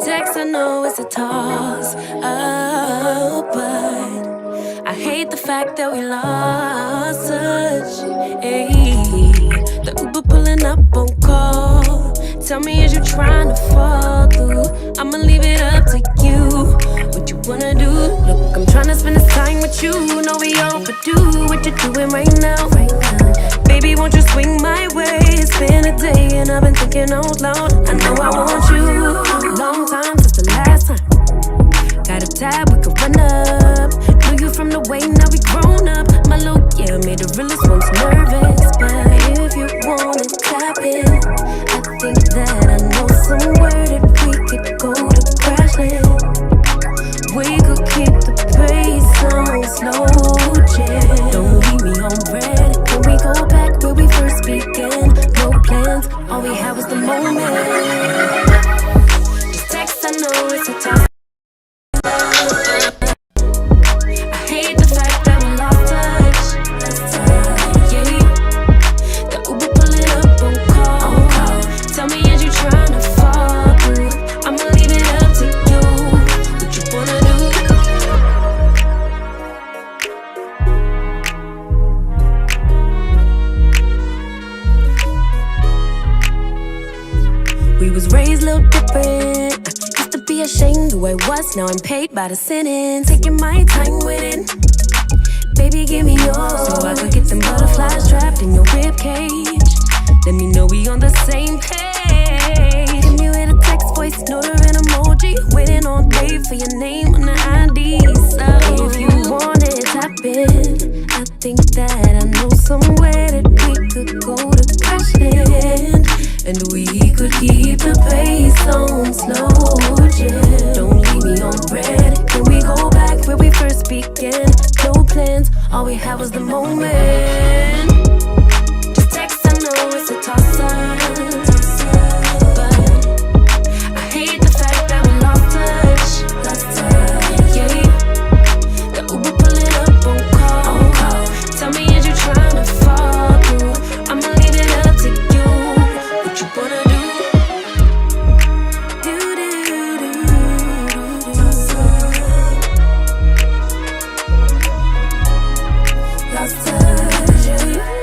text, I know it's a toss up, but I hate the fact that we lost touch. Ayy, the Uber pulling up on call. Tell me, is you trying to fall through? I'ma leave it up to you. What you wanna do? Look, I'm trying to spend this time with you. Know we overdue. What you doing right now? Baby, won't you swing my way? It's been a day and I've been thinking out loud. I know I want you. Long time since the last time. Got a tab, we could run up. Knew you from the way, now we grown up. My look, yeah, made the realest ones nervous. But if you wanna tap in, I think that I know somewhere that we could go to Crashland. We could keep the pace on slow jam. Don't leave me on red. Can we go back where we first began? No plans, all we had was the moment. Just text, I know it's a tough. I hate the fact that we lost touch. Yeah, the Uber pulling up on call. Tell me, is you trying to fall through? I'ma leave it up to you. What you wanna do? We was raised a little different. Used to be ashamed who I was, now I'm paid by the sentence. Taking my time with it. Baby, give me yours, so I could get them butterflies trapped in your rib cage. Let me know we on the same page. Give me with a text, voice note, or an emoji. Waiting all day for your name on the ID. So if you want it, tap in. I think that I know somewhere that we could go to Crashland. And we could keep the pace on slow jam. Don't leave me on red. Can we go back where we first began? No plans, all we had was the moment. Just text, I know it's a toss-up, but I hate the fact that we lost touch. Yeah, the Uber pulling up on call. Tell me, is you trying to fall through? I'ma leave it up to you. What you wanna do? Lost touch, yeah.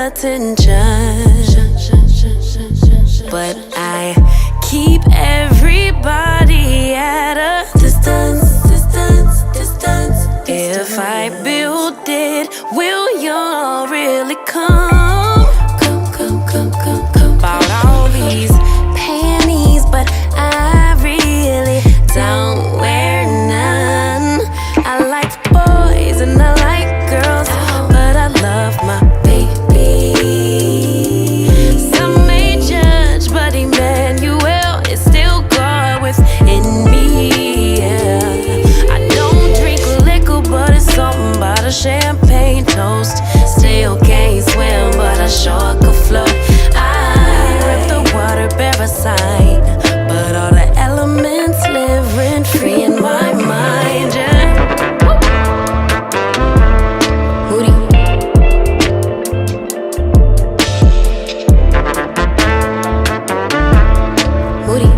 attention, but I keep everybody at a distance. If I build it, will y'all really come? About all these panties, but I really don't wear none. I like boys and I like girls, but I love my baby. Some may judge, but Emmanuel is still God within me. Yeah. I don't drink liquor, but it's something about a champagne toast. Still can't swim, but I sure could float. I rip the water parasite, but all the elements live rent free in my mind. Yeah. Moody. Moody.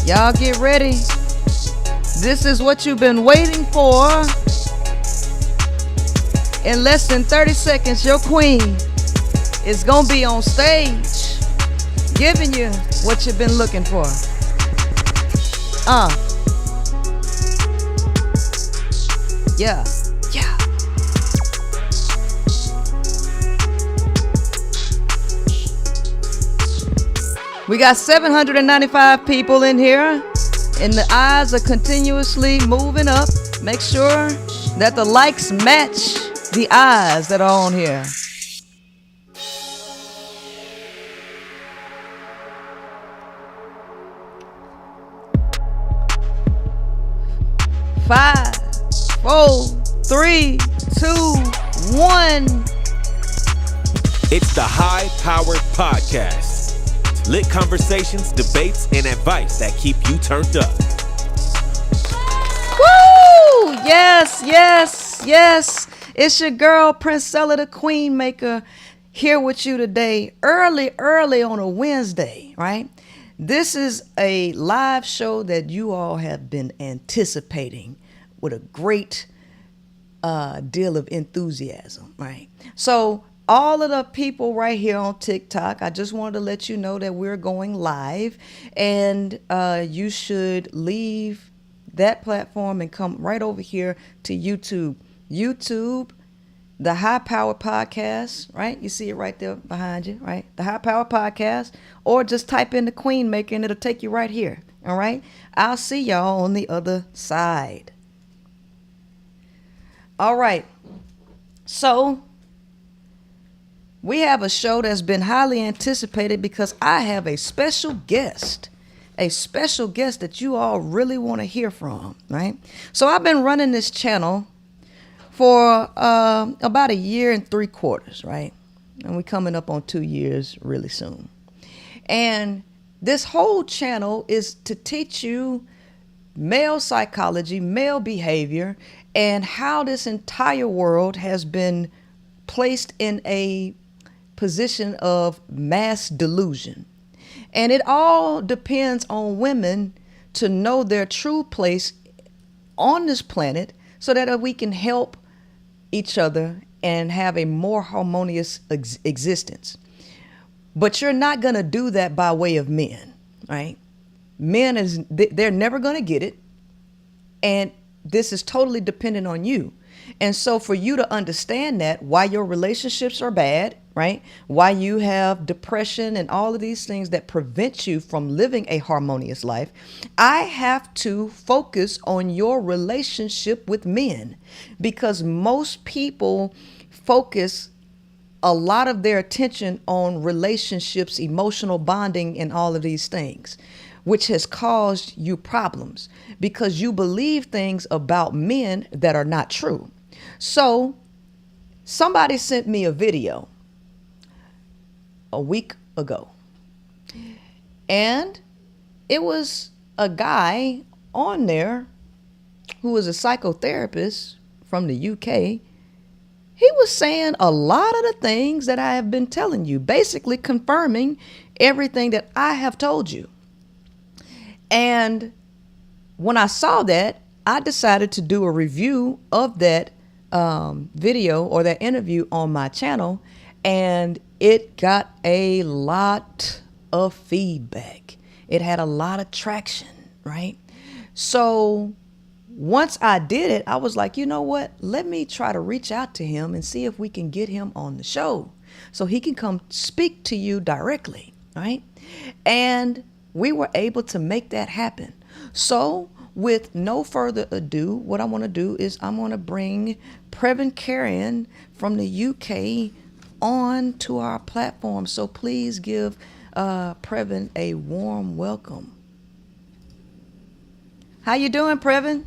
Y'all get ready. This is what you've been waiting for. In less than 30 seconds, your queen is gonna be on stage giving you what you've been looking for. Yeah. We got 795 people in here, and the eyes are continuously moving up. Make sure that the likes match the eyes that are on here. Five, 4, 3, 2, 1. It's the High Powered Podcast. Lit conversations, debates, and advice that keep you turned up. Woo! Yes. It's your girl, Princella the Queen Maker, here with you today, early on a Wednesday, right? This is a live show that you all have been anticipating with a great deal of enthusiasm, right? So all of the people right here on TikTok, I just wanted to let you know that we're going live, and you should leave that platform and come right over here to YouTube. YouTube, the High Power Podcast, right? You see it right there behind you, right? The High Power Podcast, or just type in the Queen Maker and it'll take you right here, all right? I'll see y'all on the other side. All right. So We have a show that's been highly anticipated because I have a special guest. A special guest that you all really want to hear from, right? So I've been running this channel for about 1.75 years, right? And we're coming up on 2 years really soon. And this whole channel is to teach you male psychology, male behavior, and how this entire world has been placed in a position of mass delusion. And it all depends on women to know their true place on this planet so that we can help each other and have a more harmonious existence. But you're not going to do that by way of men, right? Men, they're never going to get it. And this is totally dependent on you. And so for you to understand that, why your relationships are bad, right? Why you have depression and all of these things that prevent you from living a harmonious life, I have to focus on your relationship with men, because most people focus a lot of their attention on relationships, emotional bonding, and all of these things, which has caused you problems because you believe things about men that are not true. So somebody sent me a video a week ago, and it was a guy on there who was a psychotherapist from the UK. He was saying a lot of the things that I have been telling you, basically confirming everything that I have told you. And when I saw that, I decided to do a review of that video or that interview on my channel, and it got a lot of feedback. It had a lot of traction, right? So once I did it, I was like, you know what? Let me try to reach out to him and see if we can get him on the show so he can come speak to you directly, right? And we were able to make that happen. So with no further ado, what I want to do is I'm going to bring Previn Carrion from the UK on to our platform. So please give Previn a warm welcome. How you doing, Previn?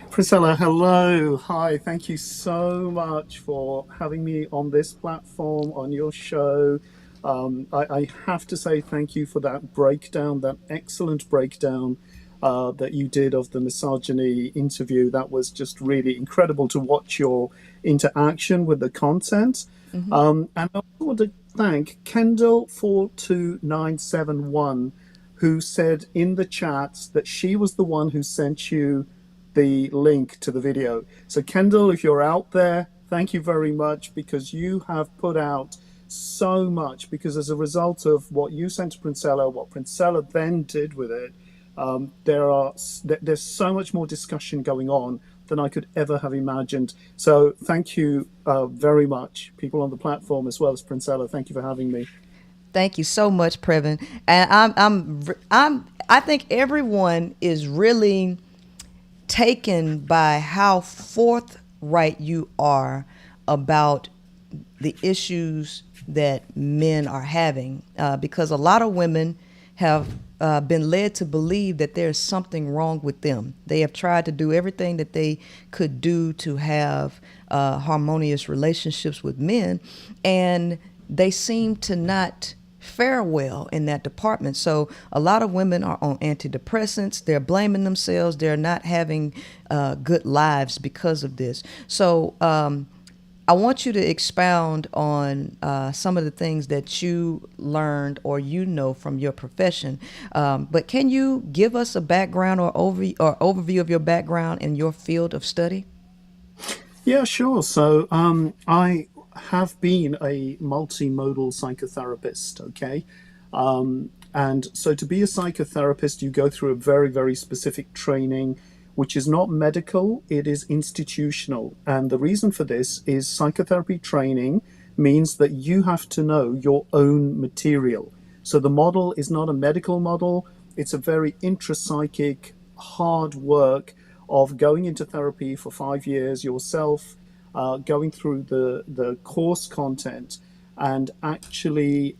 Priscilla, hello. Hi. Thank you so much for having me on this platform, on your show. I have to say thank you for that breakdown, that excellent breakdown that you did of the misogyny interview. That was just really incredible to watch your interaction with the content. And I also want to thank Kendall42971, who said in the chat that she was the one who sent you the link to the video. So Kendall, if you're out there, thank you very much, because you have put out so much, because as a result of what you sent to Princella, what Princella then did with it, there's so much more discussion going on than I could ever have imagined. So thank you very much, people on the platform as well as Princella. Thank you for having me. Thank you so much, Previn. And I think everyone is really taken by how forthright you are about the issues that men are having, because a lot of women have been led to believe that there's something wrong with them. They have tried to do everything that they could do to have harmonious relationships with men, and they seem to not fare well in that department. So a lot of women are on antidepressants. They're blaming themselves. They're not having good lives because of this. So I want you to expound on some of the things that you learned or you know from your profession. But can you give us a background or overview of your background and your field of study? Yeah, sure. So I have been a multimodal psychotherapist, okay? And so to be a psychotherapist, you go through a very, very specific training, which is not medical, it is institutional. And the reason for this is psychotherapy training means that you have to know your own material. So the model is not a medical model, it's a very intrapsychic, hard work of going into therapy for 5 years yourself, going through the course content, and actually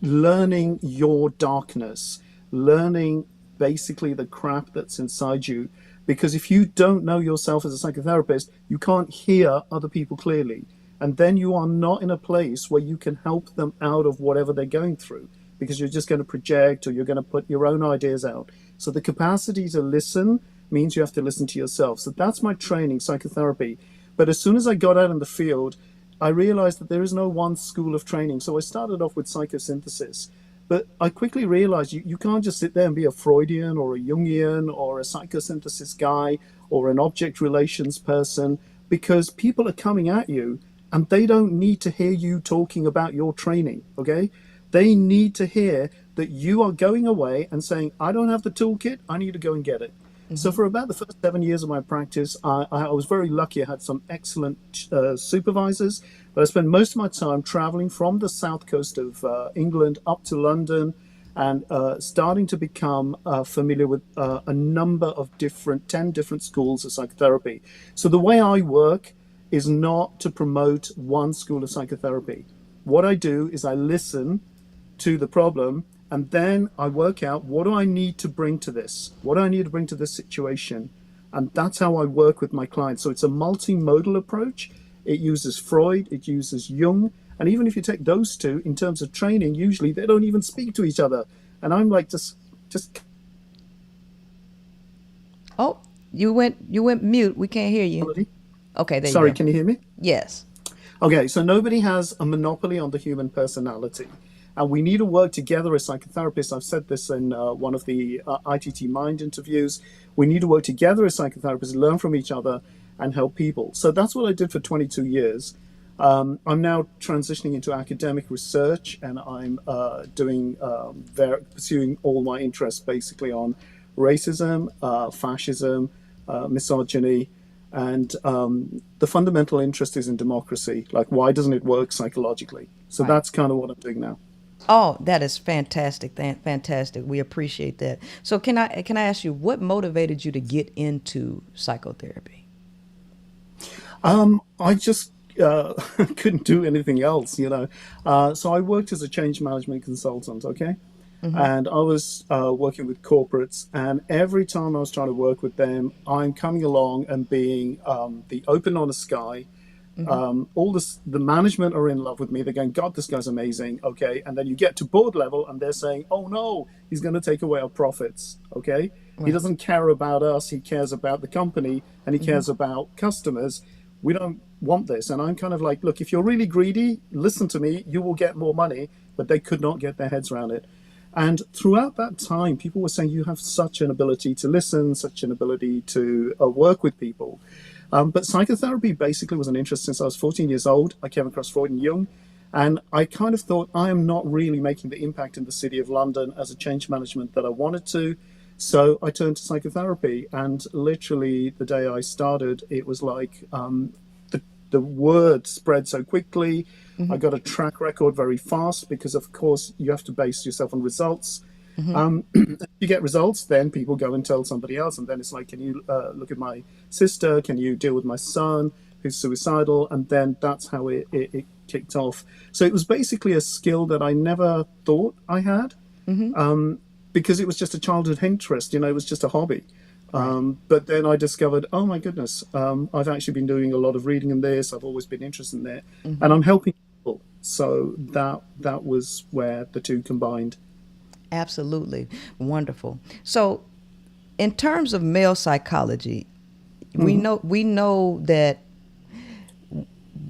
learning your darkness, learning basically the crap that's inside you. Because if you don't know yourself as a psychotherapist, you can't hear other people clearly. And then you are not in a place where you can help them out of whatever they're going through, because you're just going to project or you're going to put your own ideas out. So the capacity to listen means you have to listen to yourself. So that's my training, psychotherapy. But as soon as I got out in the field, I realized that there is no one school of training. So I started off with psychosynthesis. But I quickly realized you can't just sit there and be a Freudian or a Jungian or a psychosynthesis guy or an object relations person, because people are coming at you and they don't need to hear you talking about your training, okay? They need to hear that you are going away and saying, I don't have the toolkit, I need to go and get it. So for about the first 7 years of my practice, I was very lucky. I had some excellent supervisors, but I spent most of my time traveling from the south coast of England up to London and starting to become familiar with a number of 10 different schools of psychotherapy. So the way I work is not to promote one school of psychotherapy. What I do is I listen to the problem, and then I work out, what do I need to bring to this? What do I need to bring to this situation? And that's how I work with my clients. So it's a multimodal approach. It uses Freud, it uses Jung. And even if you take those two in terms of training, usually they don't even speak to each other. And I'm like, just. Oh, you went mute. We can't hear you. Okay, there Sorry, you go. can you hear me? Yes. Okay, so nobody has a monopoly on the human personality. And we need to work together as psychotherapists. I've said this in one of the ITT Mind interviews. We need to work together as psychotherapists, learn from each other, and help people. So that's what I did for 22 years. I'm now transitioning into academic research, and I'm pursuing all my interests basically on racism, fascism, misogyny, and the fundamental interest is in democracy. Like, why doesn't it work psychologically? So that's kind of what I'm doing now. Oh, that is fantastic. Fantastic. We appreciate that. So can I ask you, what motivated you to get into psychotherapy? I just couldn't do anything else, So I worked as a change management consultant, okay? And I was working with corporates, and every time I was trying to work with them, I'm coming along and being the open, honest guy. The management are in love with me. They're going, God, this guy's amazing. Okay. And then you get to board level and they're saying, oh no, he's going to take away our profits. Okay. Right. He doesn't care about us. He cares about the company and he cares about customers. We don't want this. And I'm kind of like, look, if you're really greedy, listen to me, you will get more money. But they could not get their heads around it. And throughout that time, people were saying, you have such an ability to listen, such an ability to work with people. But psychotherapy basically was an interest since I was 14 years old. I came across Freud and Jung, and I kind of thought, I am not really making the impact in the city of London as a change management that I wanted to. So I turned to psychotherapy, and literally the day I started, it was like the word spread so quickly. I got a track record very fast because, of course, you have to base yourself on results. If you get results, then people go and tell somebody else, and then it's like, can you look at my sister? Can you deal with my son who's suicidal? And then that's how it kicked off. So it was basically a skill that I never thought I had, because it was just a childhood interest. It was just a hobby. But then I discovered, oh my goodness, I've actually been doing a lot of reading in this. I've always been interested in it, and I'm helping people. So that was where the two combined. Absolutely. Wonderful. So in terms of male psychology, we know that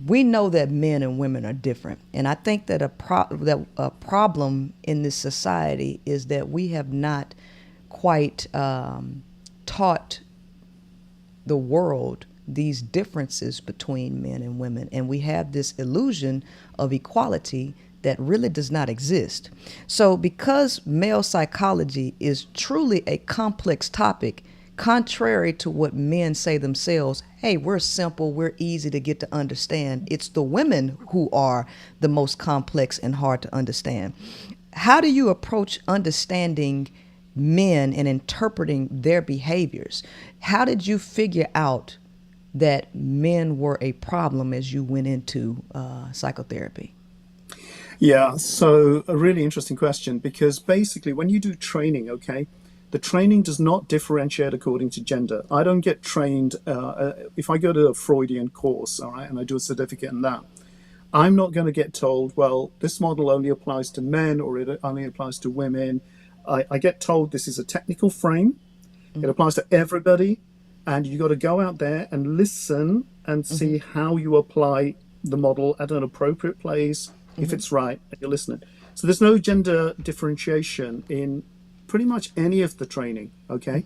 men and women are different. And I think that a problem in this society is that we have not quite taught the world these differences between men and women. And we have this illusion of equality that really does not exist. So because male psychology is truly a complex topic, contrary to what men say themselves, hey, we're simple, we're easy to get to understand. It's the women who are the most complex and hard to understand. How do you approach understanding men and interpreting their behaviors? How did you figure out that men were a problem as you went into psychotherapy? Yeah, so a really interesting question because basically when you do training, okay, the training does not differentiate according to gender. I don't get trained, if I go to a Freudian course, all right, and I do a certificate in that, I'm not going to get told, well, this model only applies to men or it only applies to women. I get told this is a technical frame. It applies to everybody. And you got to go out there and listen and see how you apply the model at an appropriate place, if it's right, and you're listening. So there's no gender differentiation in pretty much any of the training, okay?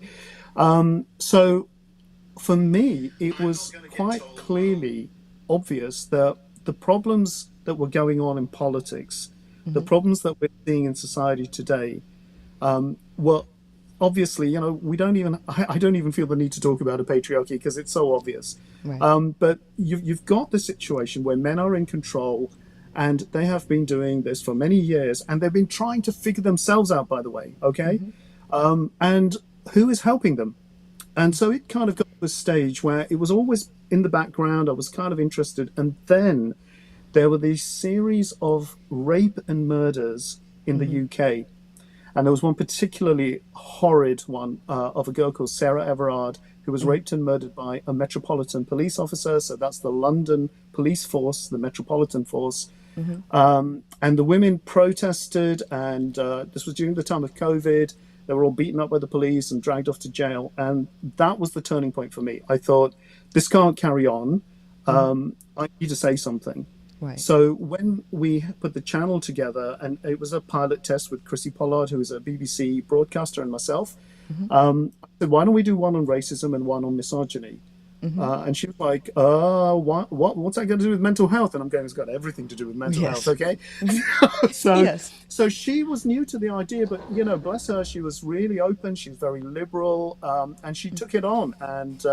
So for me, it was quite clearly obvious that the problems that were going on in politics, the problems that we're seeing in society today, were obviously, we don't even, I don't even feel the need to talk about a patriarchy because it's so obvious. Right. But you've got the situation where men are in control and they have been doing this for many years and they've been trying to figure themselves out, by the way, okay? And who is helping them? And so it kind of got to a stage where it was always in the background. I was kind of interested. And then there were these series of rape and murders in the UK. And there was one particularly horrid one of a girl called Sarah Everard, who was raped and murdered by a Metropolitan Police officer. So that's the London police force, the Metropolitan force. And the women protested, and this was during the time of COVID. They were all beaten up by the police and dragged off to jail. And that was the turning point for me. I thought, this can't carry on. I need to say something. Right. So when we put the channel together, and it was a pilot test with Chrissy Pollard, who is a BBC broadcaster, and myself, I said, why don't we do one on racism and one on misogyny? And she was like, what's that got to do with mental health? And I'm going, it's got everything to do with mental health, okay? So she was new to the idea, but, bless her, she was really open. She was very liberal, and she took it on. And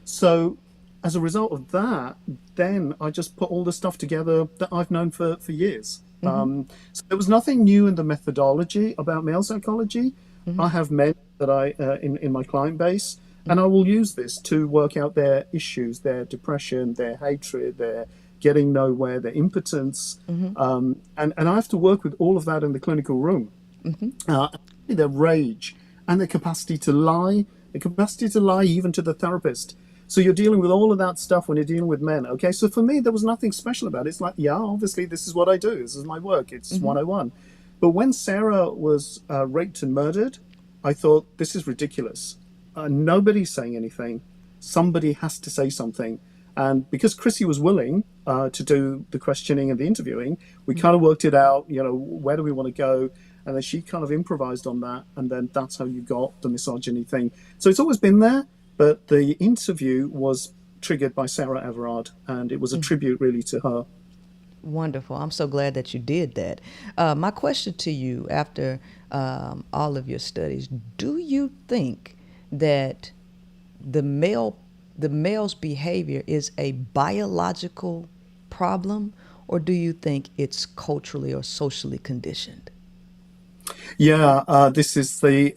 so as a result of that, then I just put all the stuff together that I've known for years. So there was nothing new in the methodology about male psychology. I have men that I in my client base, and I will use this to work out their issues, their depression, their hatred, their getting nowhere, their impotence. And I have to work with all of that in the clinical room. Their rage and their capacity to lie, even to the therapist. So you're dealing with all of that stuff when you're dealing with men, okay? So for me, there was nothing special about it. It's like, yeah, obviously this is what I do. This is my work. It's 101. But when Sarah was raped and murdered, I thought, this is ridiculous. Nobody's saying anything. Somebody has to say something. And because Chrissy was willing to do the questioning and the interviewing, we kind of worked it out, where do we want to go? And then she kind of improvised on that. And then that's how you got the misogyny thing. So it's always been there. But the interview was triggered by Sarah Everard, and it was a tribute really to her. Wonderful. I'm so glad that you did that. My question to you after all of your studies, do you think that the male's behavior is a biological problem, or do you think it's culturally or socially conditioned? Yeah, this is the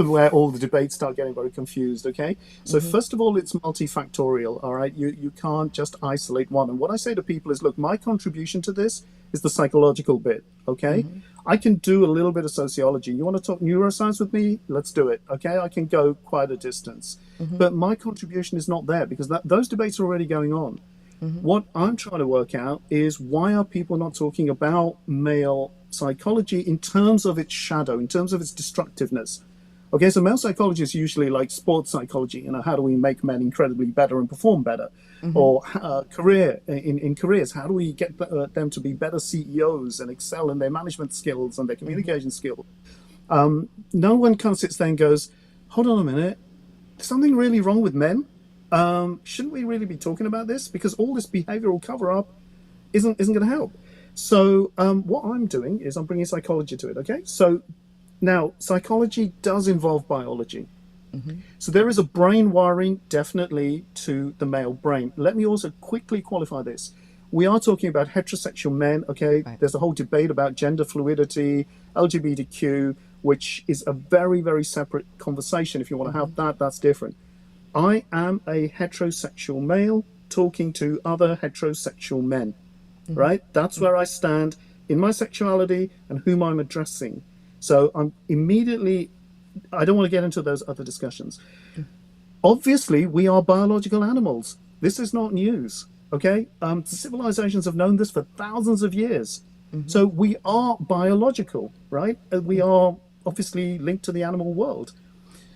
where all the debates start getting very confused. Okay, so first of all, it's multifactorial. All right, you can't just isolate one. And what I say to people is, look, my contribution to this is the psychological bit. Okay, I can do a little bit of sociology. You want to talk neuroscience with me? Let's do it. Okay, I can go quite a distance, but my contribution is not there because those debates are already going on. What I'm trying to work out is why are people not talking about male psychology in terms of its shadow, in terms of its destructiveness? Okay, so male psychology is usually like sports psychology, how do we make men incredibly better and perform better? Or in careers, how do we get them to be better CEOs and excel in their management skills and their communication skills? No one kind of sits there and goes, hold on a minute, there's something really wrong with men. Shouldn't we really be talking about this? Because all this behavioral cover-up isn't going to help. So what I'm doing is I'm bringing psychology to it, okay? So now psychology does involve biology. So there is a brain wiring definitely to the male brain. Let me also quickly qualify this. We are talking about heterosexual men, okay? Right. There's a whole debate about gender fluidity, LGBTQ, which is a very, very separate conversation. If you want to have that, that's different. I am a heterosexual male talking to other heterosexual men, right? That's where I stand. in my sexuality and whom I'm addressing. So I don't want to get into those other discussions. Obviously, we are biological animals. This is not news, okay? Civilizations have known this for thousands of years. So we are biological, right? We are obviously linked to the animal world.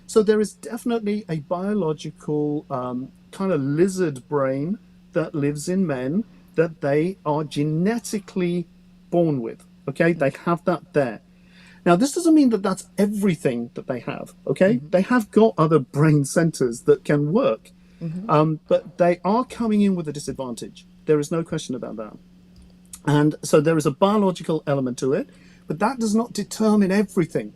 So there is definitely a biological kind of lizard brain that lives in men that they are genetically born with, okay? They have that there. Now, this doesn't mean that that's everything that they have, okay? They have got other brain centers that can work, but they are coming in with a disadvantage. There is no question about that. And so there is a biological element to it, but that does not determine everything.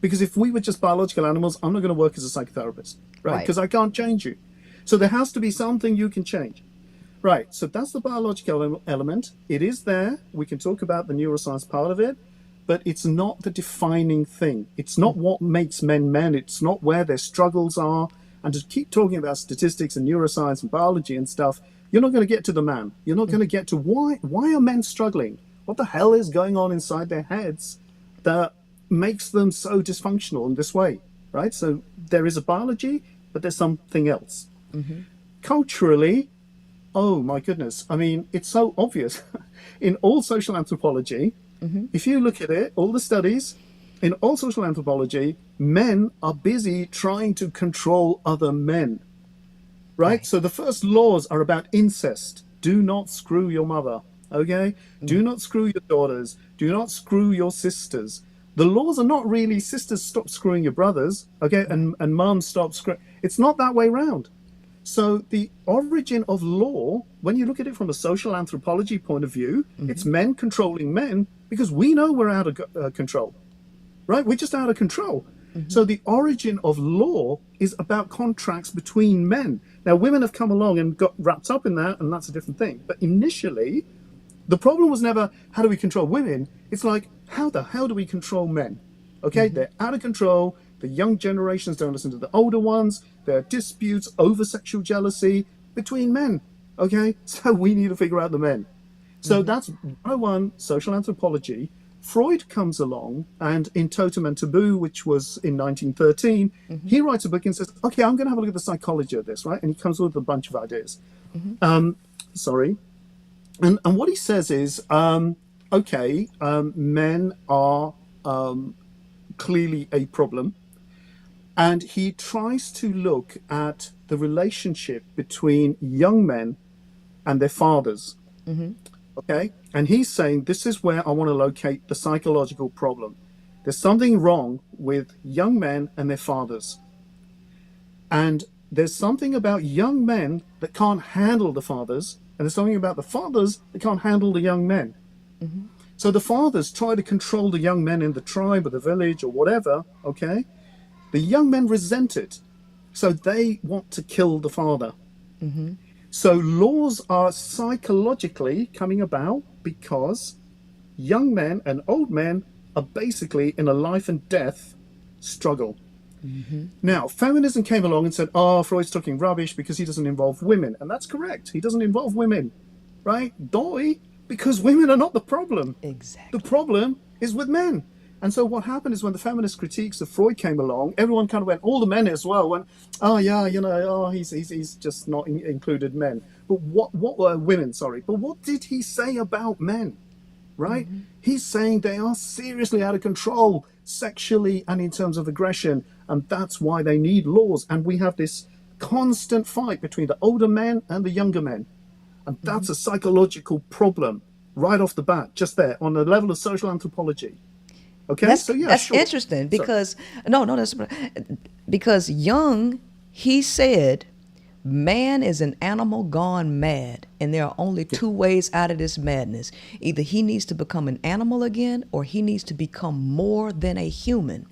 Because if we were just biological animals, I'm not going to work as a psychotherapist, right? Because I can't change you. So there has to be something you can change. Right, so that's the biological element. It is there. We can talk about the neuroscience part of it, but it's not the defining thing. It's not what makes men men. It's not where their struggles are. And to keep talking about statistics and neuroscience and biology and stuff, you're not going to get to the man. You're not going to get to why are men struggling? What the hell is going on inside their heads that makes them so dysfunctional in this way, right? So there is a biology, but there's something else. Culturally, oh my goodness. I mean, it's so obvious. In all social anthropology, if you look at it, all the studies, in all social anthropology, men are busy trying to control other men, right? So the first laws are about incest. Do not screw your mother, okay? Do not screw your daughters. Do not screw your sisters. The laws are not really sisters stop screwing your brothers, okay? And mom stop screwing. It's not that way round. So the origin of law, when you look at it from a social anthropology point of view, it's men controlling men because we know we're out of control, right? We're just out of control. So the origin of law is about contracts between men. Now, women have come along and got wrapped up in that, and that's a different thing. But initially, the problem was never, how do we control women? It's like, how the hell do we control men? Okay, they're out of control. The young generations don't listen to the older ones. There are disputes over sexual jealousy between men. Okay, so we need to figure out the men. So that's 101 social anthropology. Freud comes along, and in Totem and Taboo, which was in 1913, he writes a book and says, okay, I'm going to have a look at the psychology of this, right? And he comes with a bunch of ideas. And what he says is, men are clearly a problem. And he tries to look at the relationship between young men and their fathers. Okay? And he's saying, this is where I want to locate the psychological problem. There's something wrong with young men and their fathers. And there's something about young men that can't handle the fathers. And there's something about the fathers that can't handle the young men. So the fathers try to control the young men in the tribe or the village or whatever, okay? The young men resent it. So they want to kill the father. So laws are psychologically coming about because young men and old men are basically in a life and death struggle. Now, feminism came along and said, oh, Freud's talking rubbish because he doesn't involve women. And that's correct. He doesn't involve women, right? Because women are not the problem. Exactly. The problem is with men. And so what happened is when the feminist critiques of Freud came along, everyone kind of went, all the men as well went, oh yeah, he's just not included men. But what were women, sorry. But what did he say about men, right? He's saying they are seriously out of control sexually and in terms of aggression. And that's why they need laws. And we have this constant fight between the older men and the younger men. And that's a psychological problem right off the bat, just there on the level of social anthropology. Okay, that's interesting because because Jung, he said, man is an animal gone mad, and there are only two ways out of this madness. Either he needs to become an animal again, or he needs to become more than a human.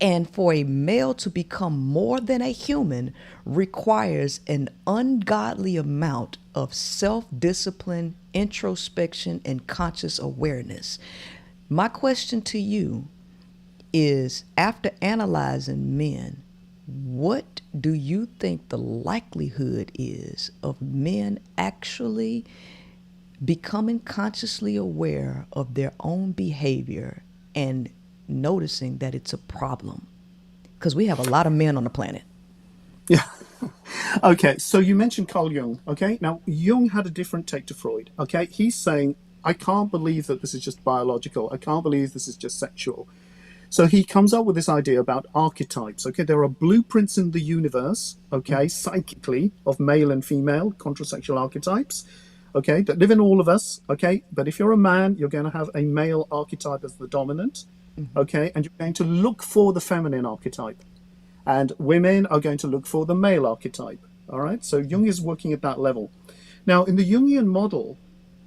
And for a male to become more than a human requires an ungodly amount of self-discipline, introspection, and conscious awareness. My question to you is, after analyzing men, what do you think the likelihood is of men actually becoming consciously aware of their own behavior and noticing that it's a problem. Because we have a lot of men on the planet. Yeah. Okay, so you mentioned Carl Jung. Okay, now Jung had a different take to Freud. Okay, he's saying, I can't believe that this is just biological. I can't believe this is just sexual. So he comes up with this idea about archetypes. Okay, there are blueprints in the universe, okay, psychically, of male and female contrasexual archetypes, okay, that live in all of us, okay. But if you're a man, you're going to have a male archetype as the dominant, okay, and you're going to look for the feminine archetype. And women are going to look for the male archetype, all right? So Jung is working at that level. Now, in the Jungian model,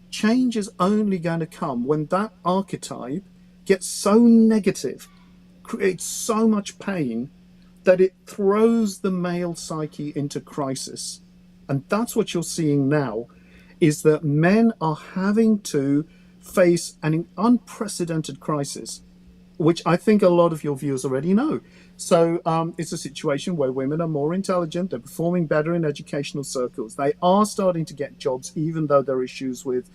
change is only going to come when that archetype gets so negative, creates so much pain, that it throws the male psyche into crisis. And that's what you're seeing now, is that men are having to face an unprecedented crisis, which I think a lot of your viewers already know. So it's a situation where women are more intelligent, they're performing better in educational circles, they are starting to get jobs, even though there are issues with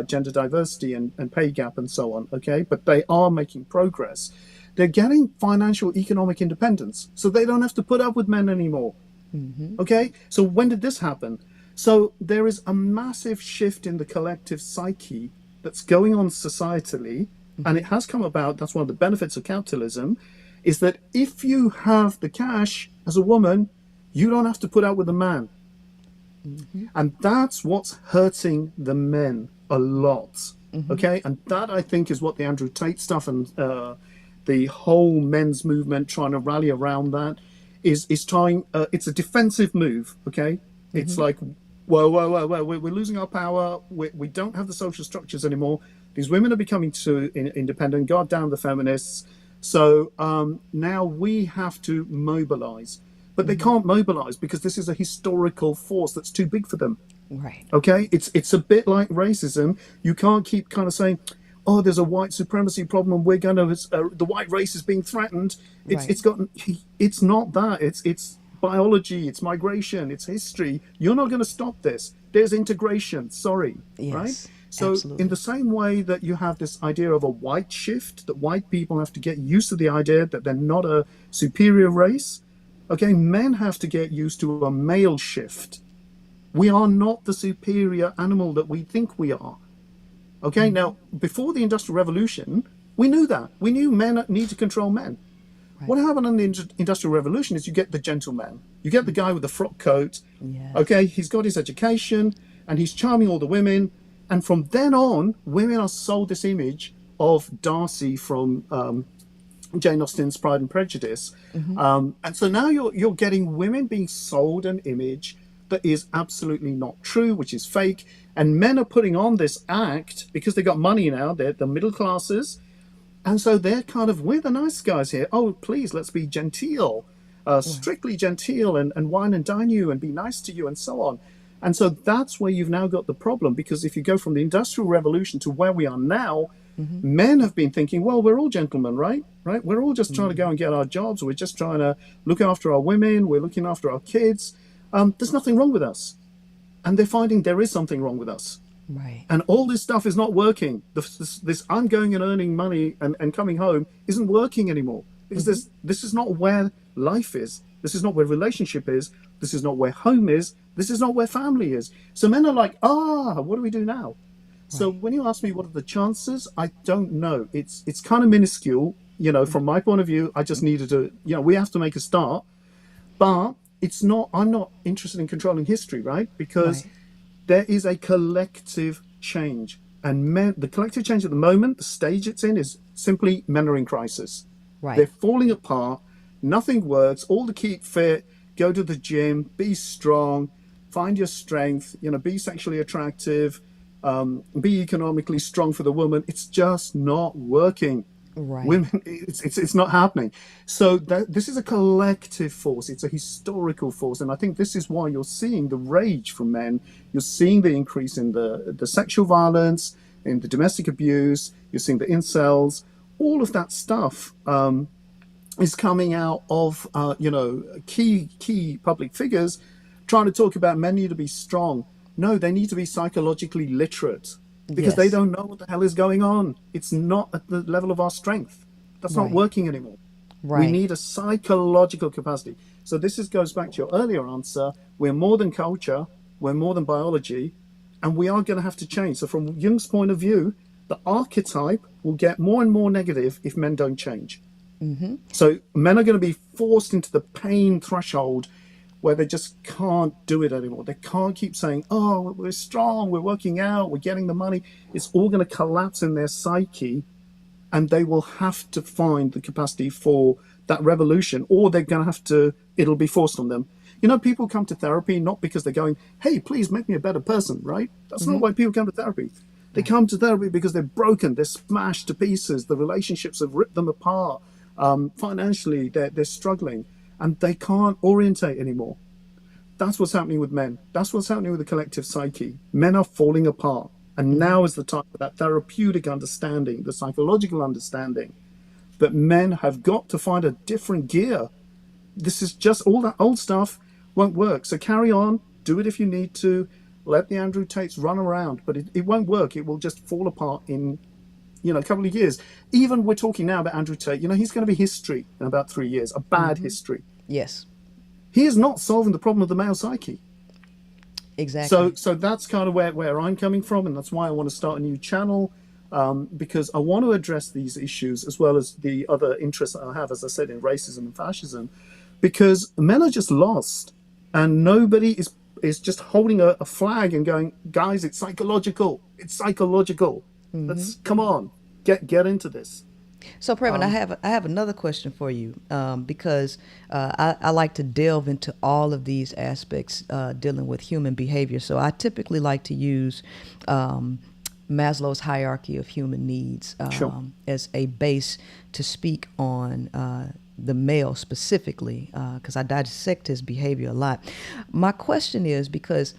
gender diversity and pay gap and so on, okay? But they are making progress. They're getting financial, economic independence, so they don't have to put up with men anymore, okay? So when did this happen? So there is a massive shift in the collective psyche that's going on societally, and it has come about, that's one of the benefits of capitalism, is that if you have the cash as a woman, you don't have to put up with a man. And that's what's hurting the men a lot, okay? And that, I think, is what the Andrew Tate stuff and the whole men's movement trying to rally around that is trying, it's a defensive move, okay? It's like, whoa, we're losing our power, we don't have the social structures anymore, these women are becoming too independent, god damn the feminists, so now we have to mobilize. But they can't mobilize because this is a historical force that's too big for them. Right. Okay? It's a bit like racism. You can't keep kind of saying, oh, there's a white supremacy problem and we're going to, the white race is being threatened. It's not that. It's biology, it's migration, it's history. You're not going to stop this. There's integration. Sorry. Yes, right? So absolutely. in the same way that you have this idea of a white shift, that white people have to get used to the idea that they're not a superior race, okay, men have to get used to a male shift. We are not the superior animal that we think we are. Okay, now, before the Industrial Revolution, we knew that. We knew men need to control men. Right. What happened in the Industrial Revolution is you get the gentleman. You get the guy with the frock coat. Yes. Okay, he's got his education, and he's charming all the women. And from then on, women are sold this image of Darcy from Jane Austen's Pride and Prejudice. And so now you're getting women being sold an image that is absolutely not true, which is fake. And men are putting on this act because they got money now. They're the middle classes. And so they're kind of, we're the nice guys here. Oh, please, let's be genteel, strictly genteel and wine and dine you and be nice to you and so on. And so that's where you've now got the problem, because if you go from the Industrial Revolution to where we are now, men have been thinking, well, we're all gentlemen, right? We're all just trying to go and get our jobs. We're just trying to look after our women. We're looking after our kids. There's nothing wrong with us. And they're finding there is something wrong with us. Right. And all this stuff is not working. This I'm going and earning money and coming home isn't working anymore. Because this is not where life is. This is not where relationship is. This is not where home is. This is not where family is. So men are like, what do we do now? Right. So when you ask me what are the chances, I don't know. It's kind of minuscule. You know, from my point of view, I just needed to, we have to make a start. But it's not, I'm not interested in controlling history, right? Because there is a collective change. And men, the collective change at the moment, the stage it's in is simply men are in crisis. Right. They're falling apart. Nothing works. All to keep fit, go to the gym, be strong, find your strength, be sexually attractive, be economically strong for the woman. It's just not working. Right. Women, it's not happening. So this is a collective force. It's a historical force. And I think this is why you're seeing the rage from men. You're seeing the increase in the sexual violence, in the domestic abuse. You're seeing the incels. All of that stuff is coming out of, key public figures trying to talk about men need to be strong. No, they need to be psychologically literate because they Yes. don't know what the hell is going on. It's not at the level of our strength. That's not Right. working anymore. We Right. need a psychological capacity. So goes back to your earlier answer. We're more than culture. We're more than biology, and we are going to have to change. So from Jung's point of view, the archetype will get more and more negative if men don't change. So men are going to be forced into the pain threshold where they just can't do it anymore. They can't keep saying, oh, we're strong, we're working out, we're getting the money. It's all going to collapse in their psyche, and they will have to find the capacity for that revolution, or they're going to have to, it'll be forced on them. You know, people come to therapy not because they're going, hey, please make me a better person, right? That's not why people come to therapy. They come to therapy because they're broken, they're smashed to pieces, the relationships have ripped them apart. Financially, they're struggling, and they can't orientate anymore. That's what's happening with men. That's what's happening with the collective psyche. Men are falling apart. And now is the time for that therapeutic understanding, the psychological understanding, that men have got to find a different gear. This is just all that old stuff won't work. So carry on, do it if you need to, let the Andrew Tates run around, but it won't work. It will just fall apart in, a couple of years. Even we're talking now about Andrew Tate, he's going to be history in about 3 years, a bad history. Yes. He is not solving the problem of the male psyche. Exactly. So that's kind of where I'm coming from, and that's why I want to start a new channel, because I want to address these issues as well as the other interests that I have, as I said, in racism and fascism, because men are just lost, and nobody is just holding a flag and going, guys, it's psychological. It's psychological. Let's come on, get into this. So, Previn, I have another question for you, because I like to delve into all of these aspects dealing with human behavior. So I typically like to use Maslow's hierarchy of human needs Sure. as a base to speak on the male specifically, because I dissect his behavior a lot. My question is, because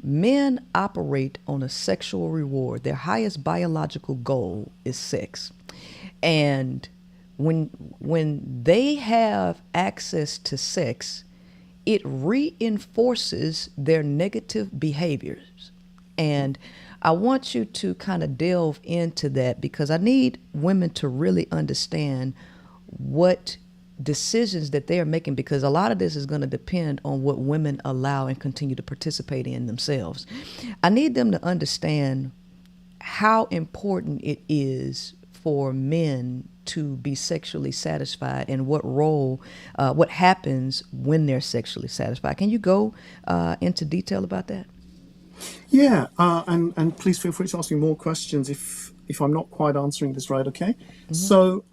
men operate on a sexual reward. Their highest biological goal is sex. And when they have access to sex, it reinforces their negative behaviors. And I want you to kind of delve into that, because I need women to really understand what decisions that they are making, because a lot of this is going to depend on what women allow and continue to participate in themselves. I need them to understand how important it is for men to be sexually satisfied, and what happens when they're sexually satisfied. Can you go into detail about that? Yeah, and please feel free to ask me more questions if I'm not quite answering this right, okay? So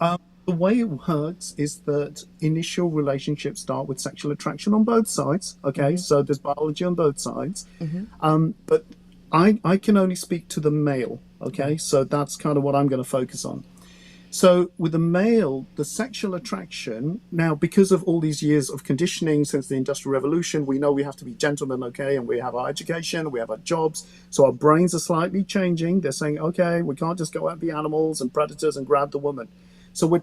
the way it works is that initial relationships start with sexual attraction on both sides, okay? So there's biology on both sides. But I can only speak to the male, okay? So that's kind of what I'm going to focus on. So with the male, the sexual attraction, now because of all these years of conditioning since the Industrial Revolution, we know we have to be gentlemen, okay? And we have our education, we have our jobs. So our brains are slightly changing. They're saying, okay, we can't just go out and be animals and predators and grab the woman. So we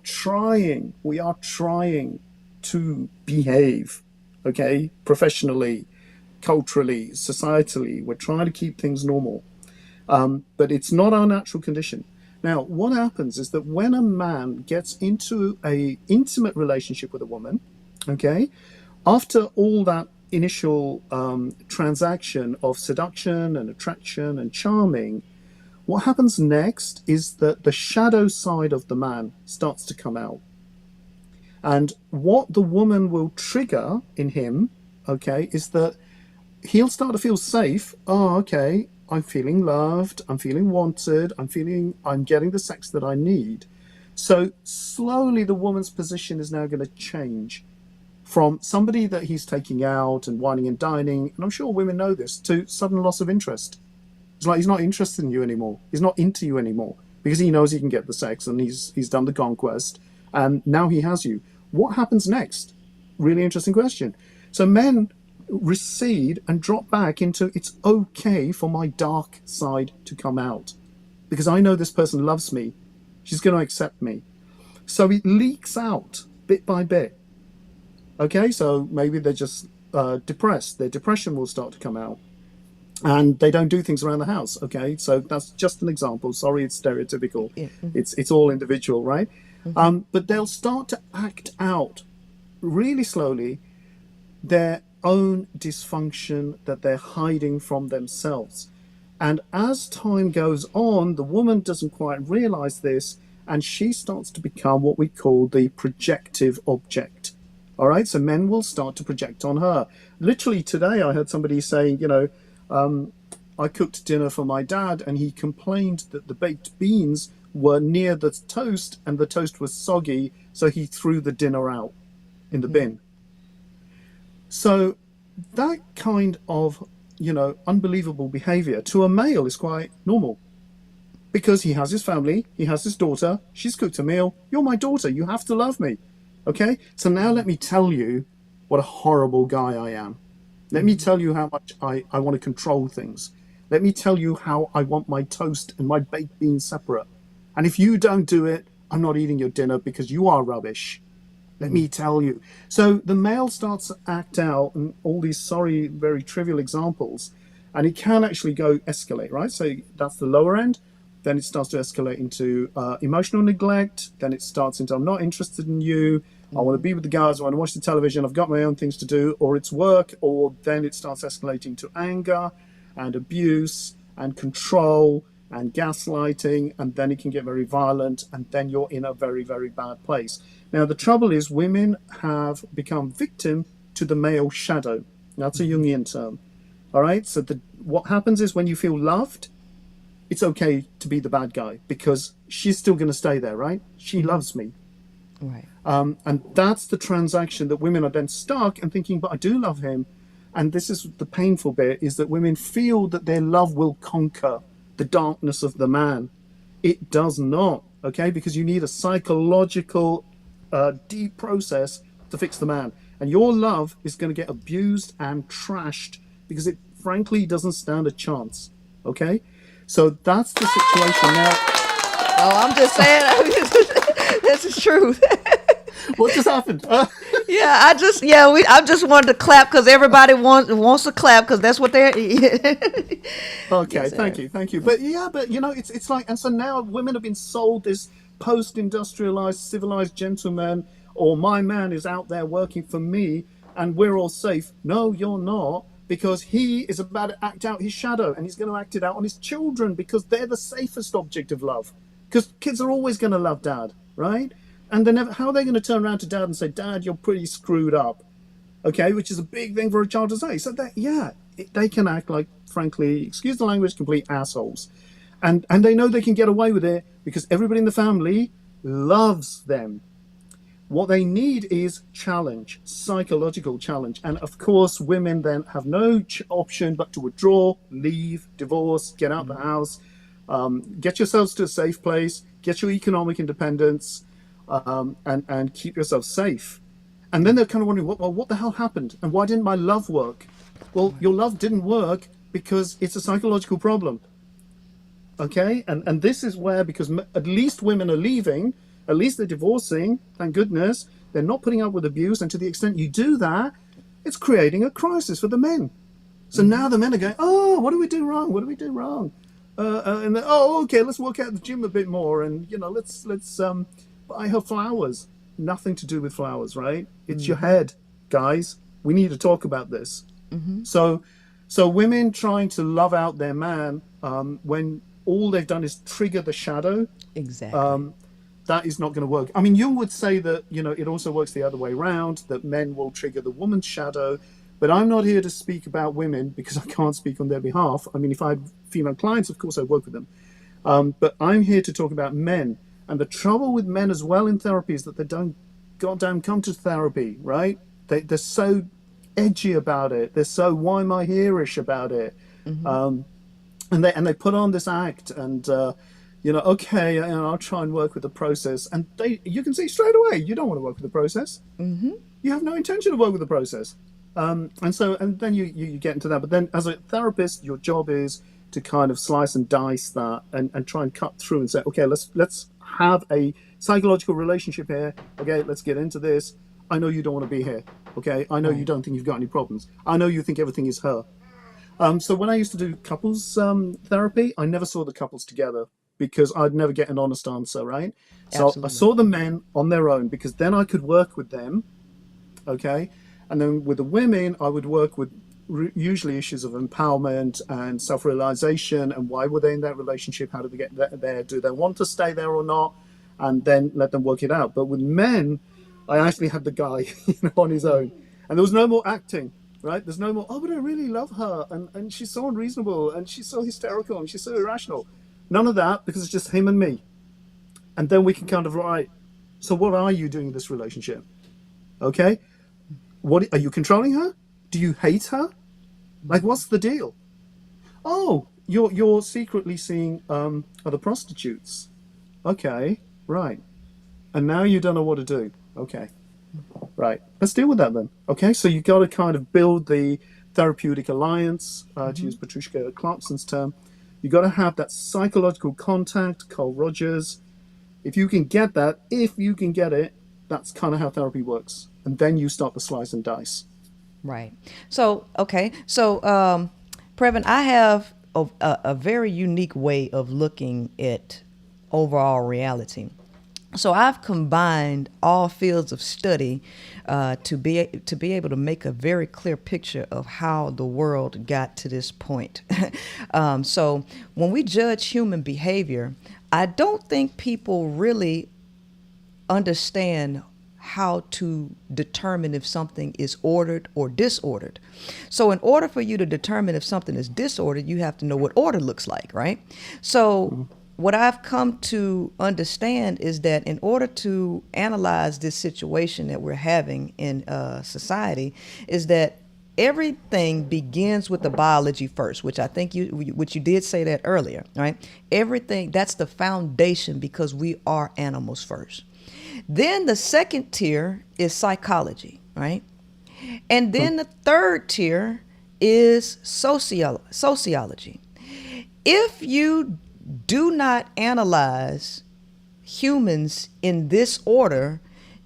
are trying to behave, okay? Professionally, culturally, societally, we're trying to keep things normal. But it's not our natural condition. Now, what happens is that when a man gets into a intimate relationship with a woman, okay, after all that initial transaction of seduction and attraction and charming, what happens next is that the shadow side of the man starts to come out. And what the woman will trigger in him, okay, is that he'll start to feel safe. Oh, okay, I'm feeling loved, I'm feeling wanted, I'm getting the sex that I need. So slowly the woman's position is now going to change from somebody that he's taking out and whining and dining, and I'm sure women know this, to sudden loss of interest. It's like he's not interested in you anymore. He's not into you anymore, because he knows he can get the sex and he's done the conquest, and now he has you. What happens next? Really interesting question. So men recede and drop back into, it's okay for my dark side to come out, because I know this person loves me. She's going to accept me. So it leaks out bit by bit. Okay, so maybe they're just depressed. Their depression will start to come out. and they don't do things around the house. Okay, so that's just an example. Sorry, it's stereotypical. Yeah. It's all individual, right? But they'll start to act out really slowly their own dysfunction that they're hiding from themselves. And as time goes on, the woman doesn't quite realize this, and she starts to become what we call the projective object. All right, so men will start to project on her. Literally today, I heard somebody saying, I cooked dinner for my dad, and he complained that the baked beans were near the toast, and the toast was soggy, so he threw the dinner out in the bin. So that kind of, unbelievable behavior to a male is quite normal, because he has his family, he has his daughter, she's cooked a meal, you're my daughter, you have to love me. Okay, so now let me tell you what a horrible guy I am. Let me tell you how much I want to control things. Let me tell you how I want my toast and my baked beans separate. And if you don't do it, I'm not eating your dinner because you are rubbish. Let me tell you. So the male starts to act out, and all these, sorry, very trivial examples, and it can actually escalate, right? So that's the lower end. Then it starts to escalate into emotional neglect. Then it starts into, I'm not interested in you. I want to be with the guys. I want to watch the television. I've got my own things to do, or it's work. Or then it starts escalating to anger and abuse and control and gaslighting. And then it can get very violent. And then you're in a very, very bad place. Now, the trouble is women have become victim to the male shadow. That's a Jungian term. All right. So what happens is when you feel loved, it's okay to be the bad guy because she's still going to stay there, right? She loves me. Right. And that's the transaction that women are then stuck and thinking, but I do love him. And this is the painful bit, is that women feel that their love will conquer the darkness of the man. It does not, okay? Because you need a psychological, deep process to fix the man. And your love is going to get abused and trashed because it frankly doesn't stand a chance, okay? So that's the situation now. Oh, I'm just saying, this is true. What just happened? I just wanted to clap because everybody wants to clap because that's what they're. Okay, Yes, thank you. But it's like, and so now women have been sold this post-industrialized, civilized gentleman, or my man is out there working for me, and we're all safe. No, you're not. Because he is about to act out his shadow, and he's going to act it out on his children because they're the safest object of love. Because kids are always going to love dad, right? And how are they going to turn around to dad and say, Dad, you're pretty screwed up? Okay, which is a big thing for a child to say. So they can act like, frankly, excuse the language, complete assholes. And they know they can get away with it because everybody in the family loves them. What they need is challenge, psychological challenge. And of course, women then have no option but to withdraw, leave, divorce, get out the house, get yourselves to a safe place, get your economic independence, and keep yourself safe. And then they're kind of wondering, what the hell happened? And why didn't my love work? Well, your love didn't work because it's a psychological problem. Okay? And this is where, because at least women are leaving, at least they're divorcing, thank goodness. They're not putting up with abuse. And to the extent you do that, it's creating a crisis for the men. So now the men are going, oh, what do we do wrong? What do we do wrong? And then, okay, let's walk out to the gym a bit more. And, let's buy her flowers. Nothing to do with flowers, right? It's your head, guys. We need to talk about this. So women trying to love out their man when all they've done is trigger the shadow. Exactly. That is not going to work. I mean, Jung would say that, it also works the other way around, that men will trigger the woman's shadow. But I'm not here to speak about women because I can't speak on their behalf. I mean, if I had female clients, of course, I'd work with them. But I'm here to talk about men. And the trouble with men as well in therapy is that they don't goddamn come to therapy, right? They're so edgy about it. They're so why am I here-ish about it. And they put on this act and... okay, I'll try and work with the process. And you can see straight away, you don't want to work with the process. You have no intention to work with the process. And then you get into that. But then as a therapist, your job is to kind of slice and dice that and try and cut through and say, okay, let's have a psychological relationship here. Okay, let's get into this. I know you don't want to be here. Okay, I know you don't think you've got any problems. I know you think everything is her. So when I used to do couples therapy, I never saw the couples together because I'd never get an honest answer, right? So I Absolutely. saw the men on their own because then I could work with them, okay? And then with the women, I would work with usually issues of empowerment and self-realization and why were they in that relationship? How did they get there? Do they want to stay there or not? And then let them work it out. But with men, I actually had the guy on his own, and there was no more acting. Right? There's no more. Oh, but I really love her, and she's so unreasonable, and she's so hysterical, and she's so irrational. None of that because it's just him and me, and then we can kind of write. So, what are you doing in this relationship? Okay, what are you controlling her? Do you hate her? Like, what's the deal? Oh, you're secretly seeing other prostitutes. Okay, right. And now you don't know what to do. Okay, right. Let's deal with that then. Okay, so you got to kind of build the therapeutic alliance, to use Patricia Clarkson's term. You got to have that psychological contact, Carl Rogers. If you can get that, if you can get it, that's kind of how therapy works. And then you start the slice and dice. Right. So, okay. So, Previn, I have a very unique way of looking at overall reality. So I've combined all fields of study to be able to make a very clear picture of how the world got to this point. So when we judge human behavior, I don't think people really understand how to determine if something is ordered or disordered. So in order for you to determine if something is disordered, you have to know what order looks like, right? So what I've come to understand is that in order to analyze this situation that we're having in society, is that everything begins with the biology first, which I think which you did say that earlier, right? Everything, that's the foundation because we are animals first. Then the second tier is psychology, right? And then the third tier is sociology. If you do not analyze humans in this order,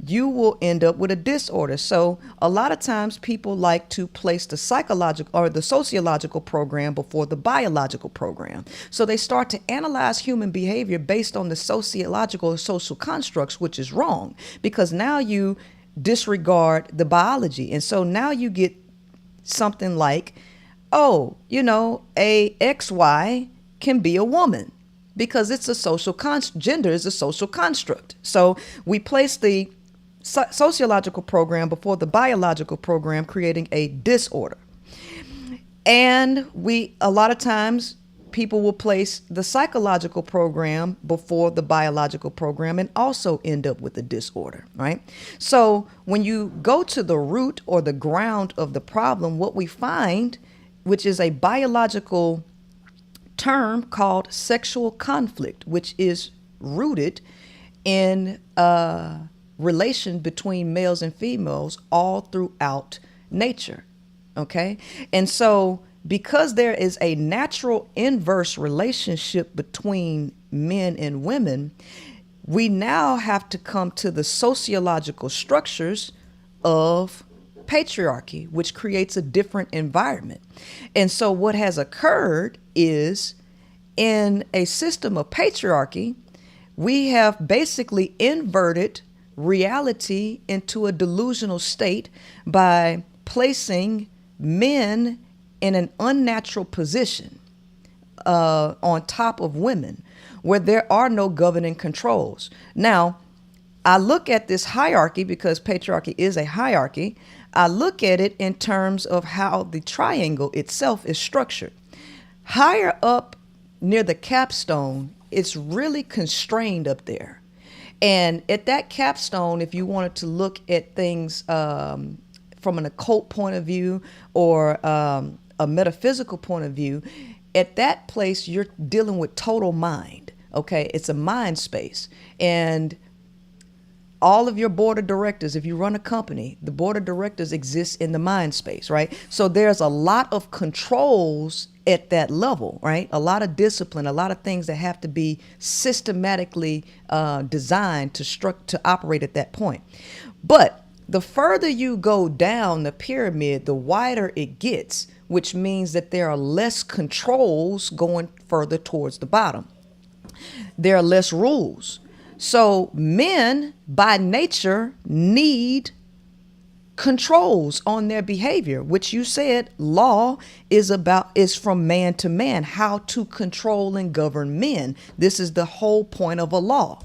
you will end up with a disorder. So a lot of times people like to place the psychological or the sociological program before the biological program. So they start to analyze human behavior based on the sociological or social constructs, which is wrong because now you disregard the biology. And so now you get something like, oh, a XY can be a woman because it's a social gender is a social construct. So we place the sociological program before the biological program, creating a disorder. And a lot of times people will place the psychological program before the biological program and also end up with a disorder, right? So when you go to the root or the ground of the problem, what we find, which is a biological term called sexual conflict, which is rooted in relation between males and females all throughout nature. Okay. And so because there is a natural inverse relationship between men and women, we now have to come to the sociological structures of patriarchy, which creates a different environment. And so what has occurred is in a system of patriarchy, we have basically inverted reality into a delusional state by placing men in an unnatural position on top of women where there are no governing controls. Now, I look at this hierarchy because patriarchy is a hierarchy. I look at it in terms of how the triangle itself is structured. Higher up near the capstone, it's really constrained up there. And at that capstone, if you wanted to look at things from an occult point of view or a metaphysical point of view, at that place, you're dealing with total mind. Okay, it's a mind space. And all of your board of directors, if you run a company, the board of directors exists in the mind space, right? So there's a lot of controls at that level, right? A lot of discipline, a lot of things that have to be systematically designed to operate at that point. But the further you go down the pyramid, the wider it gets, which means that there are less controls going further towards the bottom. There are less rules. So men by nature need controls on their behavior, which you said law is from man to man, how to control and govern men. This is the whole point of a law.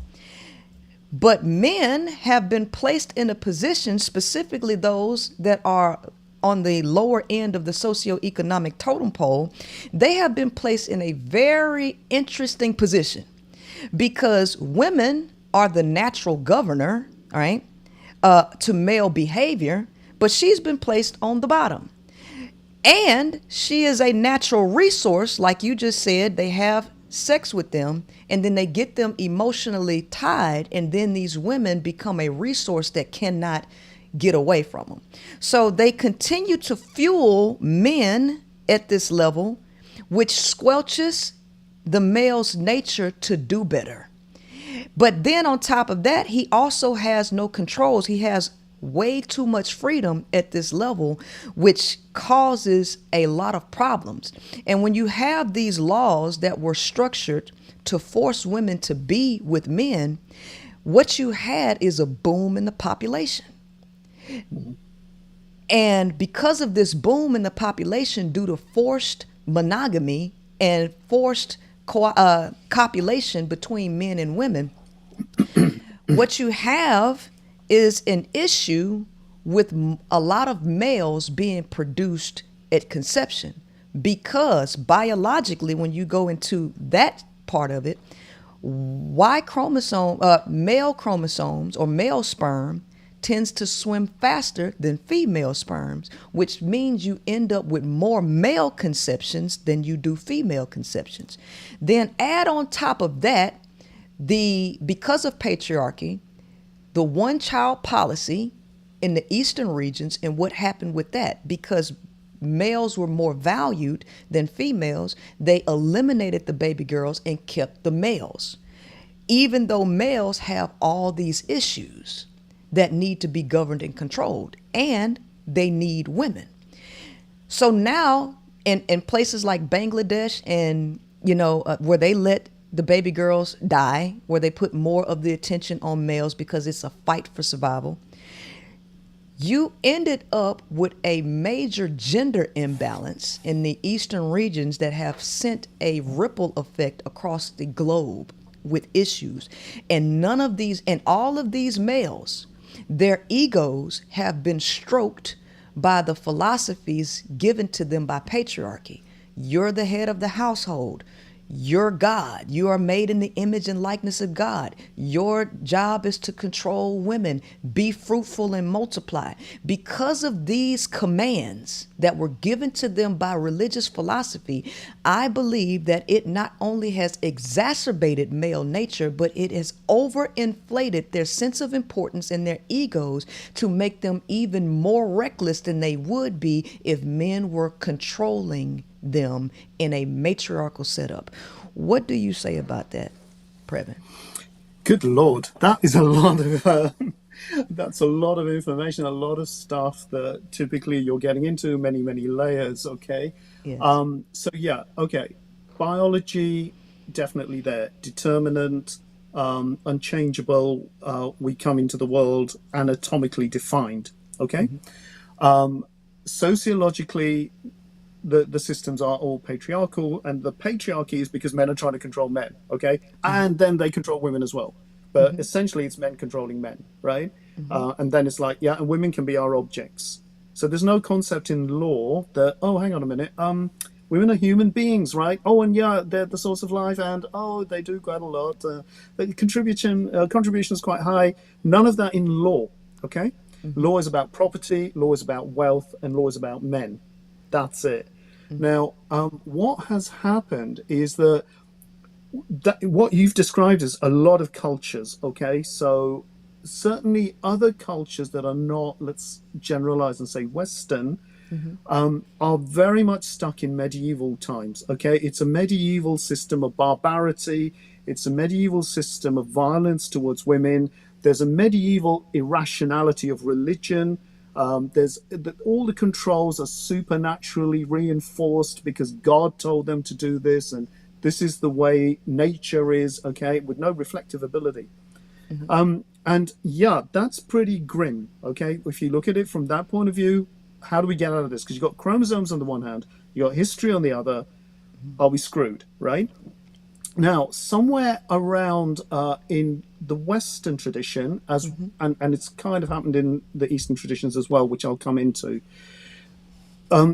But men have been placed in a position, specifically those that are on the lower end of the socioeconomic totem pole, they have been placed in a very interesting position because women are the natural governor, all right, to male behavior, but she's been placed on the bottom. And she is a natural resource, like you just said. They have sex with them, and then they get them emotionally tied, and then these women become a resource that cannot get away from them. So they continue to fuel men at this level, which squelches the male's nature to do better. But then on top of that, he also has no controls. He has way too much freedom at this level, which causes a lot of problems. And when you have these laws that were structured to force women to be with men, what you had is a boom in the population. And because of this boom in the population due to forced monogamy and forced copulation between men and women, what you have is an issue with a lot of males being produced at conception, because biologically, when you go into that part of it, male chromosomes or male sperm tends to swim faster than female sperms, which means you end up with more male conceptions than you do female conceptions. Then add on top of that, because of patriarchy, the one-child policy in the eastern regions, and what happened with that, because males were more valued than females, they eliminated the baby girls and kept the males, even though males have all these issues that need to be governed and controlled, and they need women. So now in places like Bangladesh and, where they let the baby girls die, where they put more of the attention on males because it's a fight for survival, you ended up with a major gender imbalance in the eastern regions that have sent a ripple effect across the globe with issues. And all of these males, their egos have been stroked by the philosophies given to them by patriarchy. You're the head of the household. You're God. You are made in the image and likeness of God. Your job is to control women. Be fruitful and multiply. Because of these commands that were given to them by religious philosophy, I believe that it not only has exacerbated male nature, but it has overinflated their sense of importance and their egos to make them even more reckless than they would be if men were controlling them in a matriarchal setup. What do you say about that, Previn? Good Lord, that is a lot of that's a lot of information, a lot of stuff that typically you're getting into, many layers. Okay. Yes. Okay, biology definitely there, determinant, unchangeable. We come into the world anatomically defined. Okay. Sociologically, the systems are all patriarchal, and the patriarchy is because men are trying to control men, okay? And then they control women as well. But essentially it's men controlling men, right? And then it's like, and women can be our objects. So there's no concept in law that, hang on a minute, women are human beings, right? And they're the source of life, and they do quite a lot. The contribution is quite high. None of that in law, okay? Law is about property, law is about wealth, and law is about men. That's it. Now, what has happened is that what you've described as a lot of cultures, okay? So certainly other cultures that are not, let's generalize and say Western, are very much stuck in medieval times, okay? It's a medieval system of barbarity. It's a medieval system of violence towards women. There's a medieval irrationality of religion. All the controls are supernaturally reinforced because God told them to do this, and this is the way nature is, okay, with no reflective ability. And yeah, that's pretty grim, okay? If you look at it from that point of view, how do we get out of this? Because you've got chromosomes on the one hand, you got history on the other. Are we screwed, right? Now, somewhere around in the Western tradition, and it's kind of happened in the Eastern traditions as well, which I'll come into,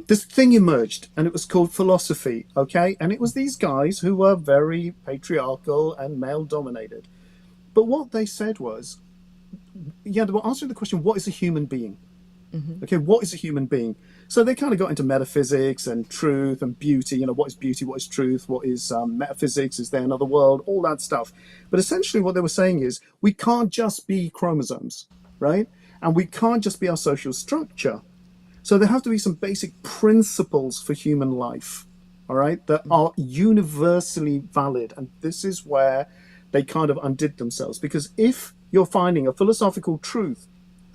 this thing emerged, and it was called philosophy, okay? And it was these guys who were very patriarchal and male-dominated. But what they said was, yeah, they were answering the question, what is a human being? Okay, what is a human being? So they kind of got into metaphysics and truth and beauty. You know, what is beauty? What is truth? What is metaphysics? Is there another world? All that stuff. But essentially what they were saying is we can't just be chromosomes, right? And we can't just be our social structure. So there have to be some basic principles for human life, all right, that are universally valid. And this is where they kind of undid themselves. Because if you're finding a philosophical truth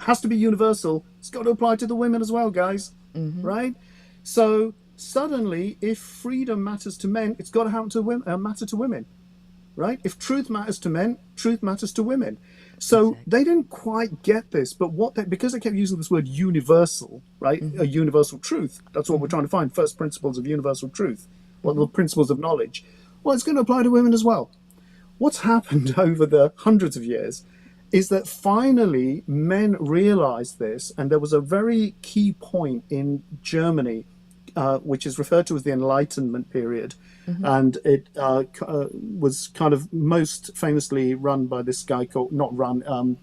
has to be universal, it's got to apply to the women as well, guys, right? So suddenly, if freedom matters to men, it's got to happen to women, matter to women, right? If truth matters to men, truth matters to women. So they didn't quite get this, but because they kept using this word universal, right? A universal truth. That's what we're trying to find. First principles of universal truth. What are the principles of knowledge? Well, it's going to apply to women as well. What's happened over the hundreds of years is that finally men realized this, and there was a very key point in Germany, which is referred to as the Enlightenment period, and it was kind of most famously run by this guy called,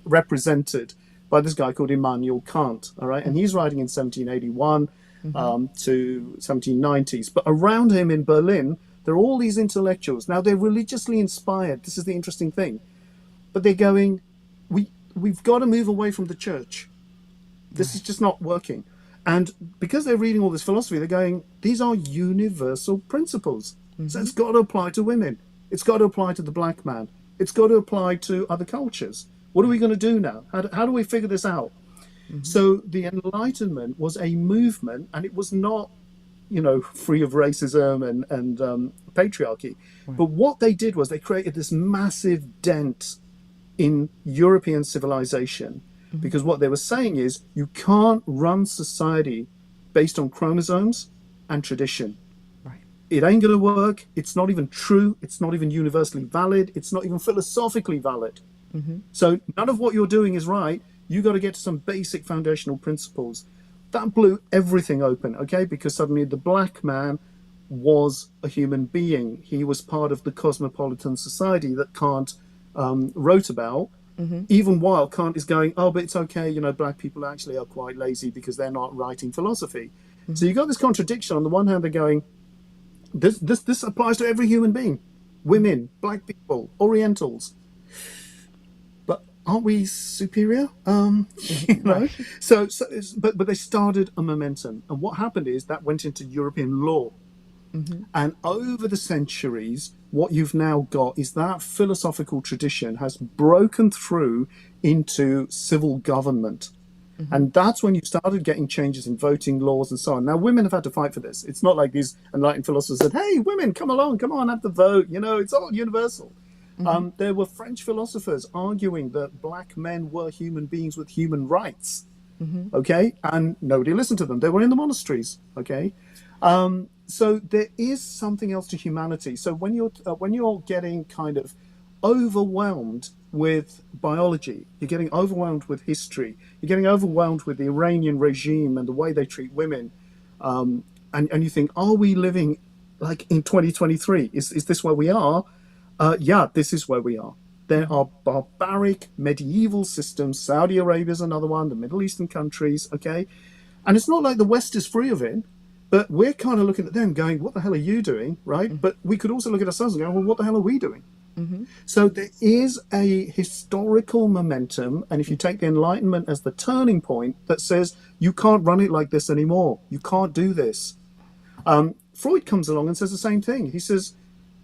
represented by this guy called Immanuel Kant, all right? And he's writing in 1781 to 1790s. But around him in Berlin, there are all these intellectuals. Now, they're religiously inspired. This is the interesting thing. But they're going, we've got to move away from the church. This is just not working. And because they're reading all this philosophy, they're going, these are universal principles. So it's got to apply to women. It's got to apply to the black man. It's got to apply to other cultures. What are we going to do now? How do we figure this out? So the Enlightenment was a movement, and it was not, free of racism and patriarchy. But what they did was they created this massive dent in European civilization, because what they were saying is you can't run society based on chromosomes and tradition. Right. It ain't going to work. It's not even true. It's not even universally valid. It's not even philosophically valid. So none of what you're doing is right. You got to get to some basic foundational principles. That blew everything open, okay? Because suddenly the black man was a human being. He was part of the cosmopolitan society that Kant wrote about, even while Kant is going, oh, but it's okay, black people actually are quite lazy because they're not writing philosophy. So you got this contradiction. On the one hand, they're going, this applies to every human being, women, black people, Orientals. But aren't we superior? But they started a momentum. And what happened is that went into European law. And over the centuries, what you've now got is that philosophical tradition has broken through into civil government. And that's when you started getting changes in voting laws and so on. Now, women have had to fight for this. It's not like these enlightened philosophers said, hey, women, come along, come on, have the vote. It's all universal. There were French philosophers arguing that black men were human beings with human rights. Okay? And nobody listened to them. They were in the monasteries. Okay? So there is something else to humanity. So when you're getting kind of overwhelmed with biology, you're getting overwhelmed with history, you're getting overwhelmed with the Iranian regime and the way they treat women, and you think, are we living like in 2023? Is this where we are? Yeah, this is where we are. There are barbaric medieval systems. Saudi Arabia is another one, the Middle Eastern countries, okay? And it's not like the West is free of it. But we're kind of looking at them going, what the hell are you doing, right? But we could also look at ourselves and go, well, what the hell are we doing? So there is a historical momentum, and if you take the Enlightenment as the turning point that says, you can't run it like this anymore. You can't do this. Freud comes along and says the same thing. He says,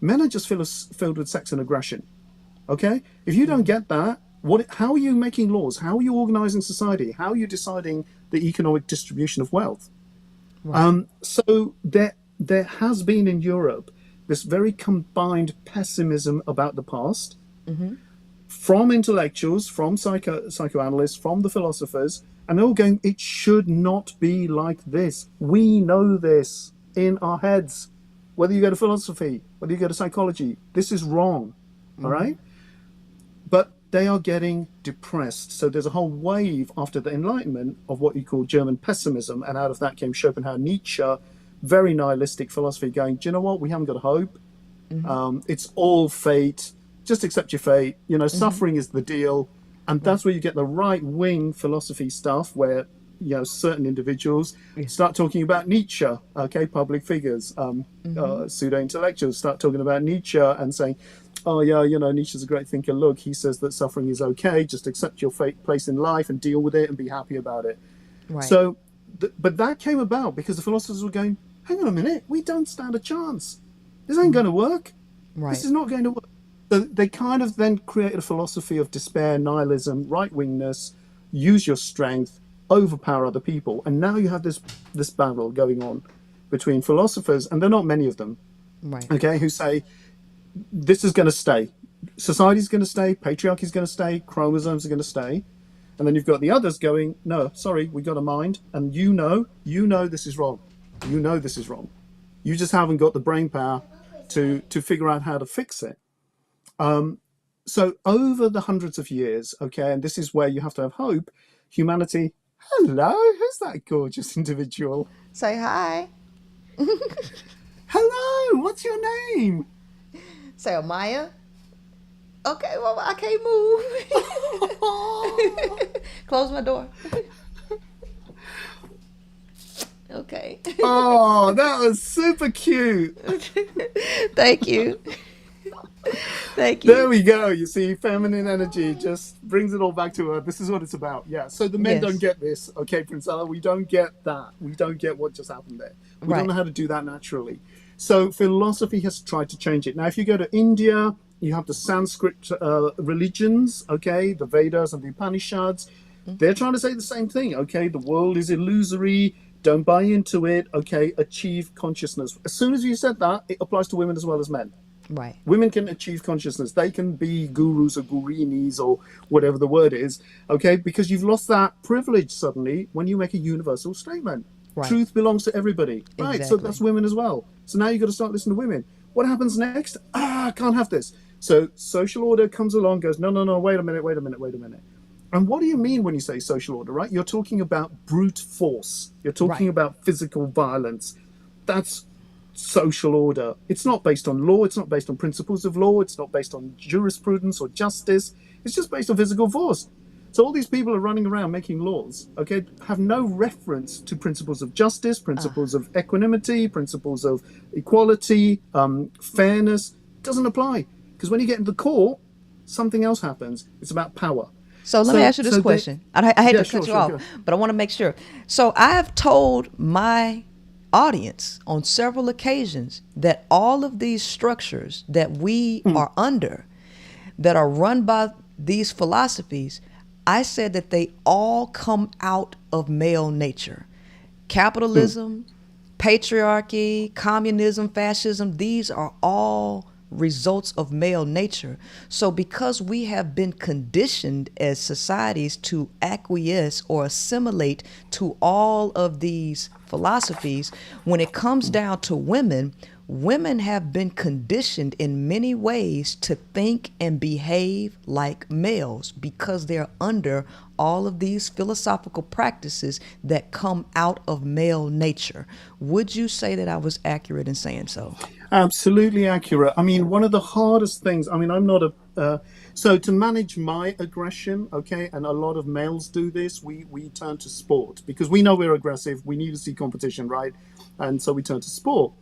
men are just filled with sex and aggression, okay? If you don't get that, How are you making laws? How are you organizing society? How are you deciding the economic distribution of wealth? Right. So there has been in Europe this very combined pessimism about the past from intellectuals, from psychoanalysts, from the philosophers, and they're all going, it should not be like this. We know this in our heads. Whether you go to philosophy, whether you go to psychology, this is wrong. All right? But they are getting depressed. So there's a whole wave after the Enlightenment of what you call German pessimism. And out of that came Schopenhauer, Nietzsche, very nihilistic philosophy going, do you know what? We haven't got a hope. It's all fate. Just accept your fate. You know, suffering is the deal. And that's where you get the right wing philosophy stuff where, you know, certain individuals start talking about Nietzsche, okay, public figures, pseudo-intellectuals start talking about Nietzsche and saying, oh yeah, you know, Nietzsche's a great thinker. Look, he says that suffering is okay. Just accept your place in life and deal with it and be happy about it. Right. So, but that came about because the philosophers were going, hang on a minute, we don't stand a chance. This ain't going to work. Right. This is not going to work. So they kind of then created a philosophy of despair, nihilism, right-wingness, use your strength, overpower other people. And now you have this battle going on between philosophers, and there are not many of them, Right. okay, who say, this is going to stay. Society's going to stay. Patriarchy's going to stay. Chromosomes are going to stay. And then you've got the others going, no, sorry, we got a mind. And you know this is wrong. You know this is wrong. You just haven't got the brain power to figure out how to fix it. So over the hundreds of years, okay, and this is where you have to have hope, humanity, hello, who's that gorgeous individual? Say hi. Hello, what's your name? Say Amaya. Okay, well, I can't move. Close my door. Okay. Oh, that was super cute. Thank you. Thank you. There we go. You see, feminine energy just brings it all back to earth. This is what it's about. Yeah. So the men Yes. don't get this. Okay, Princella, we don't get that. We don't get what just happened there. We Right. don't know how to do that naturally. So philosophy has tried to change it. Now, if you go to India, you have the Sanskrit religions, okay, the Vedas and the Upanishads. They're trying to say the same thing. Okay, the world is illusory. Don't buy into it. Okay, achieve consciousness. As soon as you said that, it applies to women as well as men. Right. Women can achieve consciousness. They can be gurus or gurinis or whatever the word is, okay? Because you've lost that privilege suddenly when you make a universal statement. Right. Truth belongs to everybody. Right, so Exactly. that's women as well. So now you've got to start listening to women. What happens next? I can't have this. So social order comes along, goes, no, wait a minute. And what do you mean when you say social order, right? You're talking about brute force. You're talking Right. about physical violence. That's social order. It's not based on law. It's not based on principles of law. It's not based on jurisprudence or justice. It's just based on physical force. So all these people are running around making laws, okay, have no reference to principles of justice, principles of equanimity, principles of equality, fairness. It doesn't apply. Because when you get into the court, something else happens. It's about power. So let me ask you this question. I hate Yeah, to cut sure, you sure, off, sure. but I want to make sure. So I have told my audience on several occasions that all of these structures that we are under, that are run by these philosophies, I said that they all come out of male nature. Capitalism, patriarchy, communism, fascism, these are all results of male nature. So because we have been conditioned as societies to acquiesce or assimilate to all of these philosophies, when it comes down to women, women have been conditioned in many ways to think and behave like males because they're under all of these philosophical practices that come out of male nature. Would you say that I was accurate in saying so? Absolutely accurate. I mean, one of the hardest things, I mean, I'm not a, so to manage my aggression, okay, and a lot of males do this, we turn to sport because we know we're aggressive. We need to see competition, right? And so we turn to sport.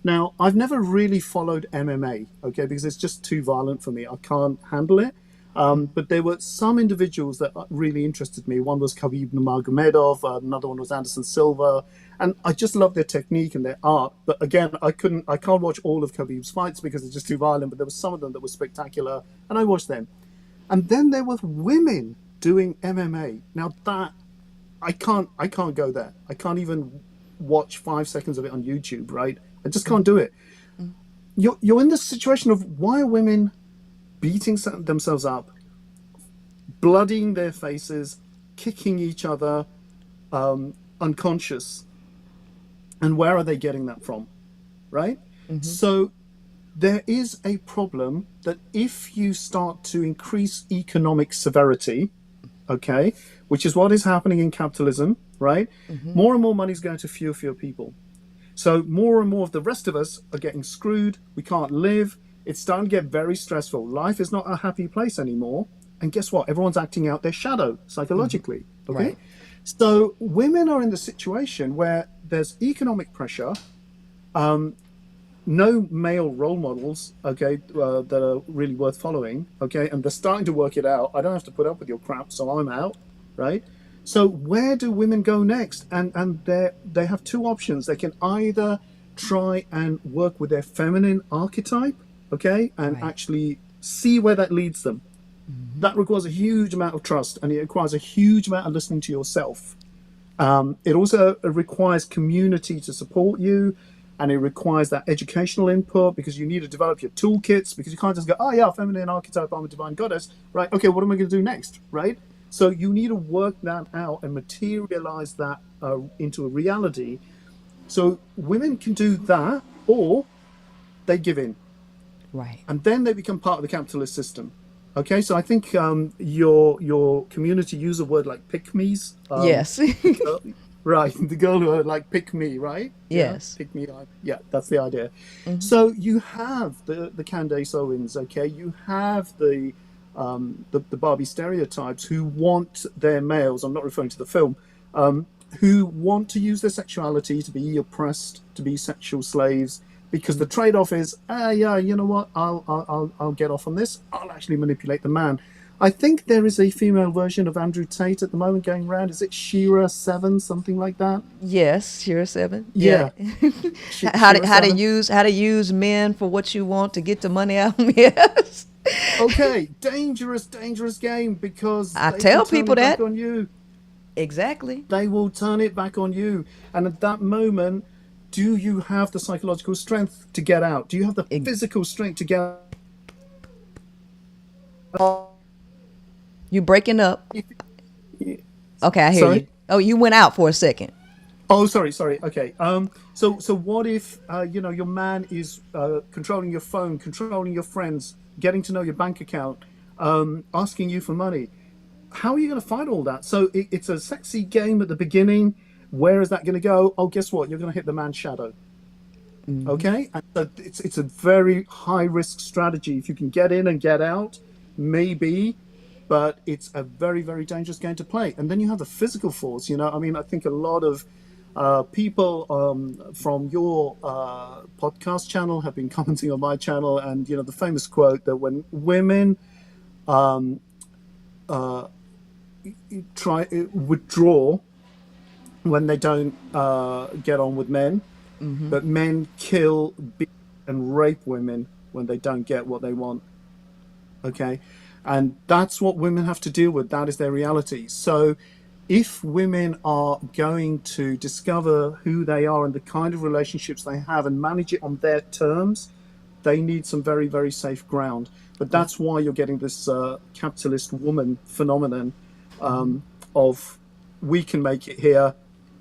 Now, I've never really followed MMA, okay, because it's just too violent for me. I can't handle it. But there were some individuals that really interested me. One was Khabib Nurmagomedov, another one was Anderson Silva, and I just love their technique and their art. But again, I can't watch all of Khabib's fights because it's just too violent. But there were some of them that were spectacular, and I watched them. And then there were women doing MMA. Now that I can't go there. I can't even watch 5 seconds of it on YouTube, right? I just can't do it. You're in this situation of, why are women beating themselves up, bloodying their faces, kicking each other, unconscious, and where are they getting that from, right? So there is a problem that if you start to increase economic severity, okay, which is what is happening in capitalism, right? More and more money is going to fewer people. So more and more of the rest of us are getting screwed. We can't live. It's starting to get very stressful. Life is not a happy place anymore. And guess what? Everyone's acting out their shadow psychologically, okay? Right. So women are in the situation where there's economic pressure, no male role models, okay, that are really worth following, okay, and they're starting to work it out. I don't have to put up with your crap, so I'm out, right? So where do women go next? And they have two options. They can either try and work with their feminine archetype, okay, and actually see where that leads them. That requires a huge amount of trust, and it requires a huge amount of listening to yourself. It also requires community to support you, and it requires that educational input, because you need to develop your toolkits, because you can't just go, oh yeah, feminine archetype, I'm a divine goddess, right? Okay, what am I going to do next, right? So you need to work that out and materialize that into a reality. So women can do that, or they give in. Right. And then they become part of the capitalist system. Okay, so I think your community use a word like pick-me's. Yes. Right, the girl who are like pick me, right? Yes. Yeah, pick me. Yeah, that's the idea. So you have the Candace Owens, okay? You have the Barbie stereotypes who want their males, I'm not referring to the film, who want to use their sexuality to be oppressed, to be sexual slaves, because the trade-off is, yeah, you know what? I'll get off on this. I'll actually manipulate the man. I think there is a female version of Andrew Tate at the moment going around. Is it Shira 7, something like that? Yes, Shira 7. Yeah. How to use men for what you want to get the money out. Yes. Okay, dangerous game, because I they tell can turn people it back that. on you. Exactly. They will turn it back on you, and at that moment, do you have the psychological strength to get out? Do you have the physical strength to get out? You breaking up. Okay, I hear Sorry? you. Oh, you went out for a second. Oh, sorry. Okay. So what if your man is controlling your phone, controlling your friends, getting to know your bank account, asking you for money? How are you going to fight all that? So it's a sexy game at the beginning. Where is that going to go? Oh, guess what? You're going to hit the man's shadow. Okay, and so it's a very high risk strategy. If you can get in and get out, maybe. But it's a very, very dangerous game to play. And then you have the physical force. I mean, I think a lot of people from your podcast channel have been commenting on my channel. And, the famous quote that when women withdraw when they don't get on with men, but men kill, beat, and rape women when they don't get what they want. Okay? And that's what women have to deal with. That is their reality. So if women are going to discover who they are and the kind of relationships they have and manage it on their terms, they need some very, very safe ground. But that's why you're getting this capitalist woman phenomenon of, we can make it here.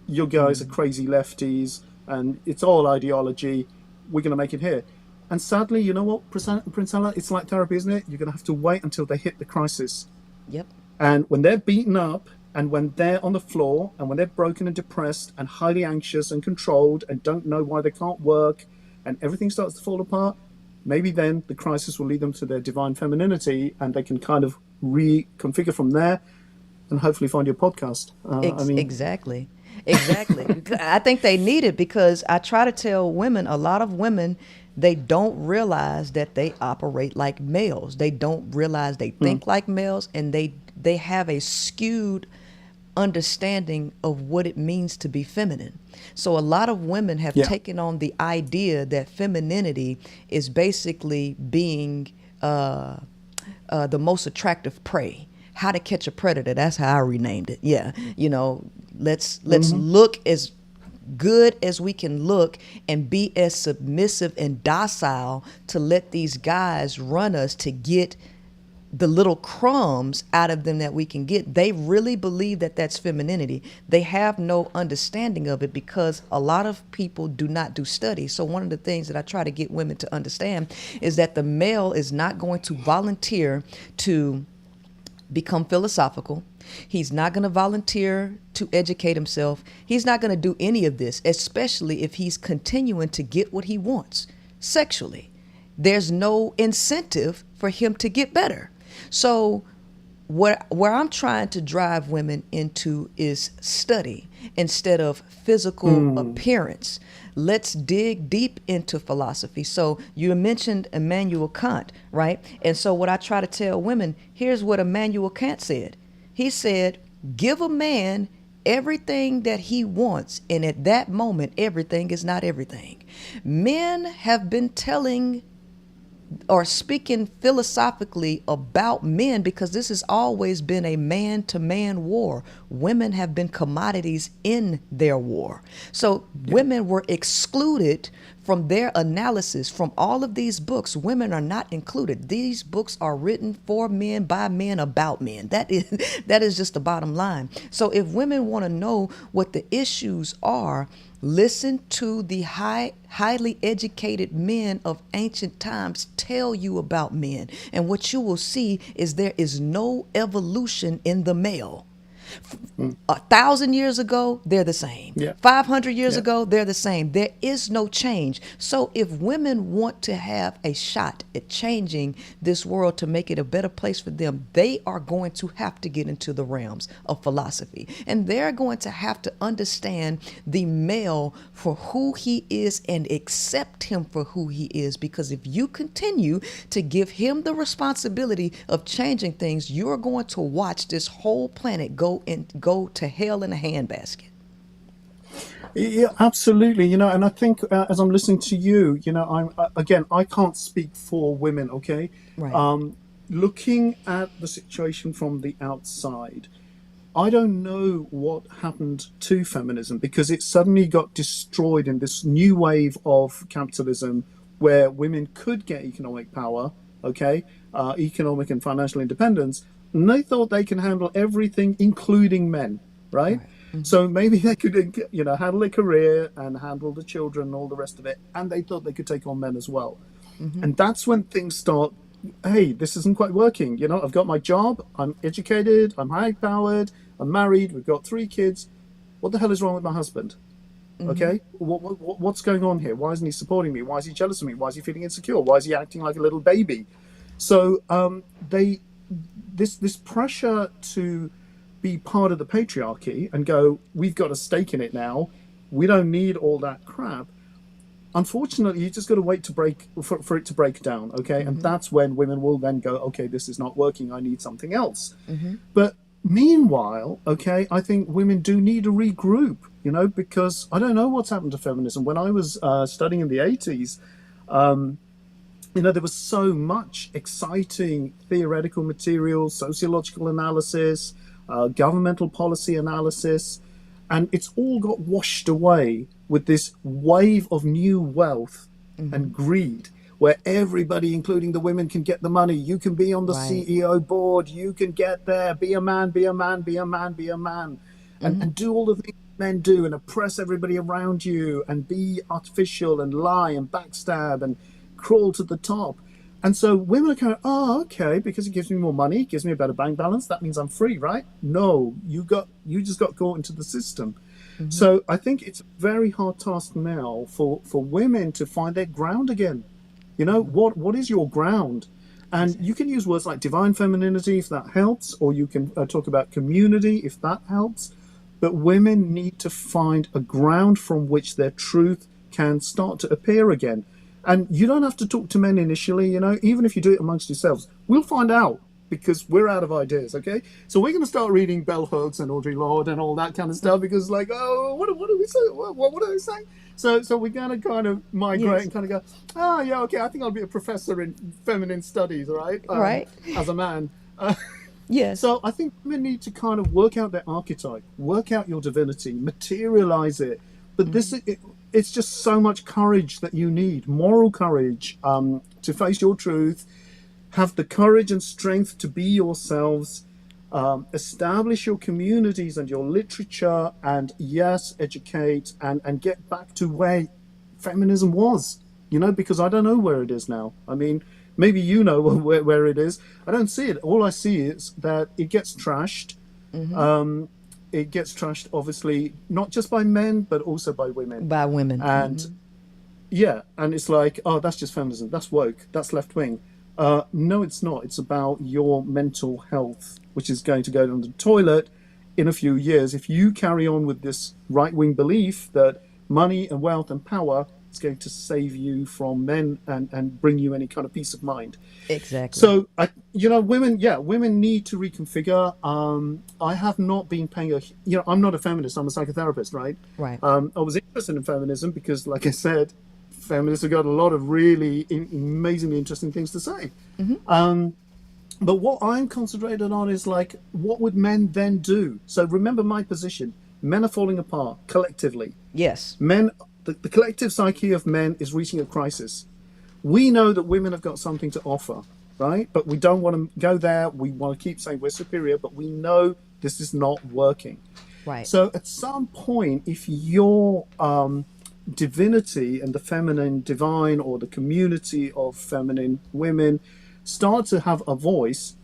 You guys are crazy lefties and it's all ideology. We're going to make it here. And sadly, you know what, Princella, it's like therapy, isn't it? You're going to have to wait until they hit the crisis. Yep. And when they're beaten up, and when they're on the floor, and when they're broken and depressed and highly anxious and controlled and don't know why they can't work, and everything starts to fall apart, maybe then the crisis will lead them to their divine femininity, and they can kind of reconfigure from there and hopefully find your podcast. Exactly. I think they need it, because I try to tell women, a lot of women, they don't realize that they operate like males. They don't realize they think like males, and they have a skewed understanding of what it means to be feminine. So a lot of women have taken on the idea that femininity is basically being the most attractive prey. How to Catch a Predator. That's how I renamed it. Yeah, let's look as good as we can look and be as submissive and docile to let these guys run us to get the little crumbs out of them that we can get. They really believe that that's femininity. They have no understanding of it because a lot of people do not do studies. So one of the things that I try to get women to understand is that the male is not going to volunteer to become philosophical. He's not going to volunteer to educate himself. He's not going to do any of this, especially if he's continuing to get what he wants sexually. There's no incentive for him to get better. So where I'm trying to drive women into is study instead of physical appearance. Let's dig deep into philosophy. So you mentioned Immanuel Kant, right? And so what I try to tell women, here's what Immanuel Kant said. He said, give a man everything that he wants, and at that moment, everything is not everything. Men have been telling or speaking philosophically about men because this has always been a man-to-man war. Women have been commodities in their war. So women were excluded from their analysis from all of these books. Women are not included. These books are written for men, by men, about men. That is just the bottom line. So if women want to know what the issues are, listen to the highly educated men of ancient times tell you about men. And what you will see is there is no evolution in the male. 1,000 years ago, they're the same. 500 years ago, they're the same. There is no change. So if women want to have a shot at changing this world to make it a better place for them, they are going to have to get into the realms of philosophy. And they're going to have to understand the male for who he is and accept him for who he is. Because if you continue to give him the responsibility of changing things, you're going to watch this whole planet go to hell in a handbasket. Yeah, absolutely. And I think as I'm listening to you, I can't speak for women, okay? Right. Looking at the situation from the outside, I don't know what happened to feminism because it suddenly got destroyed in this new wave of capitalism where women could get economic power, okay, economic and financial independence, and they thought they can handle everything, including men, right? So maybe they could, handle their career and handle the children and all the rest of it, and they thought they could take on men as well. And that's when things start, hey, this isn't quite working. I've got my job, I'm educated, I'm high-powered, I'm married, we've got 3 kids. What the hell is wrong with my husband? Okay, what's going on here? Why isn't he supporting me? Why is he jealous of me? Why is he feeling insecure? Why is he acting like a little baby? So this pressure to be part of the patriarchy and go, we've got a stake in it now, we don't need all that crap. Unfortunately, you just got to wait for it to break down, okay? And that's when women will then go, okay, this is not working, I need something else. But meanwhile, okay, I think women do need to regroup, because I don't know what's happened to feminism. When I was studying in the 80s, there was so much exciting theoretical material, sociological analysis, governmental policy analysis, and it's all got washed away with this wave of new wealth and greed, where everybody, including the women, can get the money. You can be on the CEO board, you can get there, be a man, be a man, be a man, be a man, and do all the things men do and oppress everybody around you and be artificial and lie and backstab and crawl to the top. And so women are kind of, okay, because it gives me more money, it gives me a better bank balance, that means I'm free, right? No, you just got caught into the system. So I think it's a very hard task now for women to find their ground again. What is your ground? And you can use words like divine femininity if that helps, or you can talk about community if that helps. But women need to find a ground from which their truth can start to appear again. And you don't have to talk to men initially, even if you do it amongst yourselves. We'll find out, because we're out of ideas, okay? So we're going to start reading bell hooks and Audre Lorde and all that kind of stuff because, like, oh, what are we saying? What are they saying? So we're going to kind of migrate and kind of go, oh, yeah, okay, I think I'll be a professor in feminine studies, right? Right. As a man. Yes. So I think women need to kind of work out their archetype, work out your divinity, materialize it. But it's just so much courage that you need, moral courage, to face your truth, have the courage and strength to be yourselves, establish your communities and your literature, and yes, educate and get back to where feminism was, because I don't know where it is now. I mean, maybe you know where it is. I don't see it. All I see is that it gets trashed. It gets trashed, obviously, not just by men, but also by women. By women. And yeah, and it's like, oh, that's just feminism. That's woke. That's left wing. No, it's not. It's about your mental health, which is going to go down the toilet in a few years if you carry on with this right-wing belief that money and wealth and power is going to save you from men and bring you any kind of peace of mind. Exactly. So, women need to reconfigure. I have not been paying I'm not a feminist. I'm a psychotherapist, right? Right. I was interested in feminism because, like I said, feminists have got a lot of really amazingly interesting things to say. But what I'm concentrated on is, like, what would men then do? So remember my position. Men are falling apart collectively. Yes. The collective psyche of men is reaching a crisis. We know that women have got something to offer, right? But we don't want to go there. We want to keep saying we're superior, but we know this is not working. Right. So at some point, if your divinity and the feminine divine or the community of feminine women start to have a voice,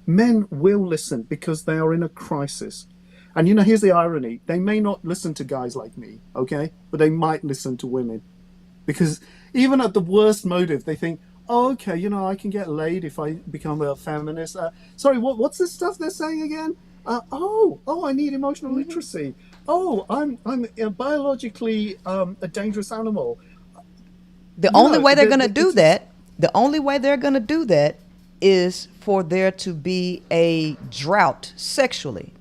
men will listen because they are in a crisis. And here's the irony. They may not listen to guys like me, okay? But they might listen to women. Because even at the worst motive, they think, oh, okay, I can get laid if I become a feminist. Sorry, what's this stuff they're saying again? I need emotional literacy. Oh, I'm biologically a dangerous animal. The only way they're going to do that is for there to be a drought sexually,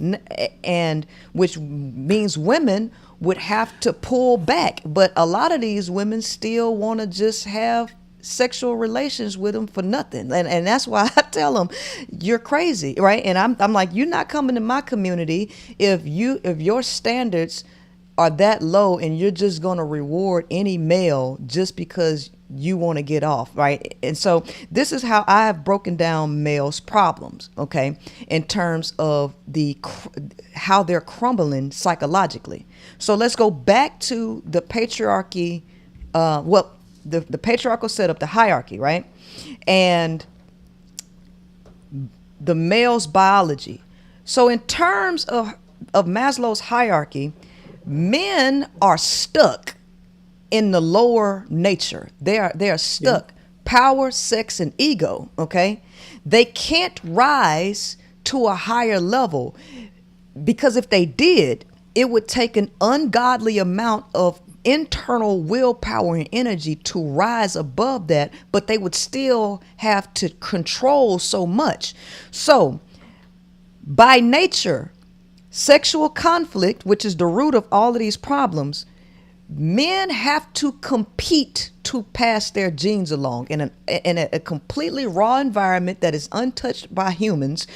and which means women would have to pull back. But a lot of these women still want to just have sexual relations with them for nothing, and that's why I tell them, you're crazy, right? And I'm like, you're not coming to my community if your standards are that low, and you're just going to reward any male just because you want to get off, right? And so this is how I have broken down males' problems, okay, in terms of how they're crumbling psychologically. So let's go back to the patriarchy, the patriarchal setup, the hierarchy, right? And the male's biology. So in terms of Maslow's hierarchy, men are stuck in the lower nature. They are stuck. Power, sex, and ego, okay? They can't rise to a higher level because if they did, it would take an ungodly amount of internal willpower and energy to rise above that, but they would still have to control so much. So, by nature, sexual conflict, which is the root of all of these problems, men have to compete to pass their genes along in a completely raw environment that is untouched by humans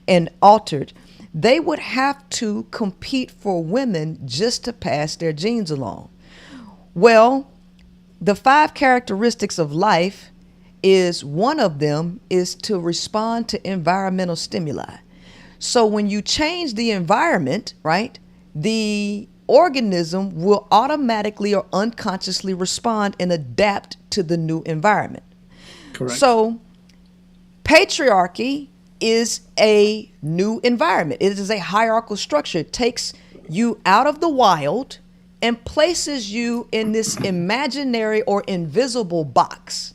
and altered. They would have to compete for women just to pass their genes along. Well, the 5 characteristics of life is one of them is to respond to environmental stimuli. So when you change the environment, right, the organism will automatically or unconsciously respond and adapt to the new environment. Correct. So patriarchy is a new environment. It is a hierarchical structure. It takes you out of the wild and places you in this imaginary or invisible box.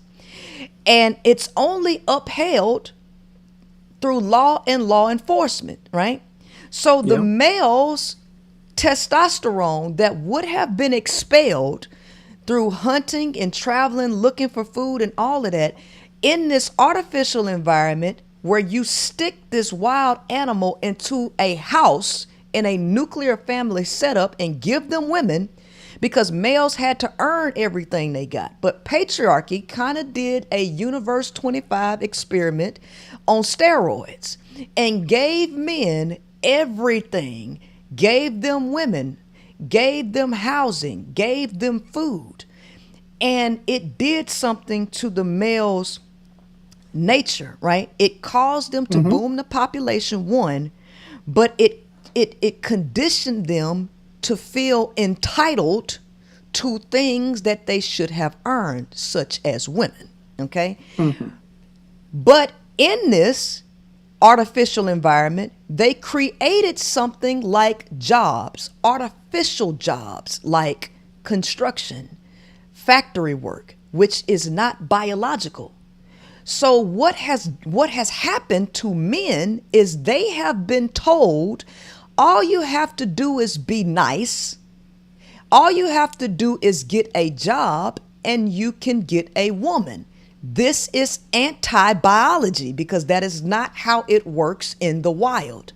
And it's only upheld through law and law enforcement, right? So the male's testosterone that would have been expelled through hunting and traveling, looking for food and all of that, in this artificial environment where you stick this wild animal into a house in a nuclear family setup and give them women, because males had to earn everything they got. But patriarchy kind of did a Universe 25 experiment on steroids and gave men everything, gave them women, gave them housing, gave them food. And it did something to the male's nature, right? It caused them to boom the population, one, but it conditioned them to feel entitled to things that they should have earned, such as women, okay? But in this artificial environment, they created something like jobs, artificial jobs like construction, factory work, which is not biological. So what has happened to men is they have been told, all you have to do is be nice. All you have to do is get a job and you can get a woman. This is anti-biology because that is not how it works in the wild.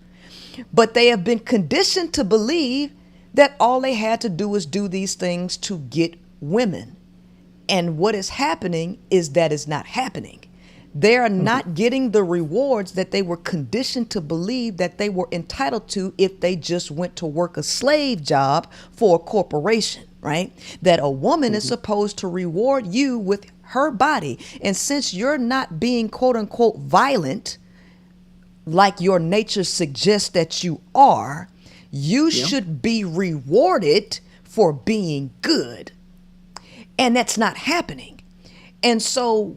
But they have been conditioned to believe that all they had to do was do these things to get women. And what is happening is that is not happening. They are not getting the rewards that they were conditioned to believe that they were entitled to if they just went to work a slave job for a corporation, right? That a woman is supposed to reward you with her body. And since you're not being quote unquote violent, like your nature suggests that you are, you should be rewarded for being good. And that's not happening. And so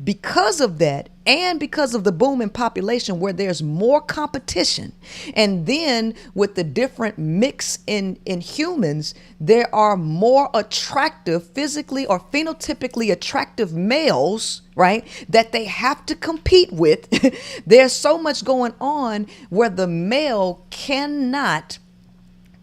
because of that, and because of the boom in population where there's more competition, and then with the different mix in humans, there are more attractive, physically or phenotypically attractive males, right, that they have to compete with. There's so much going on where the male cannot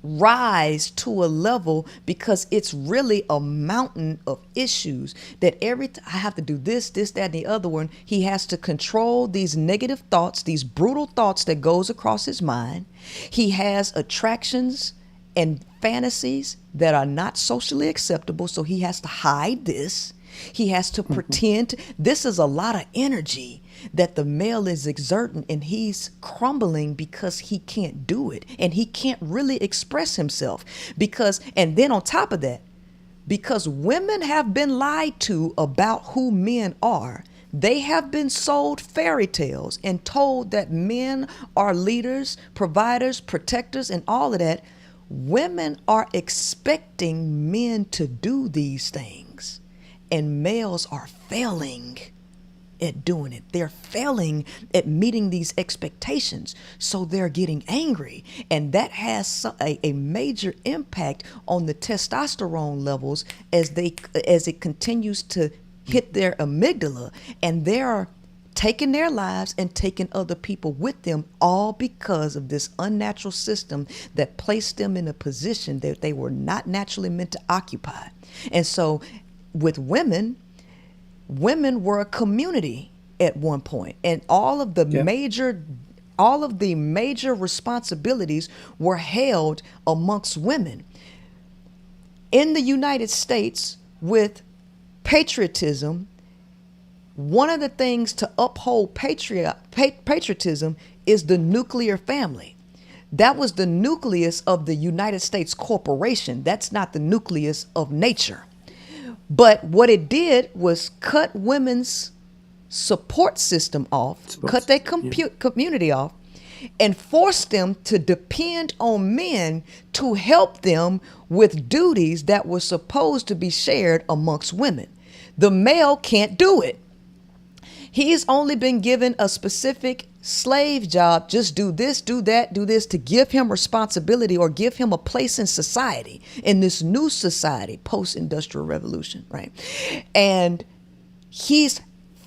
rise to a level because it's really a mountain of issues that I have to do this, that, and the other one. He has to control these negative thoughts, these brutal thoughts that goes across his mind. He has attractions and fantasies that are not socially acceptable, so he has to hide this. He has to pretend. This is a lot of energy that the male is exerting, and he's crumbling because he can't do it, and he can't really express himself and then on top of that, because women have been lied to about who men are. They have been sold fairy tales and told that men are leaders, providers, protectors, and all of that. Women are expecting men to do these things, and males are failing at doing it. They're failing at meeting these expectations, so they're getting angry, and that has a major impact on the testosterone levels as it continues to hit their amygdala, and they're taking their lives and taking other people with them, all because of this unnatural system that placed them in a position that they were not naturally meant to occupy. And so with women were a community at one point, and all of the major responsibilities were held amongst women. In the United States, with patriotism, one of the things to uphold patriotism is the nuclear family. That was the nucleus of the United States corporation. That's not the nucleus of nature. But what it did was cut women's support system off, cut their community off, and force them to depend on men to help them with duties that were supposed to be shared amongst women. The male can't do it. He's only been given a specific slave job. Just do this, do that, do this, to give him responsibility or give him a place in society, in this new society, post-industrial revolution, right? And he's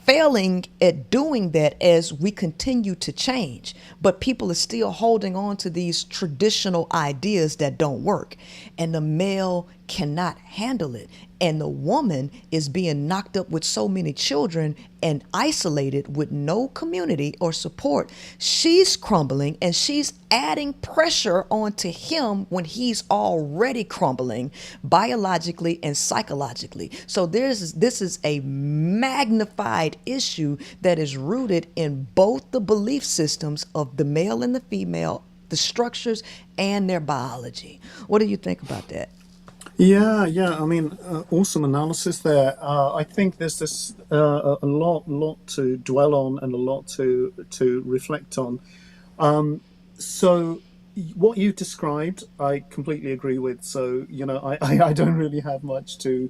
failing at doing that as we continue to change. But people are still holding on to these traditional ideas that don't work. And the male cannot handle it. And the woman is being knocked up with so many children and isolated with no community or support. She's crumbling, and she's adding pressure onto him when he's already crumbling biologically and psychologically. So this is a magnified issue that is rooted in both the belief systems of the male and the female, the structures and their biology. What do you think about that? Yeah, yeah. I mean, awesome analysis there. I think there's this a lot to dwell on and a lot to reflect on. So what you described, I completely agree with. So I don't really have much to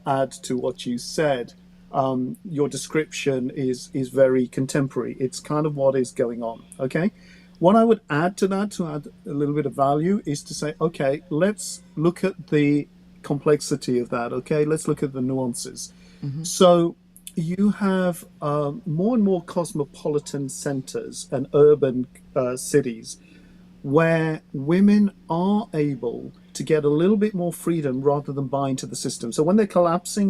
add to what you said. Your description is very contemporary. It's kind of what is going on. Okay. What I would add to that, to add a little bit of value, is to say, okay, let's look at the complexity of that. Okay, let's look at the nuances. So you have more and more cosmopolitan centers and urban cities where women are able to get a little bit more freedom rather than buy into the system. So when they're collapsing,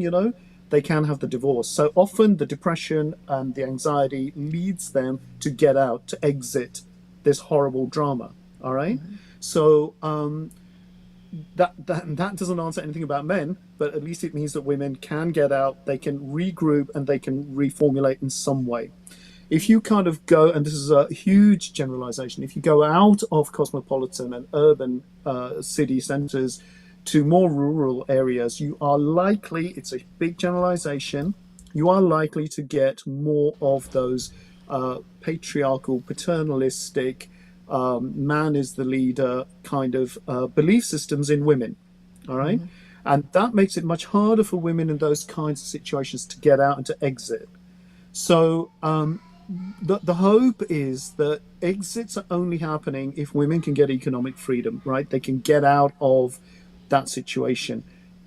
they can have the divorce. So often the depression and the anxiety leads them to get out, to exit this horrible drama. All right. So that doesn't answer anything about men, but at least it means that women can get out, they can regroup, and they can reformulate in some way. If you kind of go, and this is a huge generalization, if you go out of cosmopolitan and urban city centers to more rural areas, you are likely, it's a big generalization, you are likely to get more of those patriarchal, paternalistic, man is the leader kind of belief systems in women. All right. And that makes it much harder for women in those kinds of situations to get out and to exit. So the hope is that exits are only happening if women can get economic freedom, right? They can get out of that situation.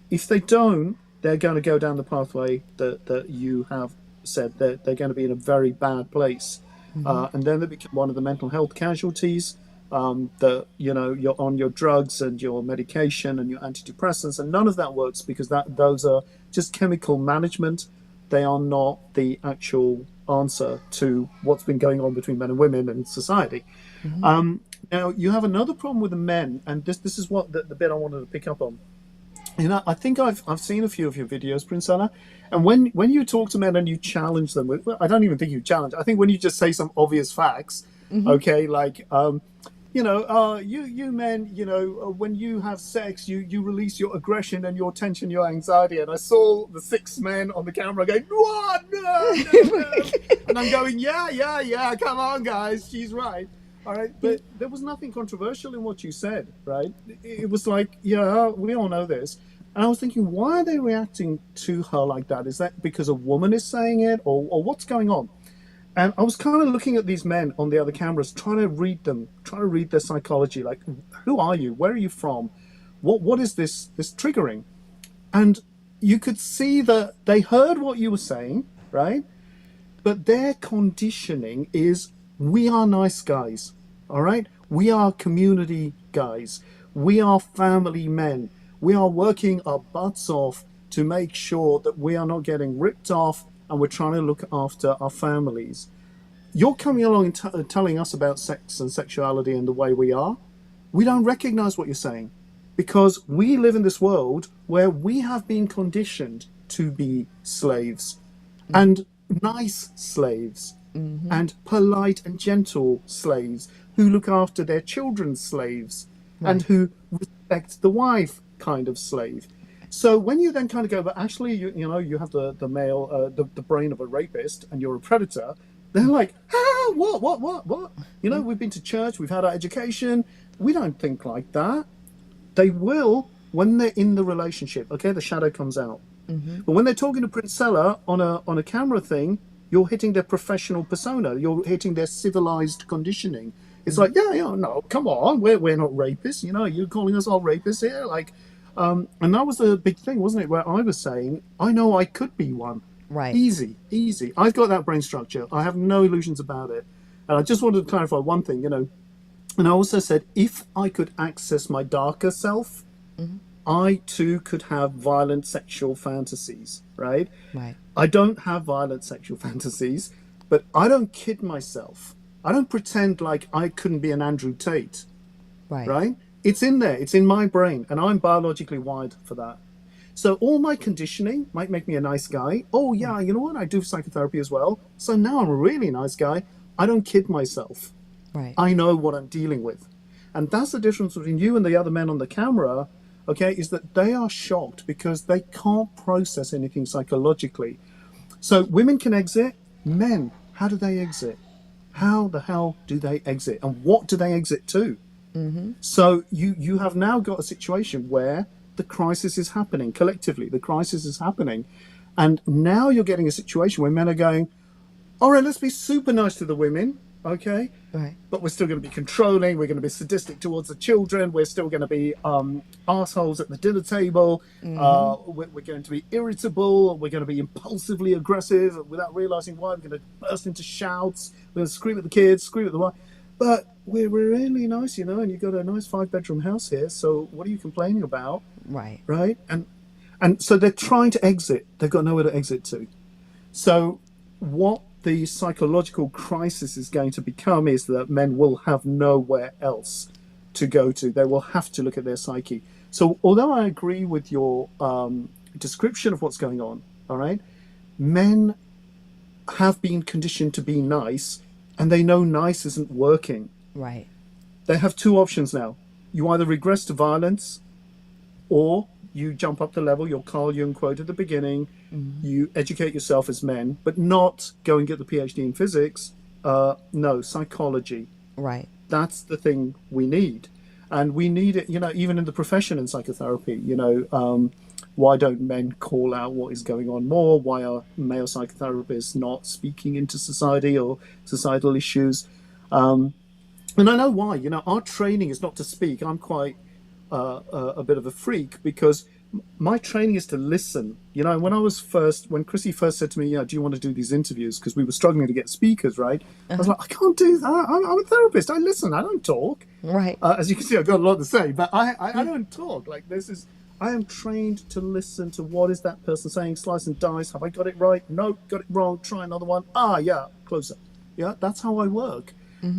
If they don't, they're going to go down the pathway that you have said, that they're going to be in a very bad place. And then they become one of the mental health casualties, that, you're on your drugs and your medication and your antidepressants, and none of that works because those are just chemical management. They are not the actual answer to what's been going on between men and women in society. Now, you have another problem with the men, and this is what the bit I wanted to pick up on. I think I've seen a few of your videos, Princella, and when you talk to men and you challenge them with, well, I don't even think you challenge. I think when you just say some obvious facts, okay, like you men, when you have sex, you release your aggression and your tension, your anxiety. And I saw the 6 men on the camera going, what? No. And I'm going, yeah. Come on, guys, she's right. All right, but there was nothing controversial in what you said, right? It was like, yeah, we all know this. And I was thinking, why are they reacting to her like that? Is that because a woman is saying it, or what's going on? And I was kind of looking at these men on the other cameras, trying to read them, trying to read their psychology. Like, who are you? Where are you from? What is this triggering? And you could see that they heard what you were saying, right? But their conditioning is, we are nice guys, all right? We are community guys. We are family men. We are working our butts off to make sure that we are not getting ripped off, and we're trying to look after our families. You're coming along and telling us about sex and sexuality and the way we are. We don't recognize what you're saying because we live in this world where we have been conditioned to be slaves and nice slaves. And polite and gentle slaves who look after their children's slaves and who respect the wife kind of slave. So when you then kind of go, but actually, you have the male, the brain of a rapist and you're a predator, they're like, what? We've been to church, we've had our education. We don't think like that. They will when they're in the relationship. Okay, the shadow comes out. But when they're talking to Princella on a camera thing, you're hitting their professional persona. You're hitting their civilized conditioning. It's like, no, come on, we're not rapists. You're calling us all rapists here. Like, and that was the big thing, wasn't it? Where I was saying, I know I could be one. Right. Easy. I've got that brain structure. I have no illusions about it. And I just wanted to clarify one thing, And I also said, if I could access my darker self, I too could have violent sexual fantasies, right? Right. I don't have violent sexual fantasies, but I don't kid myself. I don't pretend like I couldn't be an Andrew Tate, Right. right? It's in there, it's in my brain, and I'm biologically wired for that. So all my conditioning might make me a nice guy. Oh, yeah, you know what? I do psychotherapy as well. So now I'm a really nice guy. I don't kid myself. Right. I know what I'm dealing with. And that's the difference between you and the other men on the camera, okay, is that they are shocked because they can't process anything psychologically. So women can exit. Men, how do they exit? How the hell do they exit? And what do they exit to? So you have now got a situation where the crisis is happening collectively. The crisis is happening. And now you're getting a situation where men are going, all right, let's be super nice to the women, okay? Right. But we're still going to be controlling. We're going to be sadistic towards the children. We're still going to be assholes at the dinner table. We're going to be irritable. We're going to be impulsively aggressive without realizing why. We're going to burst into shouts. We're going to scream at the kids, scream at the wife. But we're really nice, you know, and you've got a nice 5-bedroom house here. So what are you complaining about? Right. Right? And so they're trying to exit. They've got nowhere to exit to. So what the psychological crisis is going to become is that men will have nowhere else to go to. They will have to look at their psyche. So although I agree with your description of what's going on, all right, men have been conditioned to be nice and they know nice isn't working. Right. They have two options now. You either regress to violence or you jump up the level, your Carl Jung quote at the beginning, you educate yourself as men, but not go and get the PhD in physics. No, psychology. Right. That's the thing we need. And we need it, you know, even in the profession in psychotherapy, you know, why don't men call out what is going on more? Why are male psychotherapists not speaking into society or societal issues? And I know why, you know, our training is not to speak. I'm quite a bit of a freak because my training is to listen. You know, when Chrissy first said to me, yeah, do you want to do these interviews? Because we were struggling to get speakers, right? I was like, I can't do that. I'm a therapist. I listen. I don't talk. Right. As you can see, I've got a lot to say, but I don't talk. Like I am trained to listen to what is that person saying, slice and dice. Have I got it right? No, got it wrong. Try another one. Yeah, closer. Yeah, that's how I work.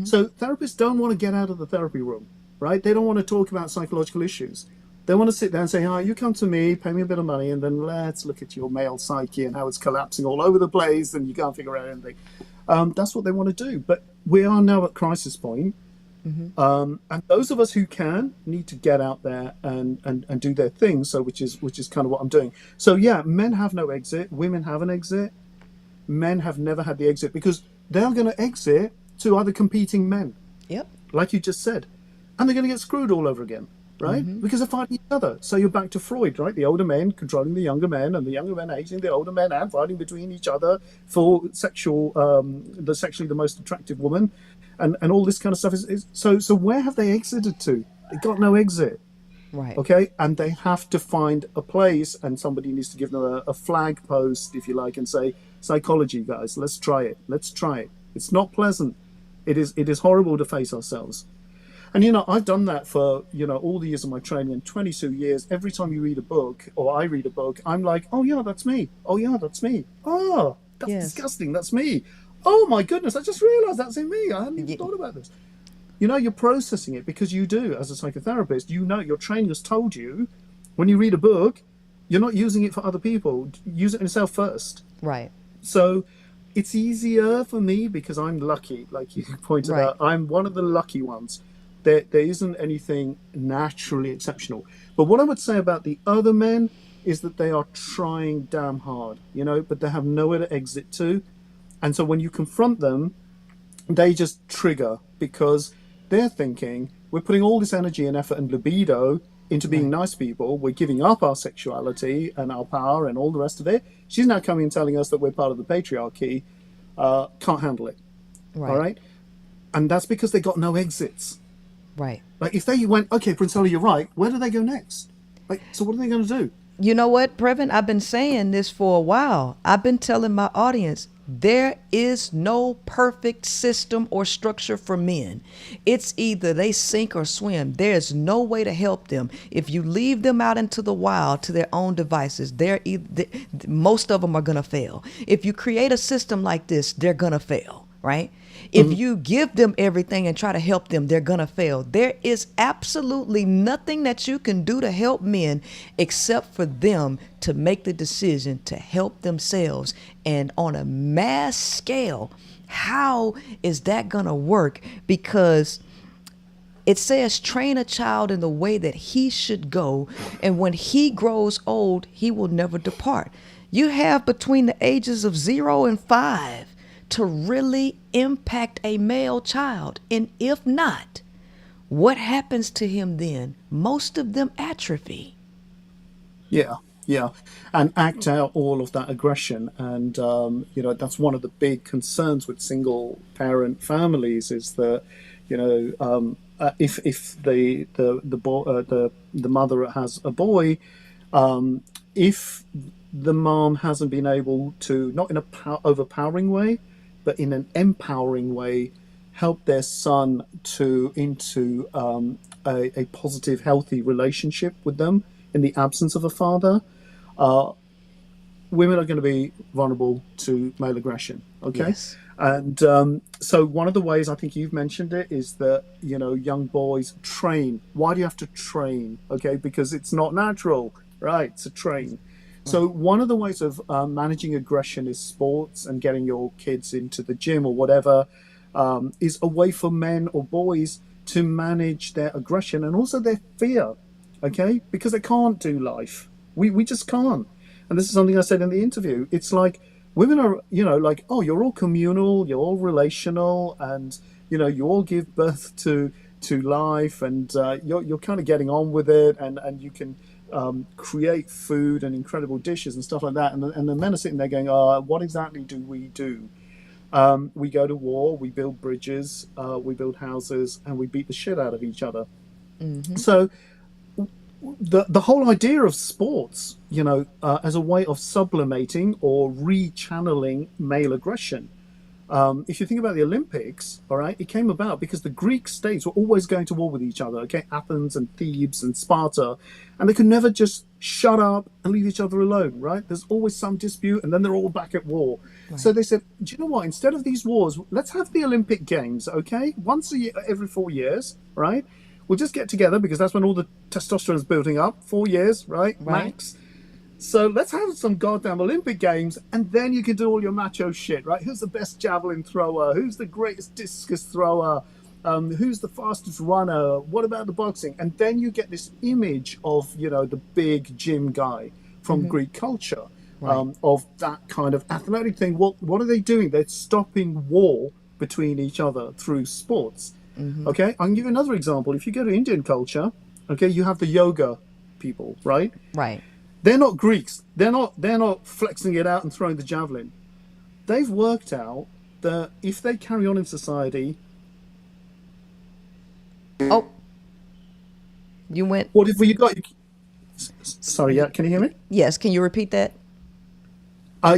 So therapists don't want to get out of the therapy room, right? They don't want to talk about psychological issues. They want to sit there and say, you come to me, pay me a bit of money, and then let's look at your male psyche and how it's collapsing all over the place and you can't figure out anything. That's what they want to do. But we are now at crisis point. And those of us who can need to get out there and do their thing. So which is kind of what I'm doing. So yeah, men have no exit. Women have an exit. Men have never had the exit because they're going to exit to other competing men. Yep. Like you just said. And they're going to get screwed all over again. Right? Because they're fighting each other. So you're back to Freud, right? The older men controlling the younger men and the younger men hating the older men and fighting between each other for sexually the most attractive woman and all this kind of stuff. So where have they exited to? They got no exit. Right. Okay? And they have to find a place and somebody needs to give them a flag post, if you like, and say, psychology, guys, let's try it. Let's try it. It's not pleasant. It is horrible to face ourselves. And, you know, I've done that for, you know, all the years of my training and 22 years. Every time you read a book or I read a book, I'm like, oh, yeah, that's me. Oh, yeah, that's me. Oh, that's disgusting. That's me. Oh, my goodness. I just realized that's in me. I hadn't even thought about this. You know, you're processing it because you do as a psychotherapist. You know, your training has told you when you read a book, you're not using it for other people. Use it in yourself first. Right. So it's easier for me because I'm lucky, like you pointed out. I'm one of the lucky ones. There isn't anything naturally exceptional. But what I would say about the other men is that they are trying damn hard, you know, but they have nowhere to exit to. And so when you confront them, they just trigger because they're thinking, we're putting all this energy and effort and libido into being nice people. We're giving up our sexuality and our power and all the rest of it. She's now coming and telling us that we're part of the patriarchy. Can't handle it. Right. All right. And that's because they got no exits. Right. Like if they went, okay, Princella, you're right. Where do they go next? Like, so what are they going to do? You know what, Previn? I've been saying this for a while. I've been telling my audience, There is no perfect system or structure for men. It's either they sink or swim. There's no way to help them. If you leave them out into the wild to their own devices, most of them are going to fail. If you create a system like this, they're going to fail, right? If you give them everything and try to help them, they're going to fail. There is absolutely nothing that you can do to help men except for them to make the decision to help themselves. And on a mass scale, how is that going to work? Because it says train a child in the way that he should go, and when he grows old, he will never depart. You have between the ages of 0 and 5 to really impact a male child. And if not, what happens to him then? Most of them atrophy. Yeah, yeah, and act out all of that aggression, and that's one of the big concerns with single parent families is that if the mother has a boy, if the mom hasn't been able to, not in a overpowering way, but in an empowering way, help their son into a positive, healthy relationship with them in the absence of a father, women are going to be vulnerable to male aggression. Okay. Yes. And so one of the ways, I think you've mentioned it, is that, young boys train. Why do you have to train? Okay. Because it's not natural, right? To train. So one of the ways of managing aggression is sports, and getting your kids into the gym or whatever is a way for men or boys to manage their aggression and also their fear, okay? Because they can't do life. We just can't. And this is something I said in the interview. It's like women are, like, oh, you're all communal, you're all relational, and, you all give birth to life, and you're kind of getting on with it, and you can create food and incredible dishes and stuff like that. And the men are sitting there going, what exactly do we do? We go to war, we build bridges, we build houses, and we beat the shit out of each other. Mm-hmm. So the whole idea of sports, as a way of sublimating or rechanneling male aggression. If you think about the Olympics, all right, it came about because the Greek states were always going to war with each other, okay? Athens and Thebes and Sparta, and they could never just shut up and leave each other alone, right? There's always some dispute, and then they're all back at war. Right. So they said, do you know what? Instead of these wars, let's have the Olympic Games, okay? Once a year, every 4 years, right? We'll just get together because that's when all the testosterone is building up. 4 years, right? Max. So let's have some goddamn Olympic Games, and then you can do all your macho shit, right? Who's the best javelin thrower? Who's the greatest discus thrower? Who's the fastest runner? What about the boxing? And then you get this image of, the big gym guy from Greek culture, of that kind of athletic thing. What are they doing? They're stopping war between each other through sports. Mm-hmm. Okay, I can give you another example. If you go to Indian culture, okay, you have the yoga people, right? Right. They're not Greeks. They're not flexing it out and throwing the javelin. They've worked out that if they carry on in society... Oh. You went... What have you got? Sorry, yeah, can you hear me? Yes, can you repeat that?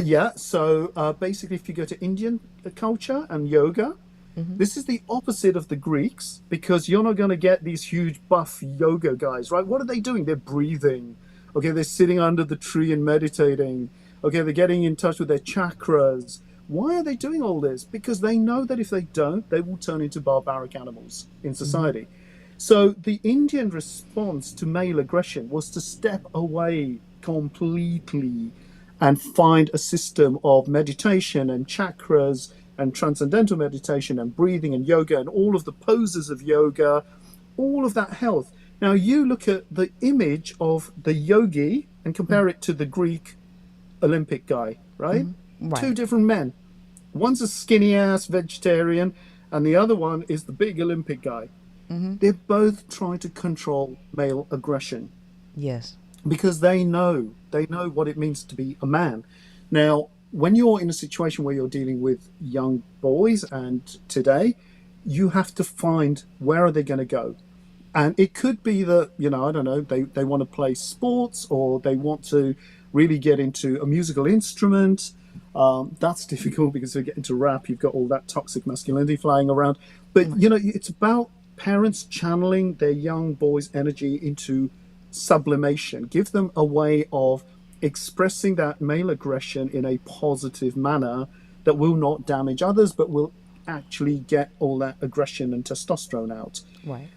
Yeah, so basically if you go to Indian culture and yoga, this is the opposite of the Greeks, because you're not going to get these huge buff yoga guys, right? What are they doing? They're breathing. Okay, they're sitting under the tree and meditating. Okay, they're getting in touch with their chakras. Why are they doing all this? Because they know that if they don't, they will turn into barbaric animals in society. So the Indian response to male aggression was to step away completely and find a system of meditation and chakras and transcendental meditation and breathing and yoga and all of the poses of yoga, all of that health. Now, you look at the image of the yogi and compare it to the Greek Olympic guy, right? Right? Two different men. One's a skinny-ass vegetarian, and the other one is the big Olympic guy. They're both trying to control male aggression. Yes. Because they know what it means to be a man. Now, when you're in a situation where you're dealing with young boys, and today, you have to find where are they going to go. And it could be that, I don't know, they want to play sports, or they want to really get into a musical instrument. That's difficult because if you get into rap, you've got all that toxic masculinity flying around. But, you know, it's about parents channeling their young boys' energy into sublimation. Give them a way of expressing that male aggression in a positive manner that will not damage others, but will actually get all that aggression and testosterone out. Right.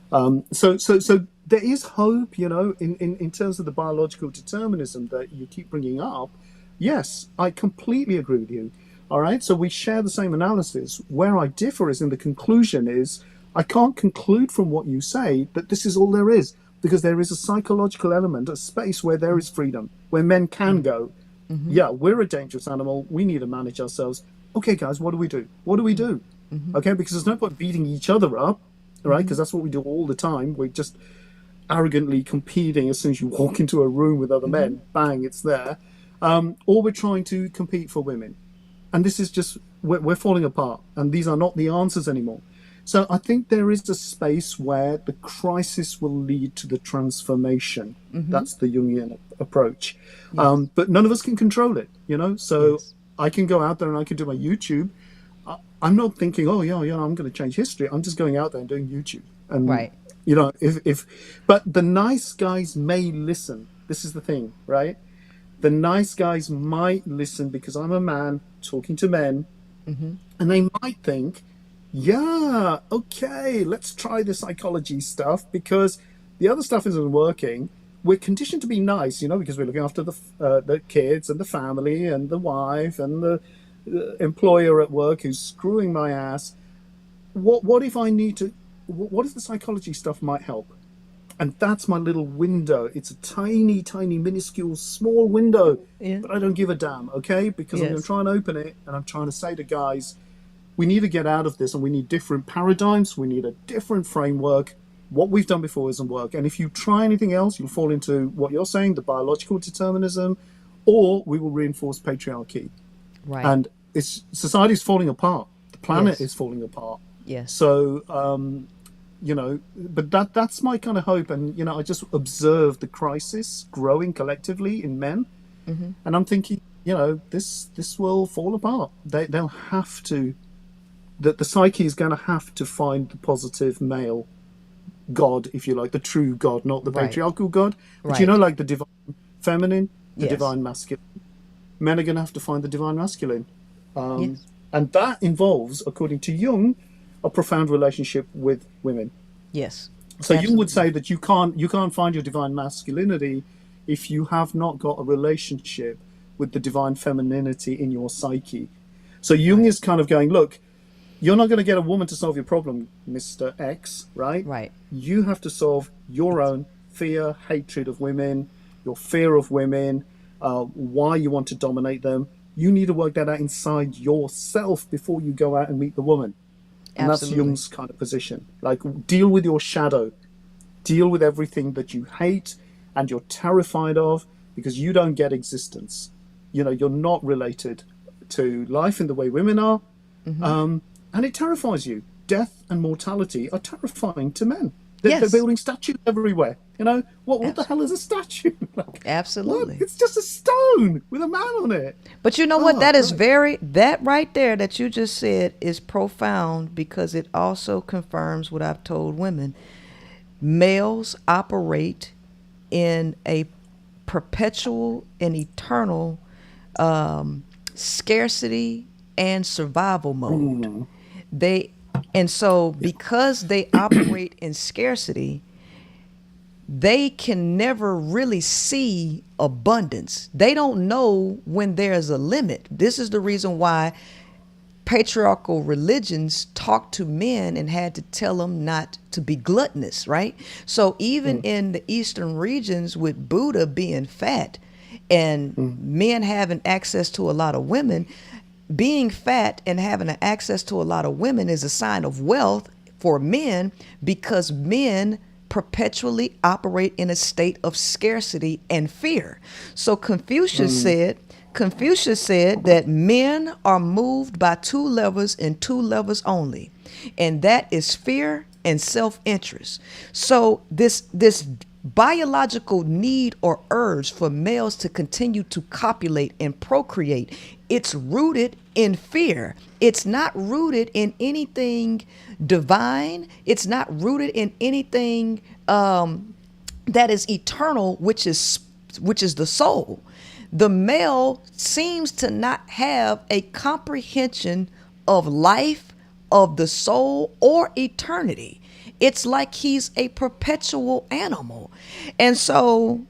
So there is hope, you know, in terms of the biological determinism that you keep bringing up. Yes, I completely agree with you. All right. So we share the same analysis. Where I differ is in the conclusion is I can't conclude from what you say that this is all there is, because there is a psychological element, a space where there is freedom, where men can go, yeah, we're a dangerous animal. We need to manage ourselves. Okay, guys, what do we do? What do we do? Okay, because there's no point beating each other up, right? Because that's what we do all the time. We're just arrogantly competing as soon as you walk into a room with other men. Bang, it's there. Or we're trying to compete for women. And this is just, we're falling apart. And these are not the answers anymore. So I think there is a space where the crisis will lead to the transformation. That's the Jungian approach. But none of us can control it, you know? So I can go out there and I can do my YouTube. I'm not thinking, oh, yeah, I'm going to change history. I'm just going out there and doing YouTube. And, you know, but the nice guys may listen. This is the thing, right? The nice guys might listen because I'm a man talking to men. And they might think, yeah, okay, let's try the psychology stuff because the other stuff isn't working. We're conditioned to be nice, you know, because we're looking after the kids and the family and the wife and the employer at work who's screwing my ass. What if I need to? What if the psychology stuff might help? And that's my little window. It's a tiny, tiny, minuscule, small window, but I don't give a damn, okay? Because I'm going to try and open it, and I'm trying to say to guys, we need to get out of this, and we need different paradigms. We need a different framework. What we've done before doesn't work. And if you try anything else, you'll fall into what you're saying, the biological determinism, or we will reinforce patriarchy. Right. And society's falling apart. The planet is falling apart. Yes. So, you know, but that's my kind of hope. And, you know, I just observe the crisis growing collectively in men. And I'm thinking, you know, this will fall apart. They'll have to, that the psyche is going to have to find the positive male God, if you like, the true God, not the patriarchal God. But you know, like the divine feminine, the divine masculine. Men are going to have to find the divine masculine. And that involves, according to Jung, a profound relationship with women. Yes. So Jung would say that you can't find your divine masculinity if you have not got a relationship with the divine femininity in your psyche. So Jung is kind of going, look, you're not going to get a woman to solve your problem, Mr. X, right? Right. You have to solve your own fear, hatred of women, your fear of women, why you want to dominate them. You need to work that out inside yourself before you go out and meet the woman. And that's Jung's kind of position. Like, deal with your shadow. Deal with everything that you hate and you're terrified of because you don't get existence. You know, you're not related to life in the way women are. And it terrifies you. Death and mortality are terrifying to men. They're building statues everywhere. You know, what the hell is a statue? Like, Absolutely. what? It's just a stone with a man on it. But you know what? That is that right there that you just said is profound because it also confirms what I've told women. Males operate in a perpetual and eternal scarcity and survival mode. Because they operate in scarcity, they can never really see abundance. They don't know when there's a limit. This is the reason why patriarchal religions talked to men and had to tell them not to be gluttonous, right? So even in the Eastern regions with Buddha being fat and men having access to a lot of women, being fat and having access to a lot of women is a sign of wealth for men because men perpetually operate in a state of scarcity and fear. So Confucius said that men are moved by two levers and two levers only, and that is fear and self-interest. So this biological need or urge for males to continue to copulate and procreate it's rooted in fear. It's not rooted in anything divine. It's not rooted in anything that is eternal, which is the soul. The male seems to not have a comprehension of life, of the soul, or eternity. It's like he's a perpetual animal. And so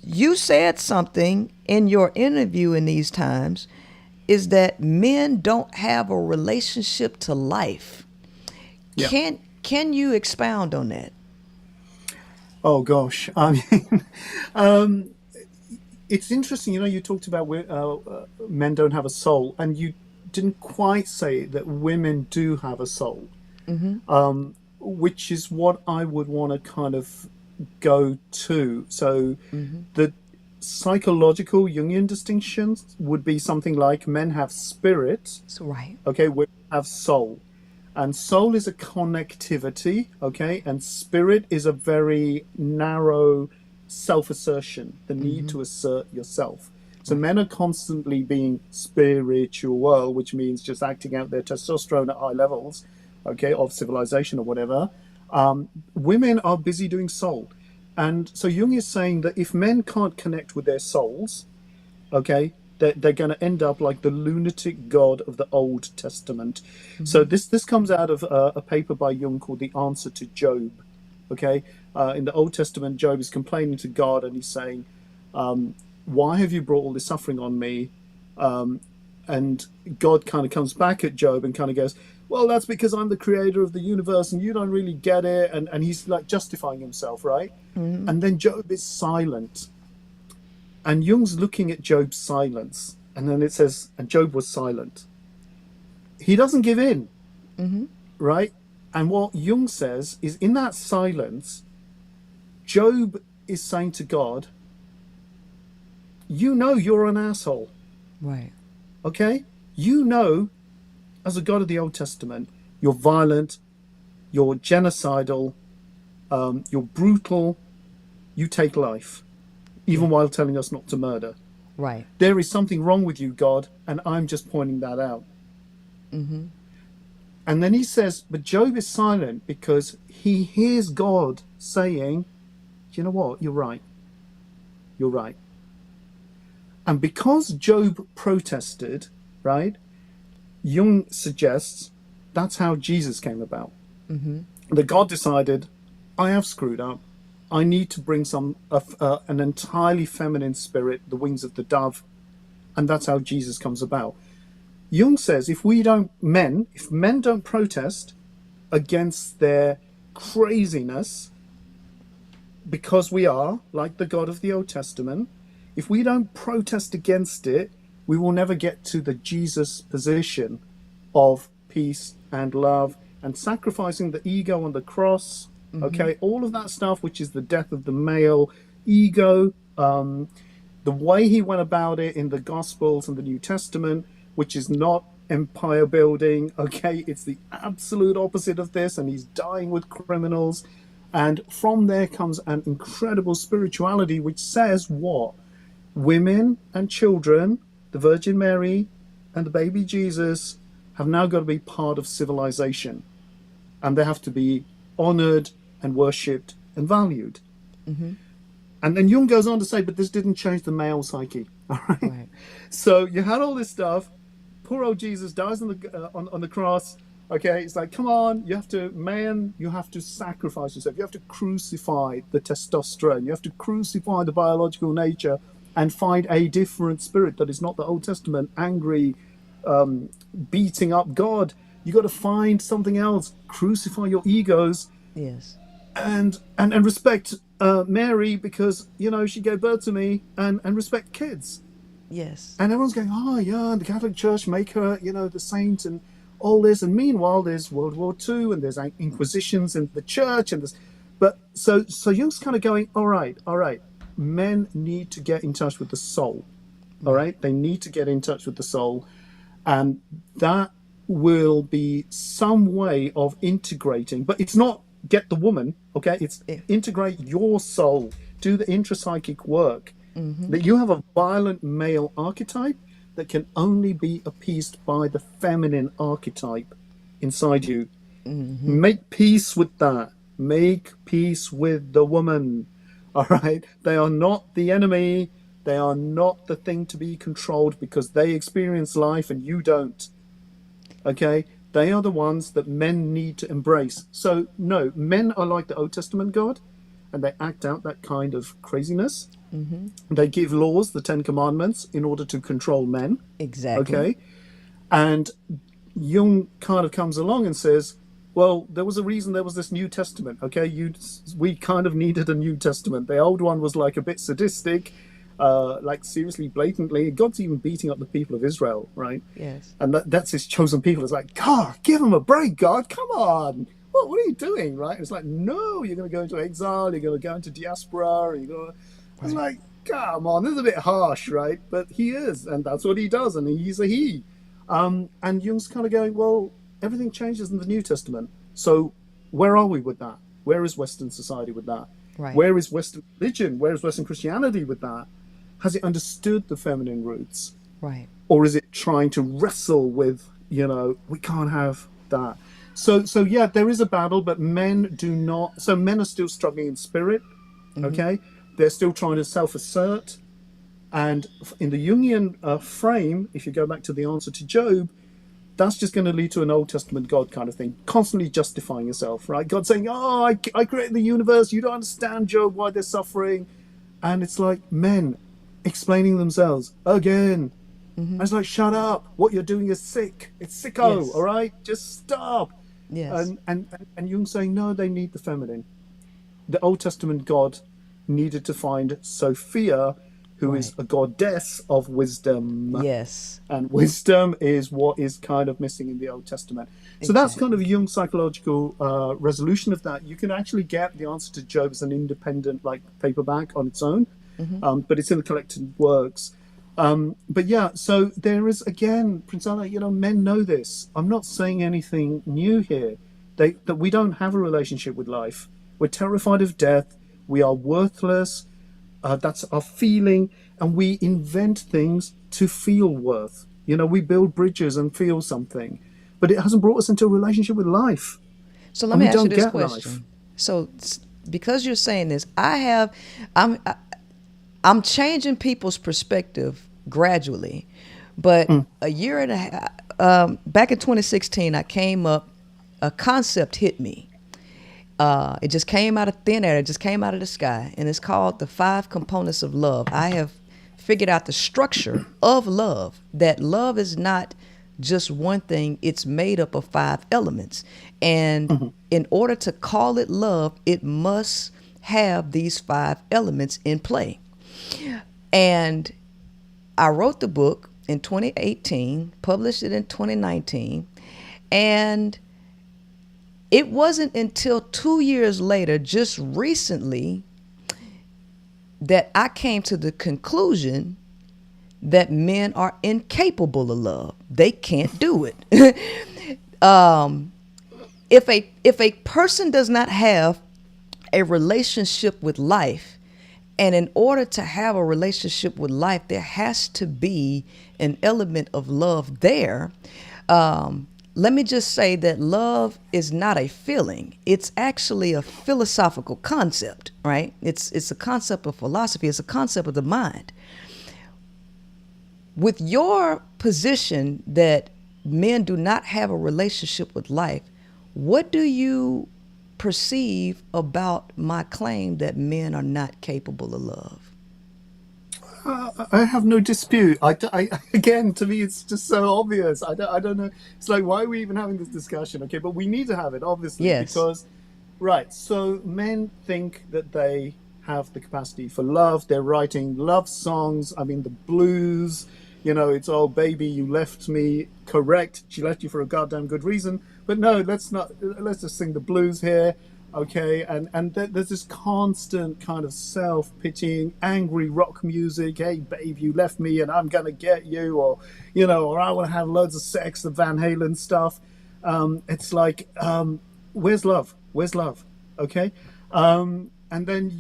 you said something in your interview in these times, is that men don't have a relationship to life. Yeah. Can you expound on that? Oh gosh, I mean, it's interesting. You talked about men don't have a soul, and you didn't quite say that women do have a soul, which is what I would want to kind of go to. So the psychological Jungian distinctions would be something like men have spirit, That's right. okay, women have soul. And soul is a connectivity, okay, and spirit is a very narrow self-assertion, the need to assert yourself. So men are constantly being spiritual, which means just acting out their testosterone at high levels, okay, of civilization or whatever. Women are busy doing soul. And so Jung is saying that if men can't connect with their souls, okay, they're going to end up like the lunatic God of the Old Testament. So this comes out of a paper by Jung called The Answer to Job. Okay, in the Old Testament, Job is complaining to God and he's saying, why have you brought all this suffering on me? And God kind of comes back at Job and kind of goes, well, that's because I'm the creator of the universe and you don't really get it. And he's like justifying himself, right? And then Job is silent. And Jung's looking at Job's silence. And then it says, and Job was silent. He doesn't give in, right? And what Jung says is in that silence, Job is saying to God, you know you're an asshole. Right. Okay? You know, as a God of the Old Testament, you're violent, you're genocidal, you're brutal, you take life, even while telling us not to murder. Right. There is something wrong with you, God, and I'm just pointing that out. And then he says, but Job is silent because he hears God saying, you know what, you're right. You're right. And because Job protested, right, Jung suggests that's how Jesus came about. That God decided, I have screwed up. I need to bring an entirely feminine spirit, the wings of the dove, and that's how Jesus comes about. Jung says if men don't protest against their craziness, because we are like the God of the Old Testament, if we don't protest against it, we will never get to the Jesus position of peace and love and sacrificing the ego on the cross. Okay, all of that stuff, which is the death of the male ego, the way he went about it in the Gospels and the New Testament, which is not empire building. Okay, it's the absolute opposite of this, and he's dying with criminals. And from there comes an incredible spirituality, which says what? Women and children, the Virgin Mary and the baby Jesus, have now got to be part of civilization, and they have to be honored and worshipped and valued. And then Jung goes on to say, but this didn't change the male psyche. All right. So you had all this stuff. Poor old Jesus dies on the cross. Okay, it's like, come on, you have to sacrifice yourself. You have to crucify the testosterone. You have to crucify the biological nature and find a different spirit that is not the Old Testament, angry, beating up God. You got to find something else. Crucify your egos. Yes. And respect Mary because, she gave birth to me, and respect kids. Yes. And everyone's going, oh, yeah, and the Catholic Church make her, the saint and all this. And meanwhile, there's World War II and there's inquisitions in the church. And but so Jung's kind of going, all right. Men need to get in touch with the soul. All right. They need to get in touch with the soul. And that will be some way of integrating. But it's not get the woman. Okay. It's integrate your soul. Do the intrapsychic work. That you have a violent male archetype, that can only be appeased by the feminine archetype inside you. Make peace with that. Make peace with the woman. All right. They are not the enemy. They are not the thing to be controlled because they experience life and you don't. Okay. They are the ones that men need to embrace. So, no, men are like the Old Testament God, and they act out that kind of craziness. They give laws, the Ten Commandments, in order to control men. Exactly. Okay. And Jung kind of comes along and says, well, there was a reason there was this New Testament. Okay. We kind of needed a New Testament. The old one was like a bit sadistic, like seriously, blatantly. God's even beating up the people of Israel, right? Yes. And that's his chosen people. It's like, God, give them a break, God. Come on. What are you doing, right? It's like, no, you're going to go into exile. You're going to go into diaspora. It's like, come on, this is a bit harsh, right? But he is, and that's what he does, and he's a he. And Jung's kind of going, well, everything changes in the New Testament. So where are we with that? Where is Western society with that? Right. Where is Western religion? Where is Western Christianity with that? Has it understood the feminine roots? Right. Or is it trying to wrestle with, we can't have that. So yeah, there is a battle, but men do not. So men are still struggling in spirit. Okay. They're still trying to self-assert. And in the Jungian frame, if you go back to the answer to Job, that's just going to lead to an Old Testament God kind of thing, constantly justifying yourself, right? God saying, oh, I created the universe. You don't understand, Job, why they're suffering. And it's like men explaining themselves again. And it's like, shut up. What you're doing is sick. It's sicko, Yes. all right? Just stop. Yes. And Jung saying, no, they need the feminine. The Old Testament God needed to find Sophia, who is a goddess of wisdom. Yes. And wisdom is what is kind of missing in the Old Testament. So that's kind of Jung's psychological resolution of that. You can actually get the answer to Job as an independent paperback on its own, but it's in the collected works. But yeah, so there is, again, Princella, men know this. I'm not saying anything new here. That we don't have a relationship with life. We're terrified of death. We are worthless. That's our feeling. And we invent things to feel worth. We build bridges and feel something. But it hasn't brought us into a relationship with life. So let And me we ask you don't this get question. life. So because you're saying this, I'm changing people's perspective gradually, but a year and a half back in 2016, I came up. A concept hit me. It just came out of thin air. It just came out of the sky, and it's called the 5 components of love. I have figured out the structure of love. That love is not just one thing. It's made up of 5 elements, and in order to call it love, it must have these 5 elements in play. And I wrote the book in 2018, published it in 2019, and it wasn't until 2 years later, just recently, that I came to the conclusion that men are incapable of love. They can't do it. If a person does not have a relationship with life, and in order to have a relationship with life, there has to be an element of love there. Let me just say that love is not a feeling. It's actually a philosophical concept, right? It's a concept of philosophy. It's a concept of the mind. With your position that men do not have a relationship with life, what do you perceive about my claim that men are not capable of love? I have no dispute. Again, to me, it's just so obvious. I don't know. It's like, why are we even having this discussion? Okay, but we need to have it, obviously, Yes. because, right, so men think that they have the capacity for love. They're writing love songs. I mean, the blues, it's, oh, baby, you left me. Correct. She left you for a goddamn good reason. But no, let's just sing the blues here. Okay, and there's this constant kind of self-pitying, angry rock music. Hey, babe, you left me, and I'm gonna get you, or or I want to have loads of sex, the Van Halen stuff. It's like, where's love? Where's love? Okay, and then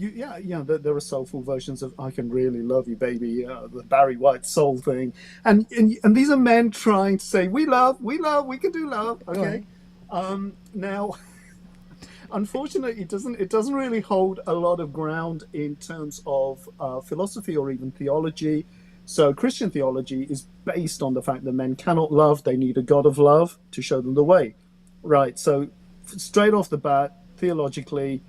there are soulful versions of "I Can Really Love You, Baby," the Barry White soul thing, and these are men trying to say we love, we can do love. Okay, now, unfortunately, it doesn't really hold a lot of ground in terms of philosophy or even theology. So Christian theology is based on the fact that men cannot love; they need a God of love to show them the way. Right. So straight off the bat, theologically,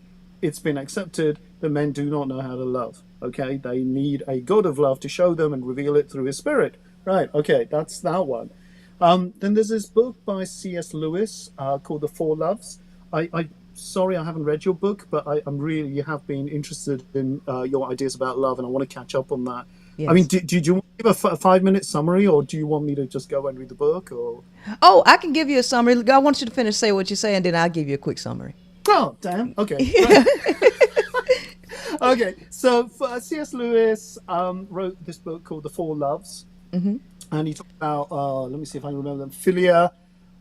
it's been accepted that men do not know how to love. Okay, they need a God of love to show them and reveal it through his spirit. Right, okay, that's that one. Then there's this book by C.S. Lewis called The Four Loves. Sorry, I haven't read your book, but I'm really have been interested in your ideas about love, and I want to catch up on that. Yes. I mean, do you want to give a 5-minute summary, or do you want me to just go and read the book? Or Oh, I can give you a summary. I want you to finish say what you say, and then I'll give you a quick summary. oh, damn, okay. Right. Okay, so C.S. Lewis wrote this book called The Four Loves, and he talked about, let me see if I can remember them, philia,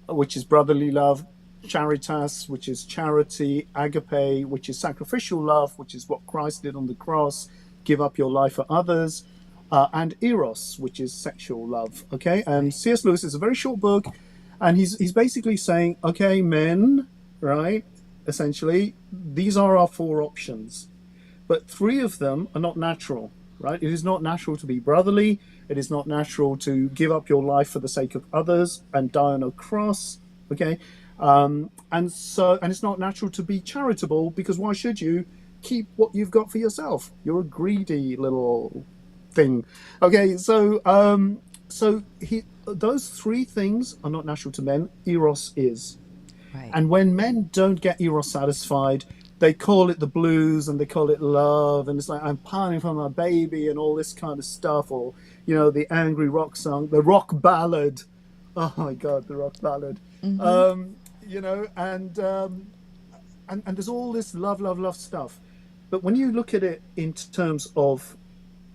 which is brotherly love, charitas, which is charity, agape, which is sacrificial love, which is what Christ did on the cross, give up your life for others, and eros, which is sexual love. Okay, and C.S. Lewis is a very short book, and he's basically saying, okay, men, right, essentially, these are our 4 options. But 3 of them are not natural, right? It is not natural to be brotherly. It is not natural to give up your life for the sake of others and die on a cross, okay? And it's not natural to be charitable, because why should you keep what you've got for yourself? You're a greedy little thing, okay? So those 3 things are not natural to men. Eros is, Right. and when men don't get eros satisfied, they call it the blues and they call it love, and it's like, I'm pining for my baby and all this kind of stuff, or the angry rock song, the rock ballad. Oh my God, the rock ballad. And there's all this love stuff. But when you look at it in terms of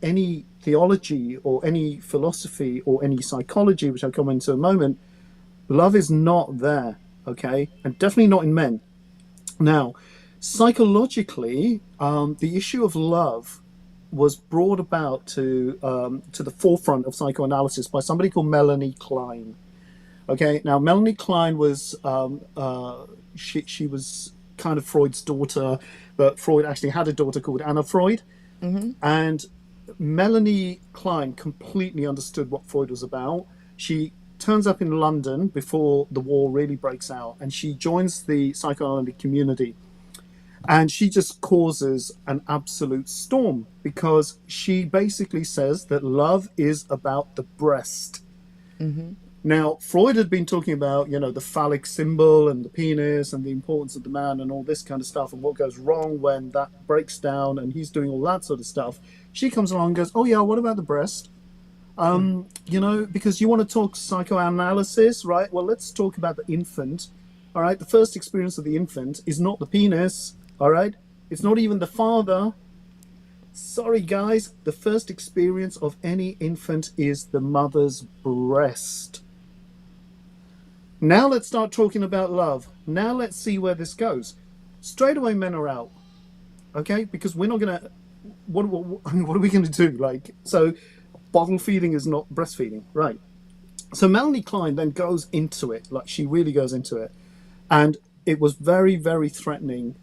any theology or any philosophy or any psychology, which I'll come into in a moment, love is not there, okay, and definitely not in men. Now, psychologically, the issue of love was brought about to the forefront of psychoanalysis by somebody called Melanie Klein. Okay, now Melanie Klein was she was kind of Freud's daughter, but Freud actually had a daughter called Anna Freud, and Melanie Klein completely understood what Freud was about. She turns up in London before the war really breaks out, and she joins the psychoanalytic community. And she just causes an absolute storm, because she basically says that love is about the breast. Now, Freud had been talking about, the phallic symbol and the penis and the importance of the man and all this kind of stuff, and what goes wrong when that breaks down, and he's doing all that sort of stuff. She comes along and goes, oh yeah, what about the breast? Because you want to talk psychoanalysis, right? Well, let's talk about the infant. All right, the first experience of the infant is not the penis. All right, it's not even the father. Sorry, guys, the first experience of any infant is the mother's breast. Now let's start talking about love. Now let's see where this goes. Straight away, men are out. Okay, because we're not gonna. What are we gonna do? So, bottle feeding is not breastfeeding, right? So Melanie Klein then goes into it. She really goes into it, and it was very, very threatening.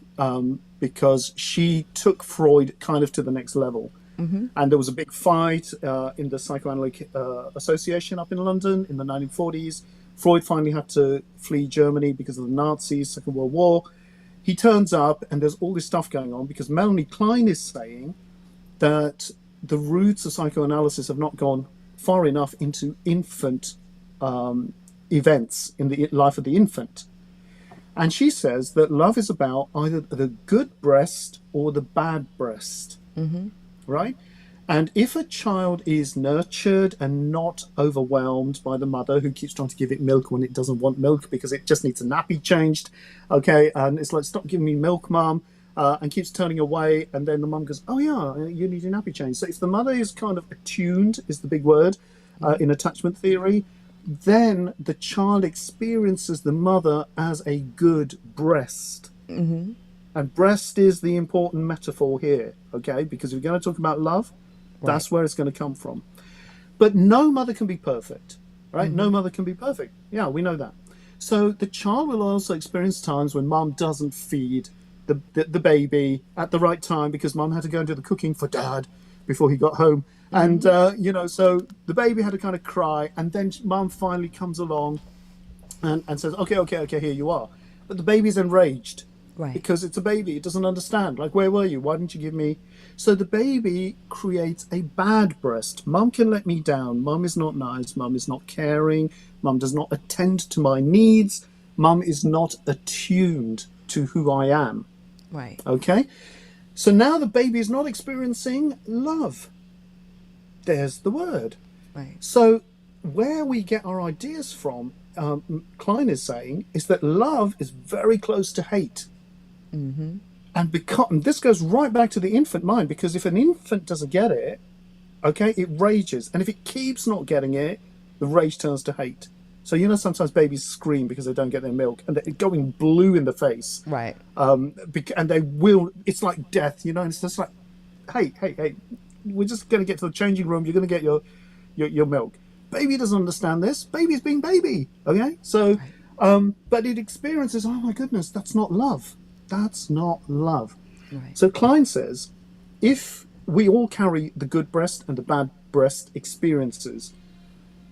Because she took Freud kind of to the next level. And there was a big fight in the Psychoanalytic Association up in London in the 1940s. Freud finally had to flee Germany because of the Nazis, Second World War. He turns up, and there's all this stuff going on, because Melanie Klein is saying that the roots of psychoanalysis have not gone far enough into infant events in the life of the infant. And she says that love is about either the good breast or the bad breast, right? And if a child is nurtured and not overwhelmed by the mother, who keeps trying to give it milk when it doesn't want milk because it just needs a nappy changed, okay, and it's like, stop giving me milk, mum, and keeps turning away, and then the mum goes, oh yeah, you need a nappy change. So if the mother is kind of attuned, is the big word, in attachment theory, then the child experiences the mother as a good breast. And breast is the important metaphor here, okay? Because if we're going to talk about love, Right. that's where it's going to come from. But no mother can be perfect, right? No mother can be perfect. Yeah, we know that. So the child will also experience times when mom doesn't feed the baby at the right time because mom had to go and do the cooking for dad before he got home. And, so the baby had to kind of cry. And then mom finally comes along and says, okay, here you are. But the baby's enraged Right. because it's a baby. It doesn't understand. Like, where were you? Why didn't you give me? So the baby creates a bad breast. Mum can let me down. Mum is not nice. Mum is not caring. Mum does not attend to my needs. Mum is not attuned to who I am. Right. Okay? So now the baby is not experiencing love. There's the word. Right. So where we get our ideas from, Klein is saying, is that love is very close to hate. And this goes right back to the infant mind, because if an infant doesn't get it, okay, it rages. And if it keeps not getting it, the rage turns to hate. So, sometimes babies scream because they don't get their milk and they're going blue in the face. Right. And they will, it's like death, and it's just like, hey, we're just going to get to the changing room. You're going to get your milk. Baby doesn't understand this. Baby's being baby. Okay. So, but it experiences, oh my goodness, that's not love. That's not love. Right. So Klein says, if we all carry the good breast and the bad breast experiences,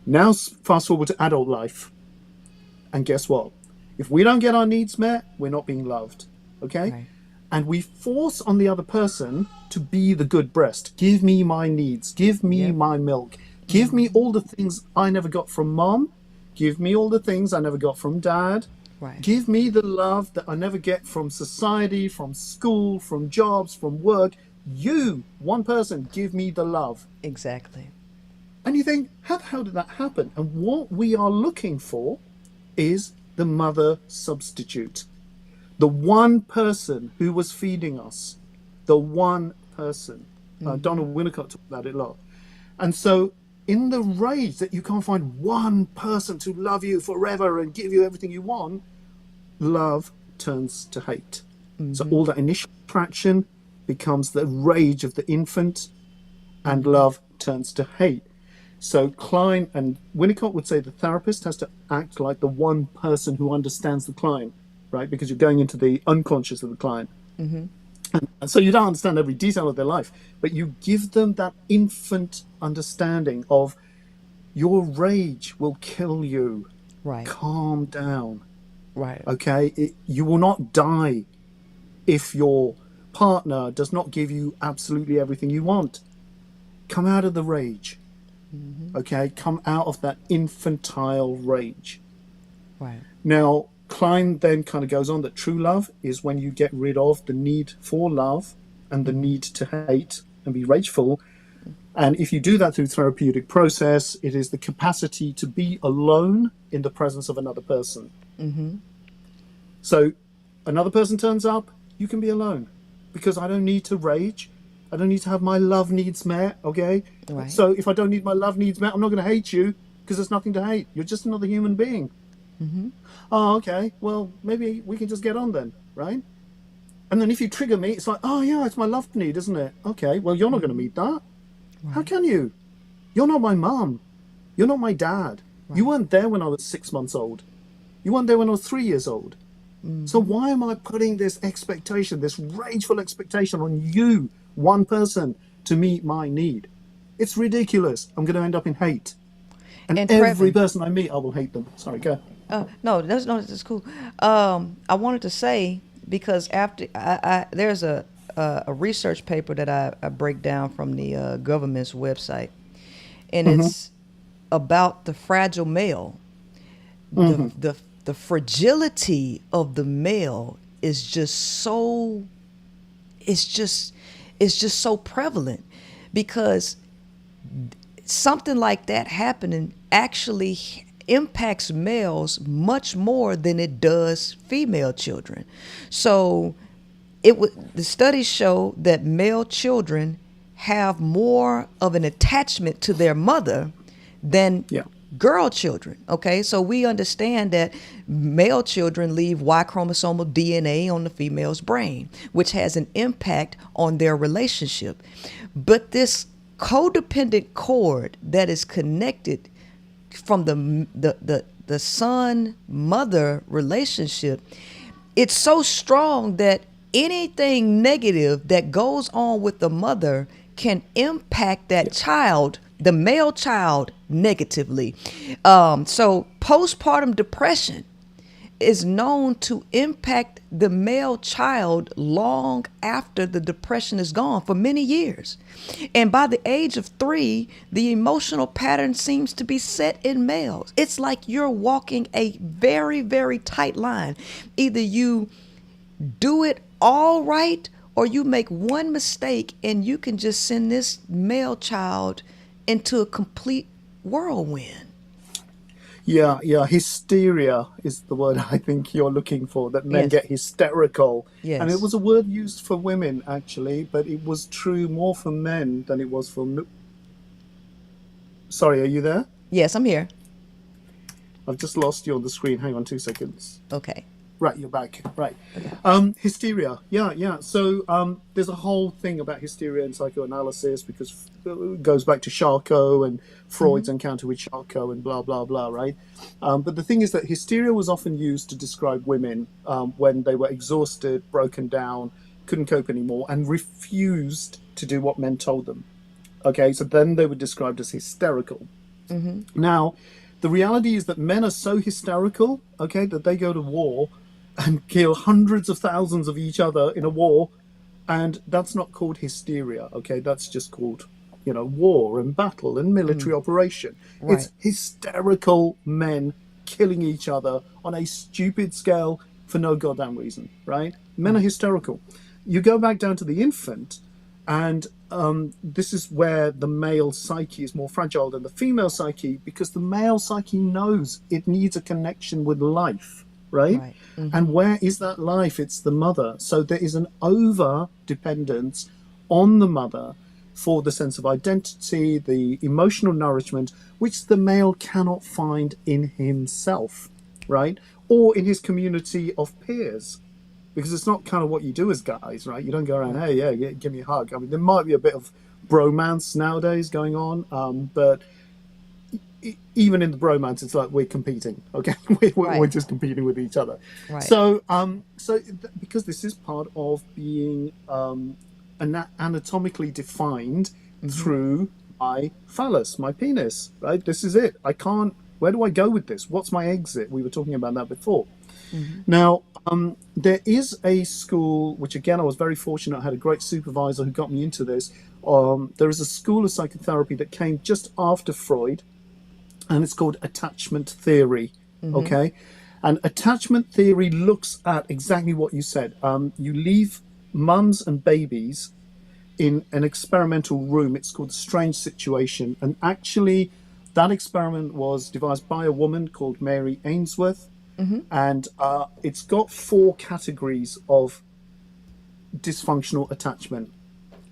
now fast forward to adult life. And guess what? If we don't get our needs met, we're not being loved. Okay. Right. And we force on the other person to be the good breast. Give me my needs. Give me my milk. Give me all the things I never got from mom. Give me all the things I never got from dad. Right. Give me the love that I never get from society, from school, from jobs, from work. You, one person, give me the love. Exactly. And you think, how the hell did that happen? And what we are looking for is the mother substitute. The one person who was feeding us. The one person. Donald Winnicott talked about it a lot. And so in the rage that you can't find one person to love you forever and give you everything you want, love turns to hate. So all that initial attraction becomes the rage of the infant, and love turns to hate. So Klein and Winnicott would say the therapist has to act like the one person who understands the client, right? Because you're going into the unconscious of the client. And so you don't understand every detail of their life, but you give them that infant understanding of your rage will kill you. Right. Calm down. Right. Okay? You will not die if your partner does not give you absolutely everything you want. Come out of the rage. Okay? Come out of that infantile rage. Right. Now, Klein then kind of goes on that true love is when you get rid of the need for love and the need to hate and be rageful. And if you do that through therapeutic process, it is the capacity to be alone in the presence of another person. So another person turns up, you can be alone because I don't need to rage. I don't need to have my love needs met. Okay. Right. So if I don't need my love needs met, I'm not going to hate you because there's nothing to hate. You're just another human being. Oh, okay. Well, maybe we can just get on then, right? And then if you trigger me, it's like, oh yeah, it's my love need, isn't it? Okay. Well, you're not going to meet that. Right. How can you? You're not my mom. You're not my dad. Right. You weren't there when I was 6 months old. You weren't there when I was 3 years old. So why am I putting this expectation, this rageful expectation on you, one person, to meet my need? It's ridiculous. I'm going to end up in hate. And every person I meet, I will hate them. Sorry, go. That's cool. I wanted to say, because after there's a research paper that I break down from the government's website, and it's about the fragile male. The fragility of the male is just so so prevalent, because something like that happening actually impacts males much more than it does female children. So the studies show that male children have more of an attachment to their mother than girl children. Okay, so we understand that male children leave Y chromosomal DNA on the female's brain, which has an impact on their relationship. But this codependent cord that is connected from the son mother relationship, it's so strong that anything negative that goes on with the mother can impact that child, the male child, negatively. So postpartum depression is known to impact the male child long after the depression is gone, for many years. And by the age of 3, the emotional pattern seems to be set in males. It's like you're walking a very, very tight line. Either you do it all right, or you make one mistake and you can just send this male child into a complete whirlwind. Yeah, hysteria is the word I think you're looking for, that men Yes. get hysterical. Yes. And it was a word used for women, actually, but it was true more for men than it was for... Sorry, are you there? Yes, I'm here. I've just lost you on the screen. Hang on 2 seconds. Okay. Right, you're back. Right. Hysteria. Yeah. So there's a whole thing about hysteria in psychoanalysis, because it goes back to Charcot and Freud's encounter with Charcot and blah, blah, blah, right? But the thing is that hysteria was often used to describe women when they were exhausted, broken down, couldn't cope anymore, and refused to do what men told them. Okay, so then they were described as hysterical. Now, the reality is that men are so hysterical, okay, that they go to war and kill hundreds of thousands of each other in a war, and that's not called hysteria, okay? That's just called, war and battle and military operation. Right. It's hysterical men killing each other on a stupid scale for no goddamn reason, right? Men are hysterical. You go back down to the infant, and this is where the male psyche is more fragile than the female psyche, because the male psyche knows it needs a connection with life, right? And where is that life? It's the mother. So there is an over dependence on the mother for the sense of identity, the emotional nourishment, which the male cannot find in himself, right? Or in his community of peers. Because it's not kind of what you do as guys, right? You don't go around, hey, yeah, give me a hug. I mean, there might be a bit of bromance nowadays going on, but even in the bromance, it's like we're competing, okay? We're just competing with each other. Right. So, because this is part of being anatomically defined through my phallus, my penis, right? This is it. Where do I go with this? What's my exit? We were talking about that before. Now, there is a school, which again, I was very fortunate. I had a great supervisor who got me into this. There is a school of psychotherapy that came just after Freud, and it's called attachment theory. Okay. And attachment theory looks at exactly what you said. You leave mums and babies in an experimental room. It's called the strange situation. And actually, that experiment was devised by a woman called Mary Ainsworth. And it's got 4 categories of dysfunctional attachment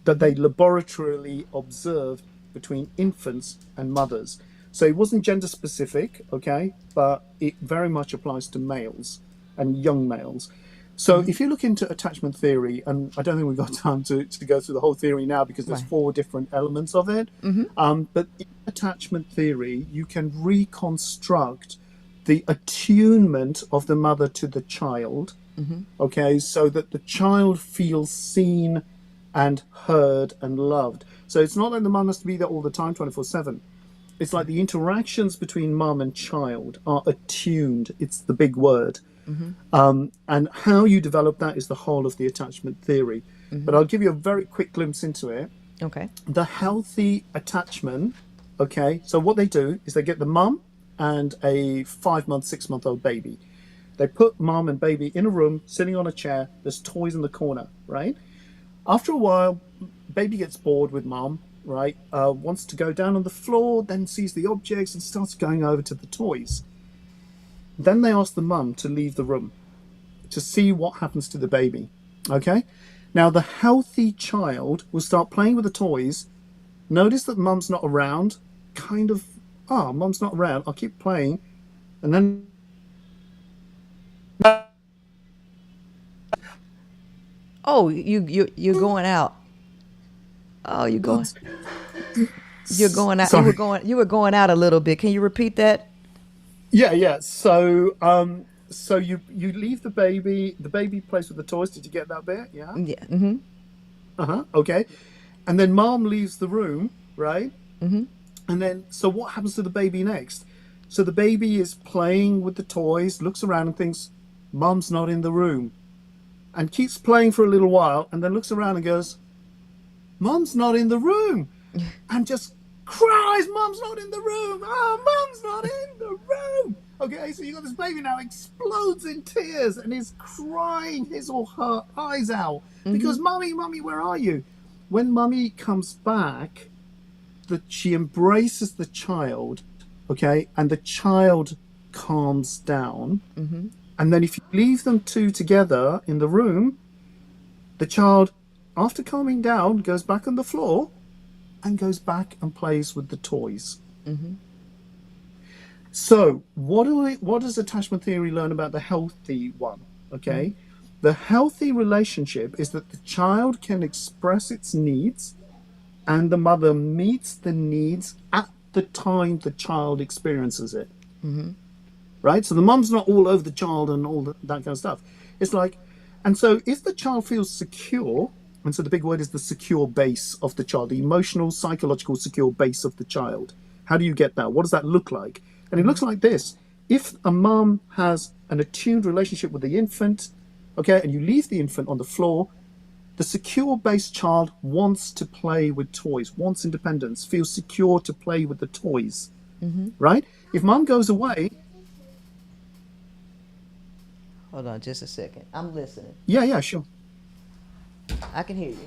that they laboratorily observed between infants and mothers. So it wasn't gender specific, okay, but it very much applies to males and young males. So if you look into attachment theory, and I don't think we've got time to go through the whole theory now, because there's 4 different elements of it. But in attachment theory, you can reconstruct the attunement of the mother to the child, okay, so that the child feels seen and heard and loved. So it's not like the mum has to be there all the time, 24/7. It's like the interactions between mum and child are attuned. It's the big word. And how you develop that is the whole of the attachment theory. But I'll give you a very quick glimpse into it. Okay. The healthy attachment, okay, so what they do is they get the mum and a 5-month, 6-month-old baby. They put mum and baby in a room, sitting on a chair. There's toys in the corner, right? After a while, baby gets bored with mum, right? Wants to go down on the floor, then sees the objects and starts going over to the toys. Then they ask the mum to leave the room to see what happens to the baby, okay? Now, the healthy child will start playing with the toys, notice that mum's not around, kind of oh, mom's not around. I'll keep playing. And then Oh, you're going out. Oh, you're going out. sorry. You were going out a little bit. Can you repeat that? Yeah, yeah. So you leave the baby. The baby plays with the toys. Did you get that bit? Yeah. Yeah. Mm-hmm. Uh-huh. Okay. And then mom leaves the room, right? And then, so what happens to the baby next? So the baby is playing with the toys, looks around and thinks, mom's not in the room, and keeps playing for a little while, and then looks around and goes, mom's not in the room, and just cries, mom's not in the room. Oh, mom's not in the room. Okay, so you got this baby now explodes in tears and is crying his or her eyes out because, mommy, where are you? When mummy comes back, she embraces the child, okay, and the child calms down. And then if you leave them two together in the room, the child, after calming down, goes back on the floor and goes back and plays with the toys. So what does attachment theory learn about the healthy one? Okay, the healthy relationship is that the child can express its needs and the mother meets the needs at the time the child experiences it. Right? So the mum's not all over the child and all that kind of stuff. It's like, and so if the child feels secure, and so the big word is the secure base of the child, the emotional, psychological secure base of the child. How do you get that? What does that look like? And it looks like this. If a mum has an attuned relationship with the infant, okay, and you leave the infant on the floor, the secure based child wants to play with toys, wants independence, feels secure to play with the toys, right? If mum goes away, Hold on just a second. I'm listening. yeah, sure. I can hear you.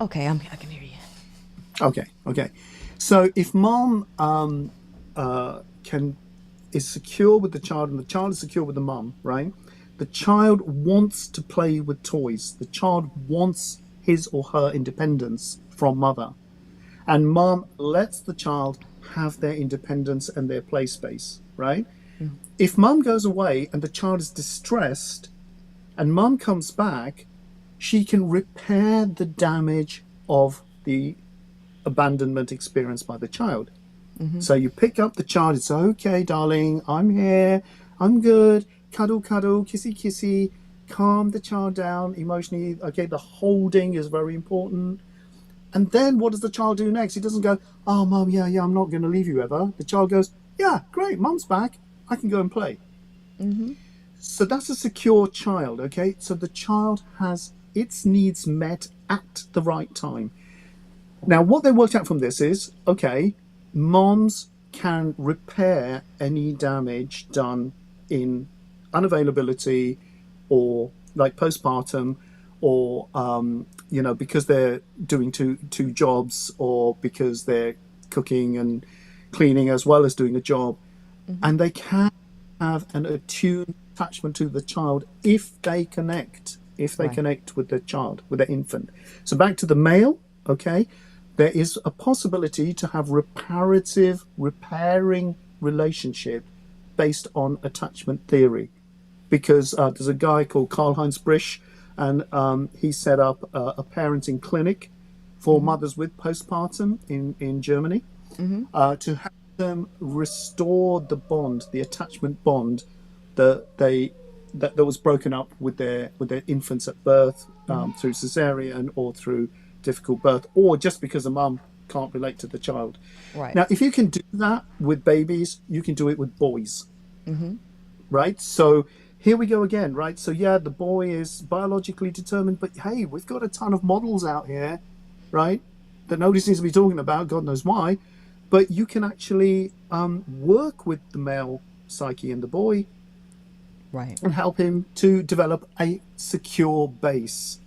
Okay, I can hear you. Okay. So if mom is secure with the child and the child is secure with the mum, right? The child wants to play with toys. The child wants his or her independence from mother. And mom lets the child have their independence and their play space, right? If mum goes away and the child is distressed and mum comes back, she can repair the damage of the abandonment experienced by the child. So you pick up the child, it's okay, darling, I'm here, I'm good, cuddle, cuddle, kissy, kissy, calm the child down emotionally. Okay, the holding is very important. And then what does the child do next? He doesn't go, oh, mum, yeah, I'm not going to leave you ever. The child goes, yeah, great, mum's back, I can go and play. So that's a secure child, okay? So the child has its needs met at the right time. Now, what they worked out from this is, okay, moms can repair any damage done in unavailability or like postpartum or, because they're doing two jobs or because they're cooking and cleaning as well as doing a job. And they can have an attuned attachment to the child if they connect with the child, with the infant. So back to the male, okay, there is a possibility to have repairing relationship based on attachment theory, because there's a guy called Karl-Heinz Frisch, and he set up a parenting clinic for mothers with postpartum in Germany to help them restore the bond, the attachment bond that was broken up with their infants at birth through cesarean or through difficult birth, or just because a mum can't relate to the child. Right. Now, if you can do that with babies, you can do it with boys. Right? So here we go again, right? So yeah, the boy is biologically determined, but hey, we've got a ton of models out here, right, that nobody seems to be talking about, God knows why, but you can actually work with the male psyche and the boy Right. and help him to develop a secure base,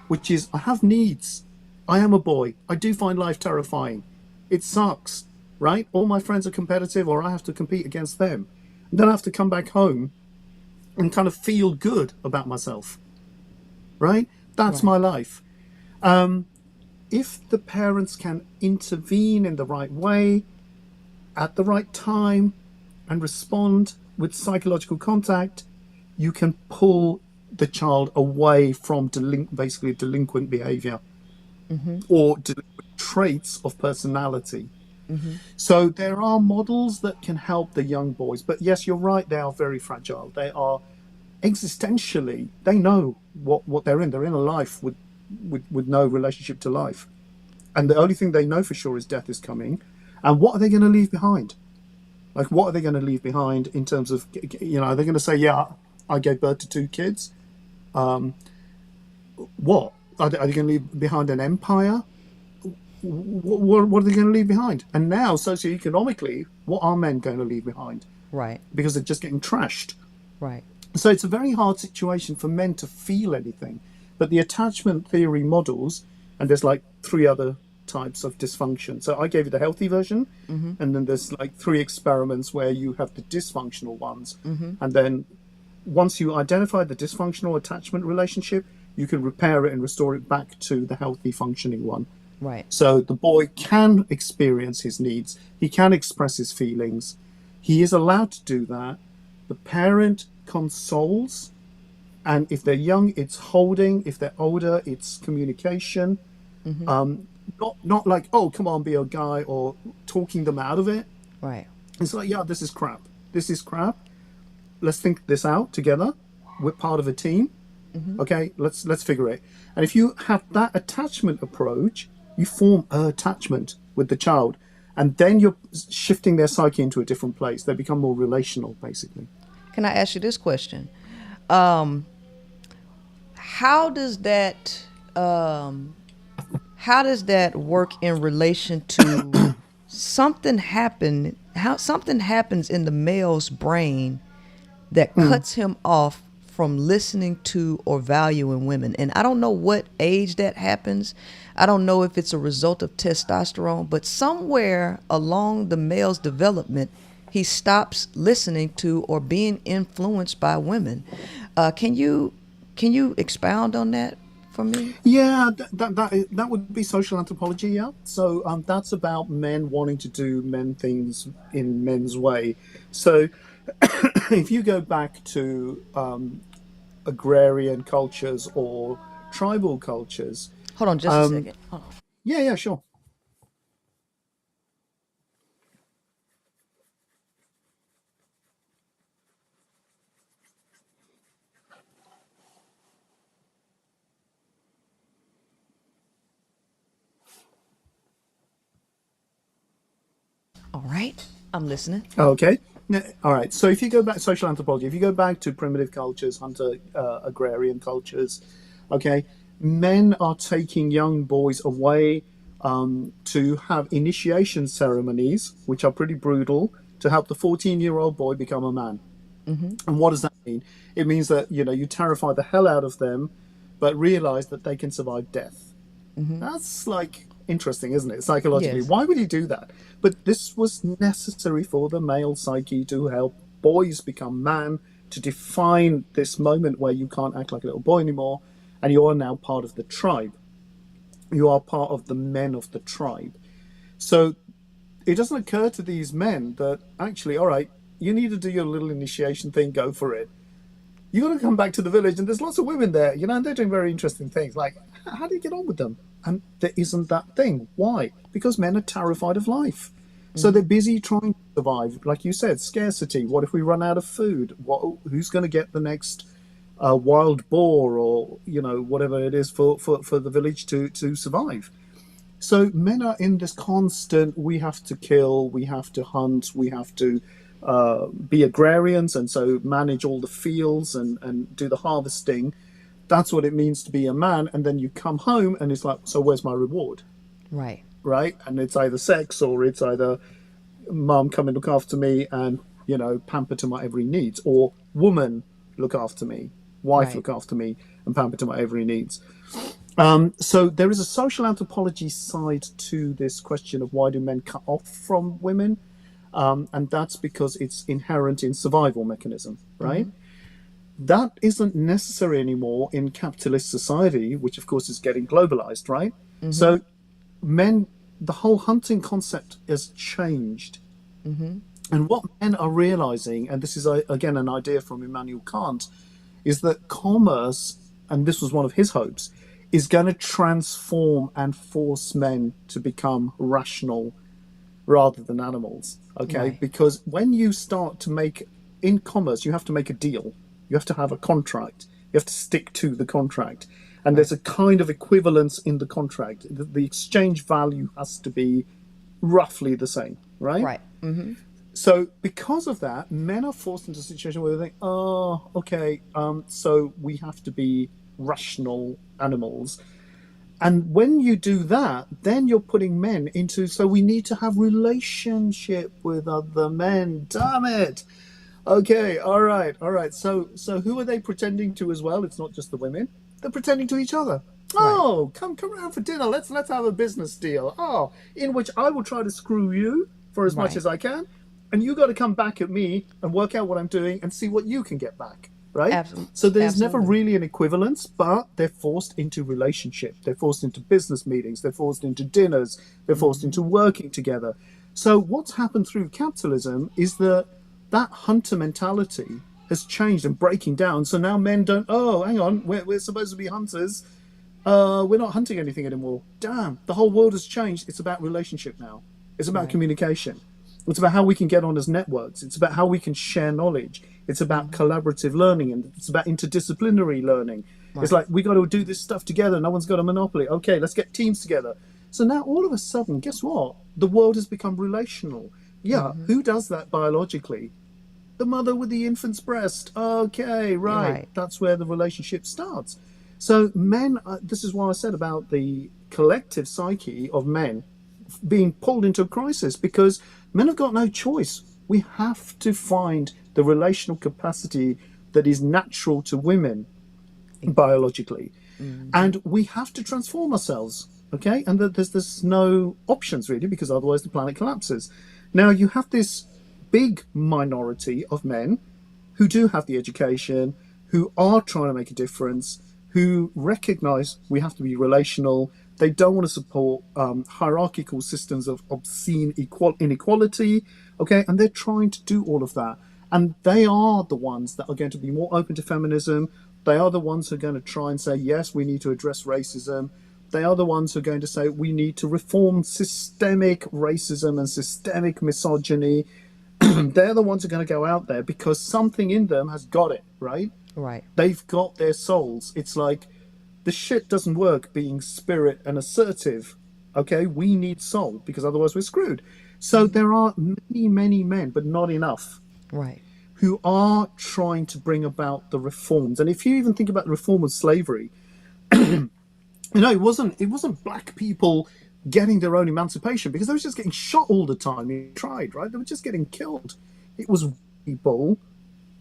which is, I have needs. I am a boy. I do find life terrifying. It sucks, right? All my friends are competitive, or I have to compete against them. And then I have to come back home and kind of feel good about myself, right? That's Right. my life. If the parents can intervene in the right way, at the right time, and respond with psychological contact, you can pull the child away from basically delinquent behavior or delinquent traits of personality. So there are models that can help the young boys. But yes, you're right, they are very fragile. They are existentially, they know what they're in. They're in a life with no relationship to life. And the only thing they know for sure is death is coming. And what are they going to leave behind? Like, what are they going to leave behind in terms of, are they going to say, yeah, I gave birth to 2 kids? What? Are they going to leave behind an empire? What are they going to leave behind? And now, socioeconomically, what are men going to leave behind? Right. Because they're just getting trashed. Right. So it's a very hard situation for men to feel anything. But the attachment theory models, and there's like 3 other types of dysfunction. So I gave you the healthy version, and then there's like 3 experiments where you have the dysfunctional ones. And then once you identify the dysfunctional attachment relationship, you can repair it and restore it back to the healthy functioning one. Right. So the boy can experience his needs. He can express his feelings. He is allowed to do that. The parent consoles. And if they're young, it's holding. If they're older, it's communication. Not like, oh, come on, be a guy, or talking them out of it. Right. It's like, yeah, this is crap. This is crap. Let's think this out together. We're part of a team. Okay, let's figure it. And if you have that attachment approach, you form attachment with the child, and then you're shifting their psyche into a different place. They become more relational, basically. Can I ask you this question? How does that work in relation to something happens in the male's brain that cuts him off from listening to or valuing women? And I don't know what age that happens. I don't know if it's a result of testosterone, but somewhere along the male's development, he stops listening to or being influenced by women. Can you expound on that for me? Yeah, that would be social anthropology. Yeah, so that's about men wanting to do men things in men's way. So if you go back to agrarian cultures or tribal cultures, Hold on just a second. Hold on. yeah, sure. All right, I'm listening. Okay. All right. So if you go back, social anthropology, if you go back to primitive cultures, hunter agrarian cultures, okay, men are taking young boys away to have initiation ceremonies, which are pretty brutal, to help the 14-year-old boy become a man. And what does that mean? It means that, you terrify the hell out of them, but realize that they can survive death. That's like interesting, isn't it? Psychologically, Yes. why would you do that? But this was necessary for the male psyche to help boys become man, to define this moment where you can't act like a little boy anymore, and you are now part of the tribe. You are part of the men of the tribe. So it doesn't occur to these men that actually, all right, you need to do your little initiation thing, go for it. You got to come back to the village, and there's lots of women there, and they're doing very interesting things. Like, how do you get on with them? And there isn't that thing. Why? Because men are terrified of life. So they're busy trying to survive. Like you said, scarcity. What if we run out of food? Who's going to get the next wild boar, or whatever it is for the village to survive? So men are in this constant, we have to kill, we have to hunt, we have to be agrarians, and so manage all the fields and do the harvesting. That's what it means to be a man. And then you come home and it's like, so where's my reward? Right. Right? And it's either sex, or it's either mum come and look after me and, pamper to my every needs, or woman look after me, wife Right. look after me, and pamper to my every needs. So there is a social anthropology side to this question of why do men cut off from women, and that's because it's inherent in survival mechanism, right? That isn't necessary anymore in capitalist society, which of course is getting globalized, right? So men, the whole hunting concept has changed. And what men are realizing, and this is again an idea from Immanuel Kant, is that commerce, and this was one of his hopes, is going to transform and force men to become rational rather than animals. Okay, Right. because when you start to make in commerce, you have to make a deal, you have to have a contract, you have to stick to the contract, and there's a kind of equivalence in the contract. The exchange value has to be roughly the same, right? Right. So because of that, men are forced into a situation where they think, oh, okay, so we have to be rational animals. And when you do that, then you're putting men into, so we need to have relationship with other men. Damn it. Okay, all right, all right. So who are they pretending to as well? It's not just the women. They're pretending to each other. Oh, come around for dinner. Let's have a business deal. Oh, in which I will try to screw you for as much Right. as I can, and you got to come back at me and work out what I'm doing and see what you can get back, right? Absolutely. So there's never Absolutely. really an equivalence, but they're forced into relationship. They're forced into business meetings. They're forced into dinners. They're forced into working together. So what's happened through capitalism is that hunter mentality has changed and breaking down. So now men don't, oh, hang on, we're supposed to be hunters. We're not hunting anything anymore. Damn, the whole world has changed. It's about relationship now. It's about communication. It's about how we can get on as networks. It's about how we can share knowledge. It's about collaborative learning, and it's about interdisciplinary learning. It's like, we got to do this stuff together. No one's got a monopoly. Okay, let's get teams together. So now all of a sudden, guess what? The world has become relational. Yeah, who does that biologically? The mother with the infant's breast. Okay, right. Right. That's where the relationship starts. So men, this is what I said about the collective psyche of men being pulled into a crisis, because men have got no choice. We have to find the relational capacity that is natural to women biologically, and we have to transform ourselves. Okay, and there's no options really, because otherwise the planet collapses. Now you have this big minority of men who do have the education, who are trying to make a difference, who recognize we have to be relational. They don't want to support hierarchical systems of obscene inequality. Okay, and they're trying to do all of that. And they are the ones that are going to be more open to feminism. They are the ones who are going to try and say, yes, we need to address racism. They are the ones who are going to say we need to reform systemic racism and systemic misogyny. They're the ones who are going to go out there because something in them has got it, right? Right. They've got their souls. It's like, the shit doesn't work being spirit and assertive. Okay, we need soul, because otherwise we're screwed. So there are many, many men, but not enough, Right. who are trying to bring about the reforms. And if you even think about the reform of slavery, it wasn't black people getting their own emancipation, because they were just getting shot all the time. You tried, right? They were just getting killed. It was people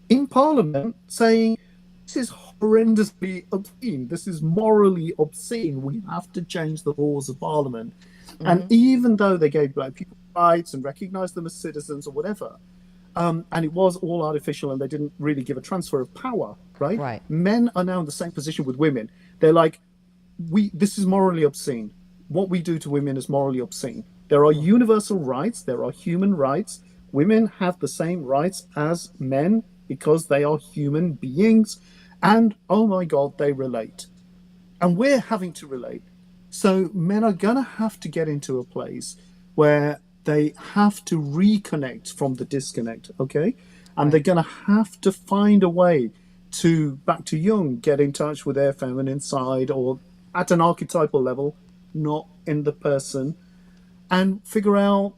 in Parliament saying, this is horrendously obscene. This is morally obscene. We have to change the laws of Parliament. And even though they gave black people rights and recognized them as citizens or whatever, and it was all artificial and they didn't really give a transfer of power, right? Right. Men are now in the same position with women. They're like, this is morally obscene. What we do to women is morally obscene. There are universal rights. There are human rights. Women have the same rights as men because they are human beings. And, oh my God, they relate. And we're having to relate. So men are going to have to get into a place where they have to reconnect from the disconnect, okay? And they're going to have to find a way to, back to Jung, get in touch with their feminine side, or at an archetypal level, not in the person, and figure out,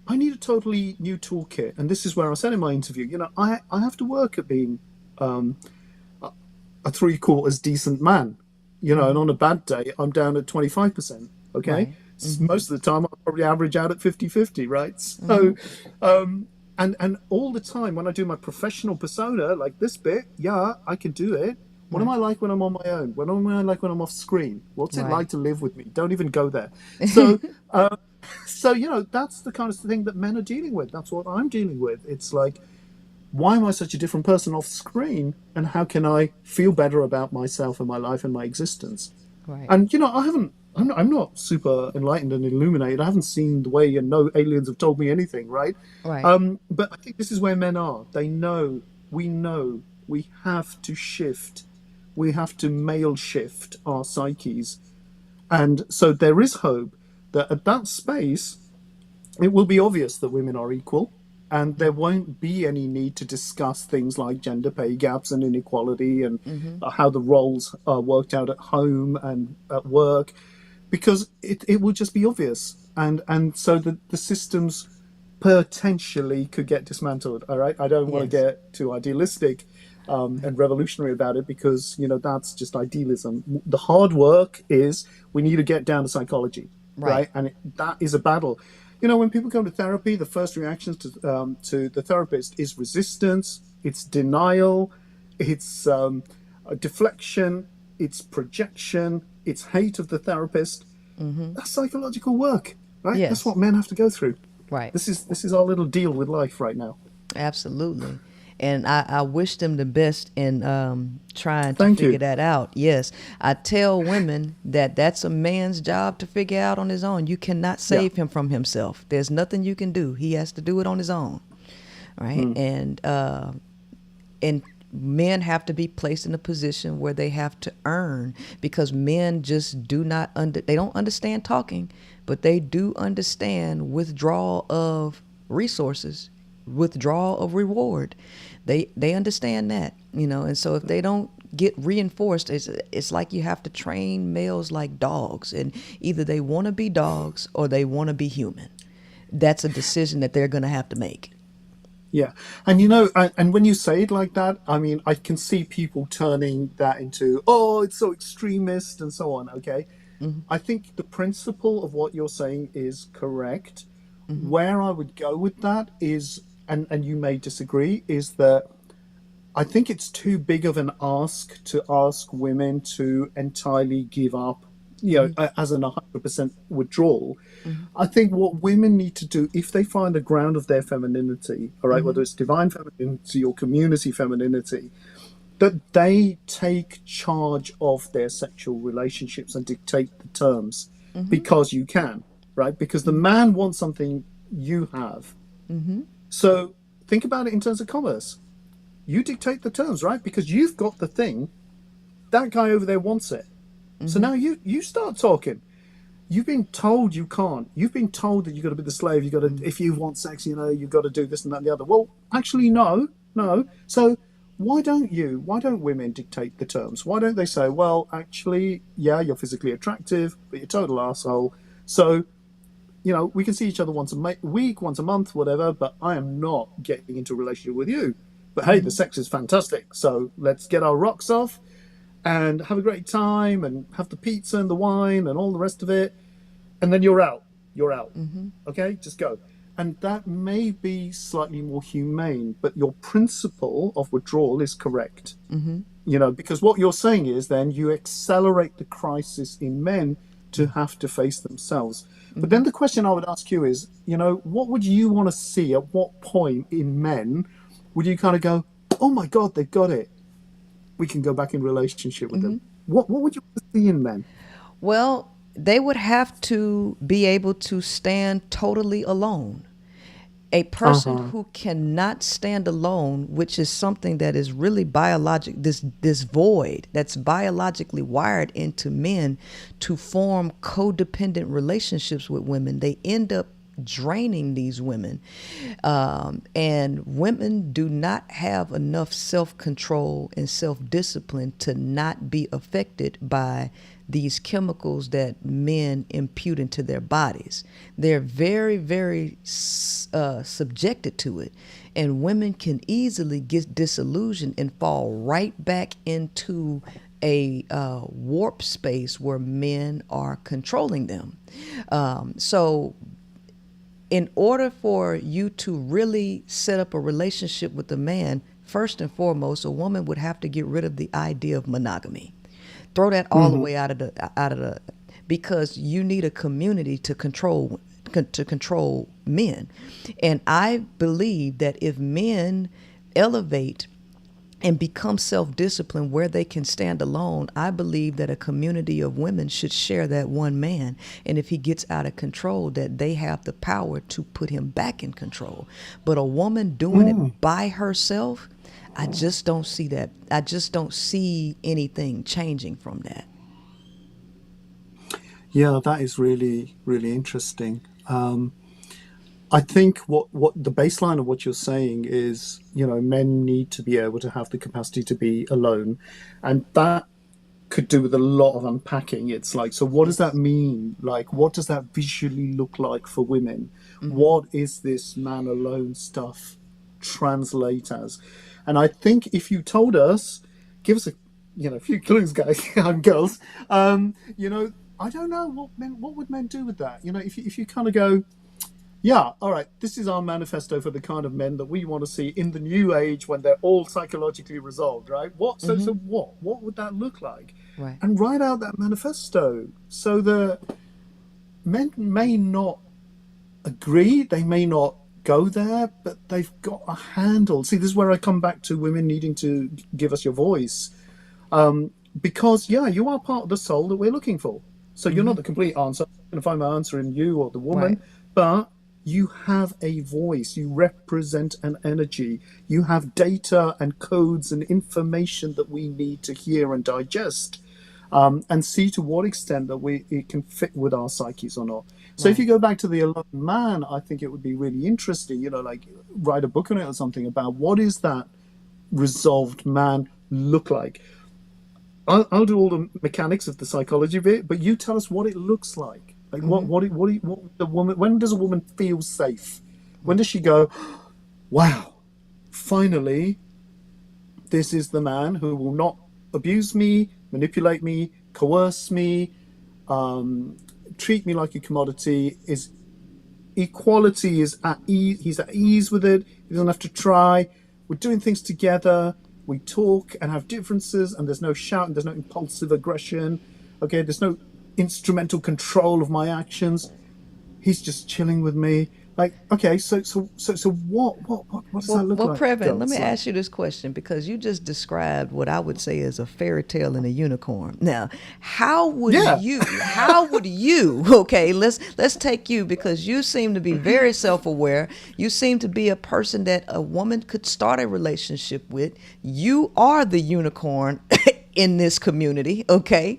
I need a totally new toolkit. And this is where I said in my interview, I have to work at being a 3/4 decent man, and on a bad day, I'm down at 25%. Okay. Right. Most of the time, I'll probably average out at 50-50, right? So, and all the time when I do my professional persona, like this bit, yeah, I can do it. What am I like when I'm on my own? What am I like when I'm off screen? What's it Right. like to live with me? Don't even go there. So, so that's the kind of thing that men are dealing with. That's what I'm dealing with. It's like, why am I such a different person off screen? And how can I feel better about myself and my life and my existence? Right. And I'm not super enlightened and illuminated. I haven't seen the way, and no aliens have told me anything, right? Right. But I think this is where men are. They know, we have to shift. We have to male shift our psyches. And so there is hope that at that space, it will be obvious that women are equal, and there won't be any need to discuss things like gender pay gaps and inequality and how the roles are worked out at home and at work, because it will just be obvious. And so the systems potentially could get dismantled. All right. I don't want to Yes. get too idealistic and revolutionary about it, because, that's just idealism. The hard work is we need to get down to psychology. Right. Right. And that is a battle. When people come to therapy, the first reactions to the therapist is resistance, it's denial, it's a deflection, it's projection, it's hate of the therapist. That's psychological work, right? Yes. That's what men have to go through. Right. This is our little deal with life right now. Absolutely. And I wish them the best in trying to Thank you. figure that out. Yes. I tell women that that's a man's job to figure out on his own. You cannot save him from himself. There's nothing you can do. He has to do it on his own. Right. And men have to be placed in a position where they have to earn, because men just do not they don't understand talking, but they do understand withdrawal of resources, withdrawal of reward. They understand that, and so if they don't get reinforced, it's like you have to train males like dogs, and either they want to be dogs or they want to be human. That's a decision that they're going to have to make. Yeah. And and when you say it like that, I mean, I can see people turning that into, oh, it's so extremist and so on. Okay. I think the principle of what you're saying is correct. Where I would go with that is, and you may disagree, is that I think it's too big of an ask to ask women to entirely give up, as an 100% withdrawal. I think what women need to do, if they find a ground of their femininity, all right, whether it's divine femininity or community femininity, that they take charge of their sexual relationships and dictate the terms, because you can, right? Because the man wants something you have. So think about it in terms of commerce. You dictate the terms, right? Because you've got the thing. That guy over there wants it. So now you start talking. You've been told you can't. You've been told that you've got to be the slave. You've got to, if you want sex, you've got to do this and that and the other. Well, actually, no. So why don't women dictate the terms? Why don't they say, well, actually, yeah, you're physically attractive, but you're a total asshole. So, we can see each other once a week, once a month, whatever, but I am not getting into a relationship with you. But hey, the sex is fantastic. So let's get our rocks off and have a great time and have the pizza and the wine and all the rest of it. And then you're out. Okay, just go. And that may be slightly more humane, but your principle of withdrawal is correct. Because what you're saying is then you accelerate the crisis in men to have to face themselves. But then the question I would ask you is, what would you want to see? At what point in men would you kind of go, oh my God, they've got it, we can go back in relationship with them? What would you want to see in men? Well, they would have to be able to stand totally alone. A person who cannot stand alone, which is something that is really biologic, this void that's biologically wired into men to form codependent relationships with women, they end up draining these women. And women do not have enough self-control and self-discipline to not be affected by these chemicals that men impute into their bodies. They're very, very subjected to it. And women can easily get disillusioned and fall right back into a warp space where men are controlling them. So in order for you to really set up a relationship with a man, first and foremost, a woman would have to get rid of the idea of monogamy. Throw that all the way out of the because you need a community to control men. And I believe that if men elevate and become self-disciplined where they can stand alone, I believe that a community of women should share that one man. And if he gets out of control, that they have the power to put him back in control. But a woman doing it by herself, I just don't see that. I just don't see anything changing from that. Yeah, that is really, really interesting. I think what the baseline of what you're saying is, men need to be able to have the capacity to be alone. And that could do with a lot of unpacking. It's like, so what does that mean? Like, what does that visually look like for women? What is this man alone stuff translate as? And I think if you told us, give us a few clues, guys and girls, I don't know what would men do with that? If you kind of go, yeah, all right, this is our manifesto for the kind of men that we want to see in the new age when they're all psychologically resolved, right? So what would that look like? Right. And write out that manifesto so the men may not agree, they may not go there, but they've got a handle. See, this is where I come back to women needing to give us your voice. Because, you are part of the soul that we're looking for. So you're not the complete answer. I'm going to find my answer in you or the woman, Right. but you have a voice. You represent an energy. You have data and codes and information that we need to hear and digest, and see to what extent that it can fit with our psyches or not. So if you go back to the alone man, I think it would be really interesting, like write a book on it or something about what is that resolved man look like. I'll do all the mechanics of the psychology bit, but you tell us what it looks like. Like what the woman? When does a woman feel safe? When does she go, wow, finally, this is the man who will not abuse me, manipulate me, coerce me, treat me like a commodity. Is equality is at ease? He's at ease with it. He doesn't have to try. We're doing things together. We talk and have differences, and there's no shouting, there's no impulsive aggression. Okay, there's no instrumental control of my actions. He's just chilling with me. Like, okay, so what does that look like? Well, Previn, let me Like, ask you this question, because you just described what I would say is a fairy tale and a unicorn. Now, how would you, okay, let's take you, because you seem to be very self-aware. You seem to be a person that a woman could start a relationship with. You are the unicorn in this community, okay?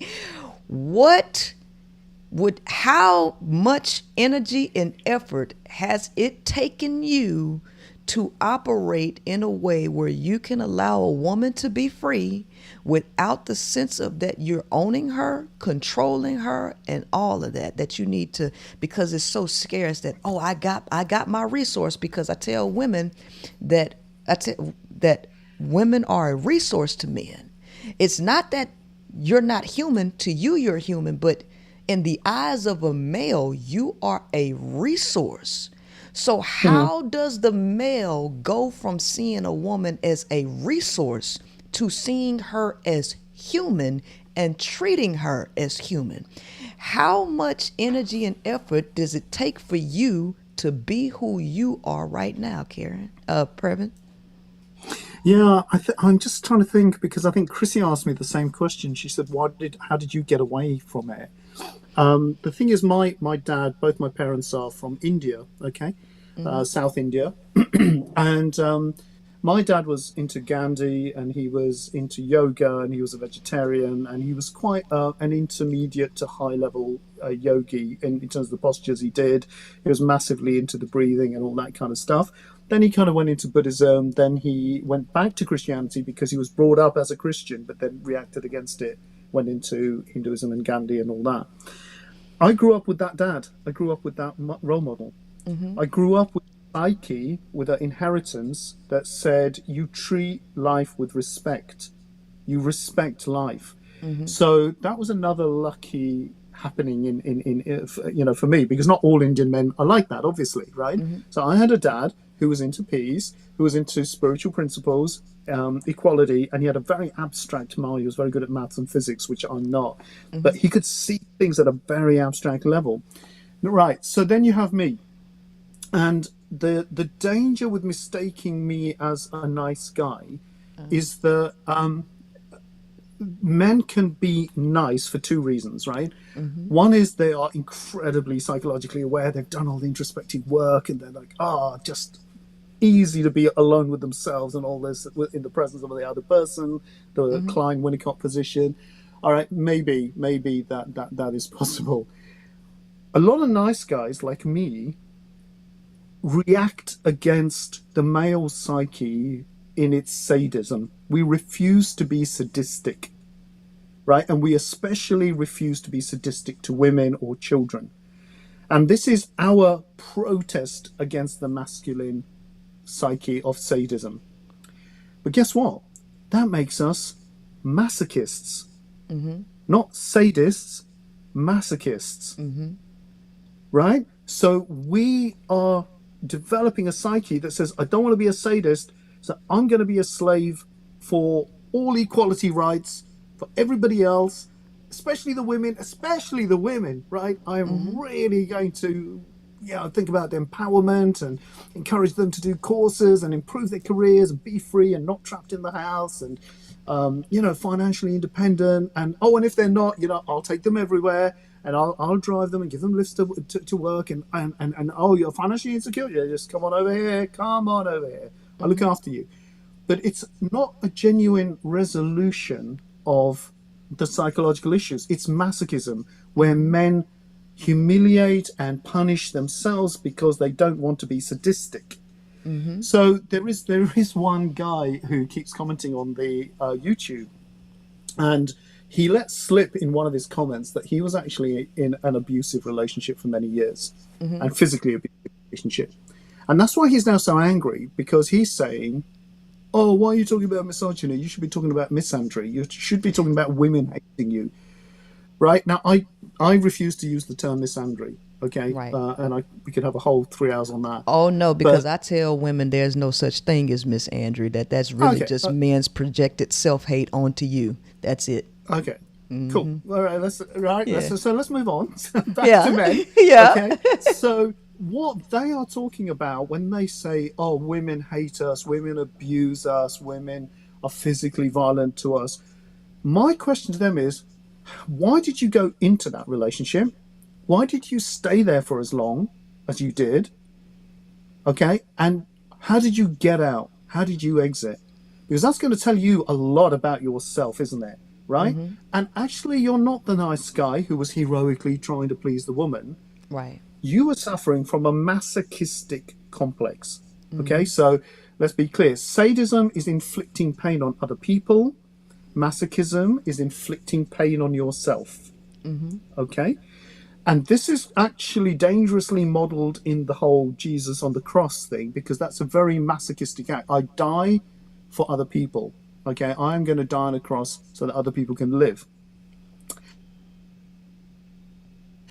How much energy and effort has it taken you to operate in a way where you can allow a woman to be free without the sense of that you're owning her, controlling her, and all of that you need to, because it's so scarce that, I got my resource, because I tell women that women are a resource to men. It's not that you're not human. To you, you're human, but in the eyes of a male, you are a resource. So how does the male go from seeing a woman as a resource to seeing her as human and treating her as human? How much energy and effort does it take for you to be who you are right now, Previn? Yeah, I'm just trying to think, because I think Chrissy asked me the same question. She said, how did you get away from it? The thing is, my dad, both my parents are from India, okay, South India. And my dad was into Gandhi, and he was into yoga, and he was a vegetarian, and he was quite an intermediate to high level yogi in terms of the postures he did. He was massively into the breathing and all that kind of stuff. Then he kind of went into Buddhism. Then he went back to Christianity because he was brought up as a Christian, but then reacted against it, went into Hinduism and Gandhi and all that. I grew up with that dad. I grew up with that role model. I grew up with psyche, with an inheritance that said you treat life with respect. You respect life. So that was another lucky happening for me, because not all Indian men are like that, obviously, right? So I had a dad who was into peace, who was into spiritual principles, equality, and he had a very abstract mind. He was very good at maths and physics, which I'm not, but he could see things at a very abstract level. Right. So then you have me, and the danger with mistaking me as a nice guy is that men can be nice for two reasons, right? One is they are incredibly psychologically aware. They've done all the introspective work, and they're like, just easy to be alone with themselves and all this in the presence of the other person, the Klein-Winnicott position. All right, maybe that is possible. A lot of nice guys like me react against the male psyche in its sadism. We refuse to be sadistic, right? And we especially refuse to be sadistic to women or children. And this is our protest against the masculine psyche of sadism. But guess what? That makes us masochists. Not sadists, masochists. Right? So we are developing a psyche that says, I don't want to be a sadist, so I'm going to be a slave for all equality rights for everybody else, especially the women, right? I'm really going to think about their empowerment and encourage them to do courses and improve their careers and be free and not trapped in the house and financially independent. And if they're not, I'll take them everywhere and I'll drive them and give them lifts to work and you're financially insecure, just come on over here, I'll look after you. But it's not a genuine resolution of the psychological issues. It's masochism, where men humiliate and punish themselves because they don't want to be sadistic. So there is one guy who keeps commenting on the YouTube, and he let slip in one of his comments that he was actually in an abusive relationship for many years, and physically abusive relationship. And that's why he's now so angry, because he's saying, why are you talking about misogyny? You should be talking about misandry. You should be talking about women hating you. Right? Now, I refuse to use the term misandry, okay? Right. And we could have a whole 3 hours on that. Oh, no, because I tell women there's no such thing as misandry, that's really just men's projected self-hate onto you. That's it. Okay, cool. All right, so let's move on back to men. Yeah. Okay, so what they are talking about when they say, women hate us, women abuse us, women are physically violent to us, my question to them is, why did you go into that relationship? Why did you stay there for as long as you did? Okay, and how did you get out? How did you exit? Because that's going to tell you a lot about yourself, isn't it? Right? And actually, you're not the nice guy who was heroically trying to please the woman. Right. You were suffering from a masochistic complex. Okay, so let's be clear. Sadism is inflicting pain on other people. Masochism is inflicting pain on yourself. Okay? And this is actually dangerously modeled in the whole Jesus on the cross thing, because that's a very masochistic act. I die for other people. Okay? I'm going to die on a cross so that other people can live.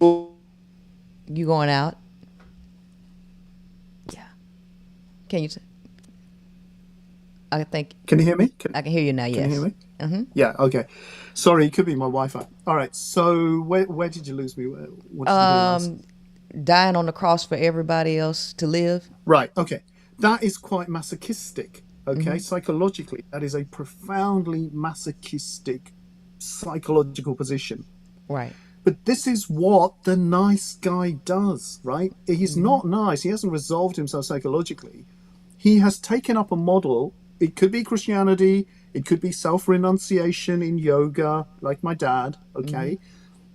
You going out? Yeah. Can you? I think. Can you hear me? I can hear you now. Yes. Can you hear me? Yeah. Okay. Sorry, it could be my Wi-Fi. All right. So where did you lose me? What did you do last? Dying on the cross for everybody else to live. Right. Okay. That is quite masochistic. Okay. Psychologically, that is a profoundly masochistic psychological position. Right. But this is what the nice guy does, right? He's not nice. He hasn't resolved himself psychologically. He has taken up a model. It could be Christianity. It could be self-renunciation in yoga, like my dad, okay?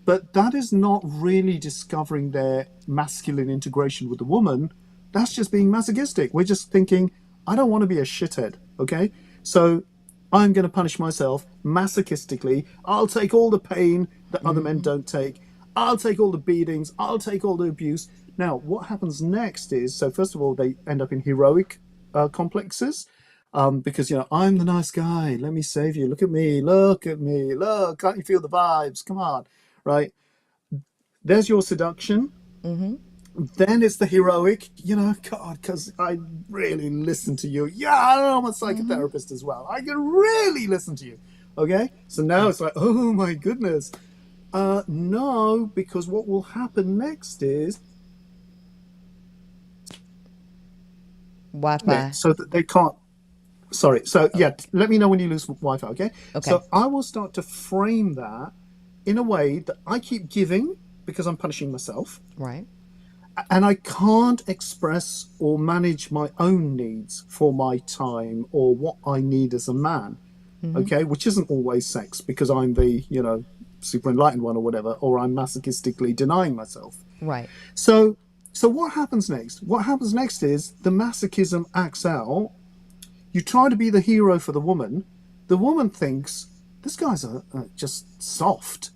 But that is not really discovering their masculine integration with the woman. That's just being masochistic. We're just thinking, I don't want to be a shithead, okay? So I'm going to punish myself masochistically. I'll take all the pain that other men don't take. I'll take all the beatings. I'll take all the abuse. Now, what happens next is, so first of all, they end up in heroic complexes. Because, I'm the nice guy. Let me save you. Look at me. Look at me. Look. Can't you feel the vibes? Come on. Right. There's your seduction. Then it's the heroic, God, because I really listen to you. Yeah, I'm a psychotherapist as well. I can really listen to you. Okay? So now it's like, oh my goodness. No, because what will happen next is Wi-Fi. so that they can't. Sorry. So yeah, let me know when you lose Wi-Fi. Okay. Okay. So I will start to frame that in a way that I keep giving because I'm punishing myself, Right. and I can't express or manage my own needs for my time or what I need as a man. Okay, which isn't always sex because I'm the super enlightened one or whatever, or I'm masochistically denying myself. Right. So what happens next? What happens next is the masochism acts out. You try to be the hero for the woman. The woman thinks, this guy's just soft,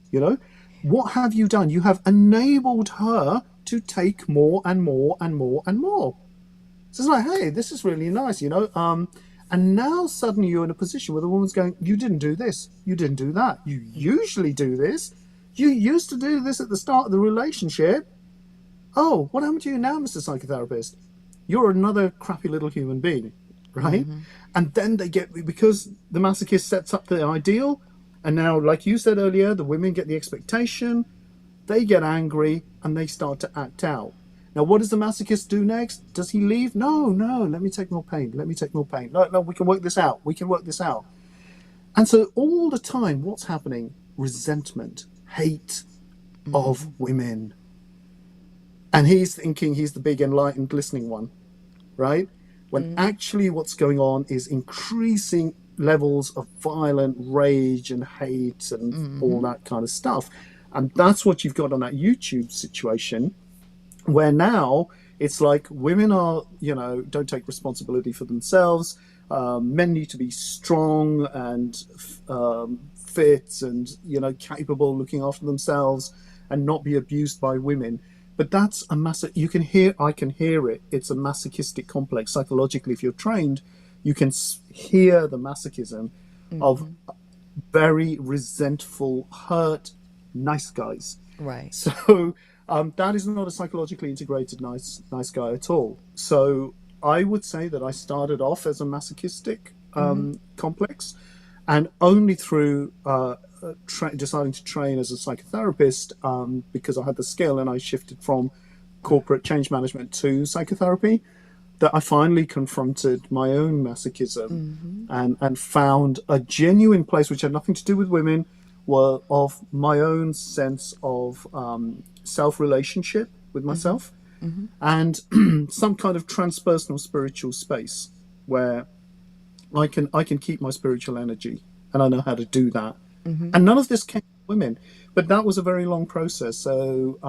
What have you done? You have enabled her to take more and more and more and more. So it's like, hey, this is really nice, And now suddenly you're in a position where the woman's going, you didn't do this. You didn't do that. You usually do this. You used to do this at the start of the relationship. Oh, what happened to you now, Mr. Psychotherapist? You're another crappy little human being, right? And then they get, because the masochist sets up the ideal, and now, like you said earlier, the women get the expectation, they get angry, and they start to act out. Now, what does the masochist do next? Does he leave? No, let me take more pain. Let me take more pain. No, we can work this out. We can work this out. And so all the time, what's happening? Resentment, hate of women. And he's thinking he's the big enlightened listening one, right? When actually what's going on is increasing levels of violent rage and hate and all that kind of stuff. And that's what you've got on that YouTube situation, where now it's like women are, don't take responsibility for themselves. Men need to be strong and fit and, capable of looking after themselves and not be abused by women. But that's a I can hear it. It's a masochistic complex. Psychologically, if you're trained, you can hear the masochism of very resentful, hurt, nice guys. Right. So that is not a psychologically integrated nice guy at all. So I would say that I started off as a masochistic complex, and only through deciding to train as a psychotherapist, because I had the skill and I shifted from corporate change management to psychotherapy, that I finally confronted my own masochism and found a genuine place which had nothing to do with women, of my own sense of self-relationship with myself and some kind of transpersonal spiritual space where I can keep my spiritual energy, and I know how to do that. And none of this came from women, but that was a very long process. So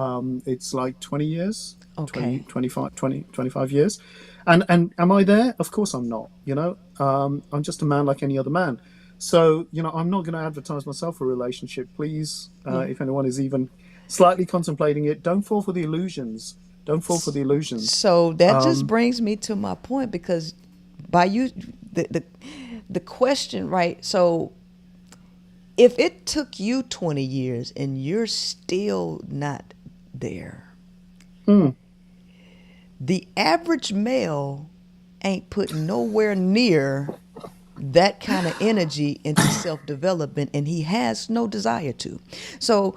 it's like 20 years, Okay. 25 years. And am I there? Of course I'm not, I'm just a man like any other man. So, I'm not going to advertise myself for a relationship. Please, if anyone is even slightly contemplating it, don't fall for the illusions. Don't fall for the illusions. So that just brings me to my point, because by you, the question, right? So if it took you 20 years and you're still not there, the average male ain't put nowhere near that kind of energy into self-development, and he has no desire to. So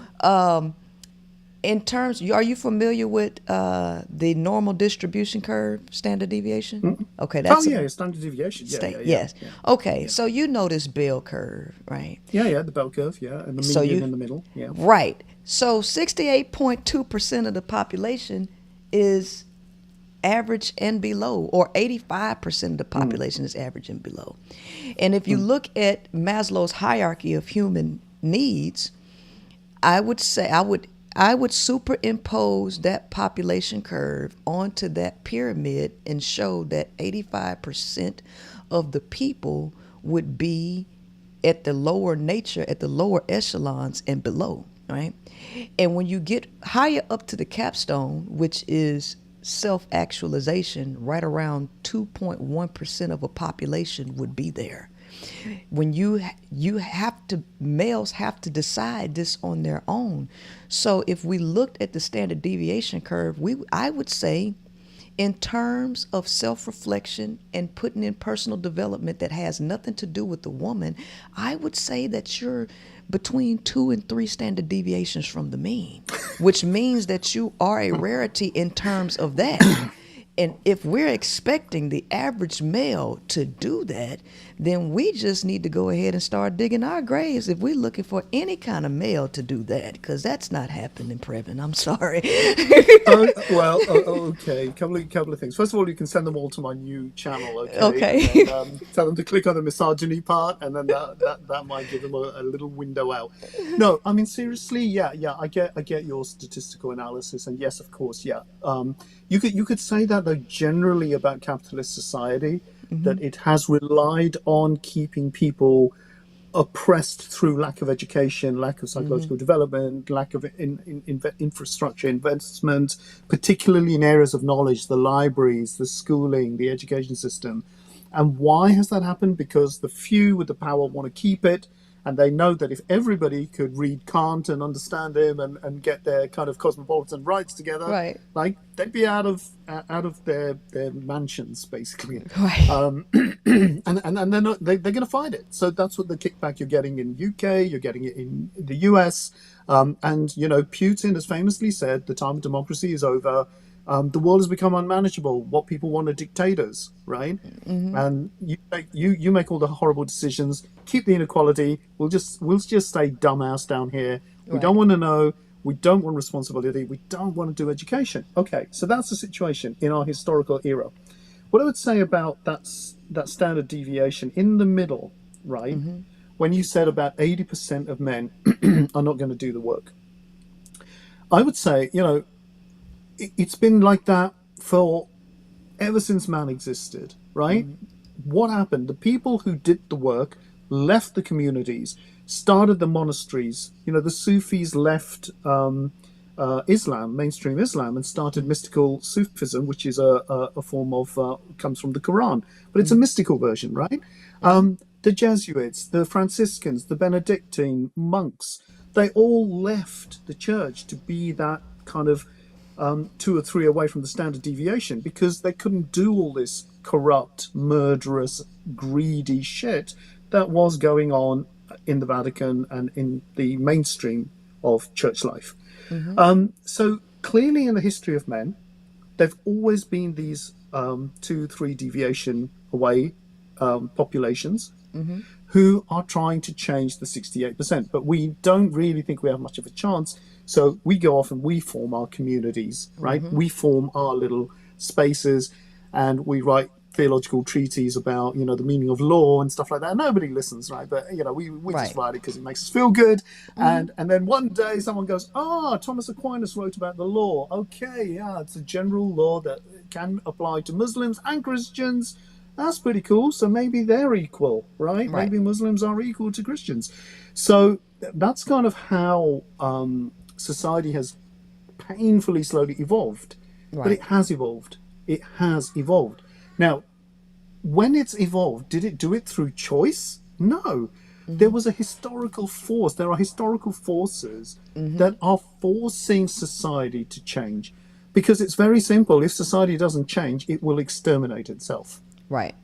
in terms, are you familiar with the normal distribution curve, standard deviation? Okay, that's standard deviation. yes. Okay, so you know this bell curve, right? Yeah, the bell curve, and the median in the middle, Right. So 68.2% of the population is average and below, or 85% of the population is average and below. And if you look at Maslow's hierarchy of human needs, I would say I would superimpose that population curve onto that pyramid and show that 85% of the people would be at the lower nature, at the lower echelons and below, right? And when you get higher up to the capstone, which is self-actualization, right around 2.1% of a population would be there. When males have to decide this on their own. So if we looked at the standard deviation curve, I would say, in terms of self-reflection and putting in personal development that has nothing to do with the woman, I would say that you're between 2 and 3 standard deviations from the mean, which means that you are a rarity in terms of that. And if we're expecting the average male to do that, then we just need to go ahead and start digging our graves if we're looking for any kind of male to do that, because that's not happening, Previn. I'm sorry. Okay. Couple of things. First of all, you can send them all to my new channel, okay? Okay. And, tell them to click on the misogyny part, and then that might give them a little window out. No, I mean, seriously, yeah. I get your statistical analysis, and yes, of course, yeah. You could say that, though, generally about capitalist society, that it has relied on keeping people oppressed through lack of education, lack of psychological development, lack of infrastructure investment, particularly in areas of knowledge, the libraries, the schooling, the education system. And why has that happened? Because the few with the power want to keep it, and they know that if everybody could read Kant and understand him and get their kind of cosmopolitan rights together, Right. like they'd be out of their mansions, basically. Right. And they're going to find it. So that's what the kickback you're getting in UK, you're getting it in the US. And, Putin has famously said the time of democracy is over. The world has become unmanageable. What people want are dictators, right? And you make all the horrible decisions. Keep the inequality. We'll just stay dumbass down here. We don't want to know. We don't want responsibility. We don't want to do education. Okay, so that's the situation in our historical era. What I would say about that standard deviation in the middle, right? When you said about 80% of men are not going to do the work, I would say, it's been like that for ever since man existed, right? What happened? The people who did the work left the communities, started the monasteries. The Sufis left Islam, mainstream Islam, and started mystical Sufism, which is a form of, comes from the Quran, but it's a mystical version, right? The Jesuits, the Franciscans, the Benedictine monks, they all left the church to be that kind of 2 or 3 away from the standard deviation, because they couldn't do all this corrupt, murderous, greedy shit that was going on in the Vatican and in the mainstream of church life. So clearly in the history of men, there've always been these 2-3 deviation away populations who are trying to change the 68%. But we don't really think we have much of a chance. So we go off and we form our communities, right? We form our little spaces, and we write theological treatises about, the meaning of law and stuff like that. Nobody listens, right? But, we just write it because it makes us feel good. And then one day someone goes, Thomas Aquinas wrote about the law. Okay, yeah, it's a general law that can apply to Muslims and Christians. That's pretty cool. So maybe they're equal, right? Maybe Muslims are equal to Christians. So that's kind of how society has painfully slowly evolved. But it has evolved. It has evolved. Now, when it's evolved, did it do it through choice? No. There was a historical force. There are historical forces that are forcing society to change. Because it's very simple. If society doesn't change, it will exterminate itself. Right?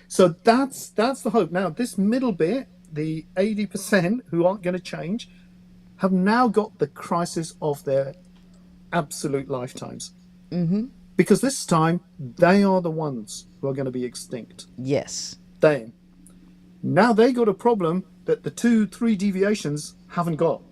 So that's the hope. Now, this middle bit, the 80% who aren't going to change, have now got the crisis of their absolute lifetimes. Because this time, they are the ones who are going to be extinct. Yes. Now they got a problem that the 2-3 deviations haven't got.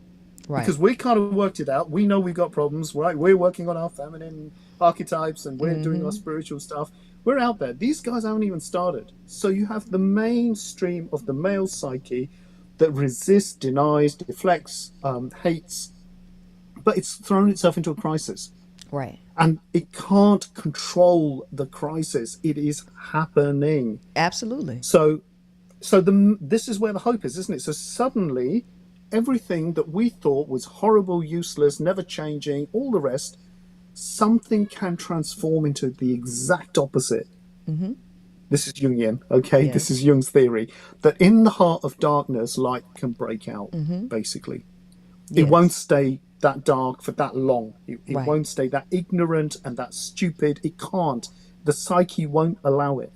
Because we kind of worked it out. We know we've got problems, right? We're working on our feminine archetypes, and we're doing our spiritual stuff. We're out there. These guys haven't even started. So you have the mainstream of the male psyche that resists, denies, deflects, hates, but it's thrown itself into a crisis. And it can't control the crisis. It is happening. Absolutely. So this is where the hope is, isn't it? So suddenly, everything that we thought was horrible, useless, never changing, all the rest, something can transform into the exact opposite. This is Jungian, okay? This Yes. is Jung's theory that in the heart of darkness, light can break out, basically. It won't Yes. stay that dark for that long. It Right. won't stay that ignorant and that stupid. It can't. The psyche won't allow it.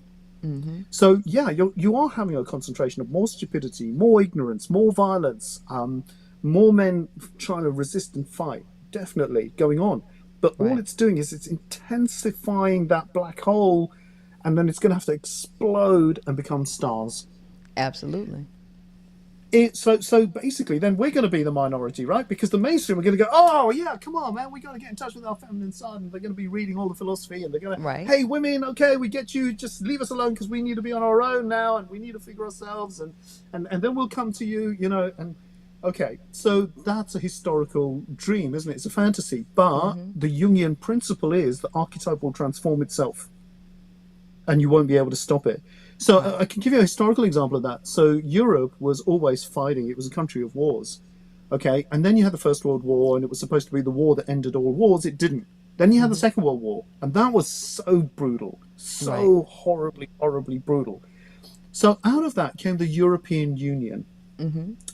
So yeah, you are having a concentration of more stupidity, more ignorance, more violence, more men trying to resist and fight. Definitely going on, but all Right. it's doing is it's intensifying that black hole, and then it's going to have to explode and become stars. Absolutely. So basically, then we're going to be the minority, right? Because the mainstream are going to go, oh yeah, come on, man, we got to get in touch with our feminine side, and they're going to be reading all the philosophy, and they're going to, Right. hey, women, okay, we get you, just leave us alone because we need to be on our own now, and we need to figure ourselves, and then we'll come to you, and okay, so that's a historical dream, isn't it? It's a fantasy, but the Jungian principle is that archetype will transform itself, and you won't be able to stop it. So I can give you a historical example of that. So Europe was always fighting. It was a country of wars. Okay. And then you had the First World War, and it was supposed to be the war that ended all wars. It didn't. Then you had the Second World War, and that was so brutal, so horribly, horribly brutal. So out of that came the European Union.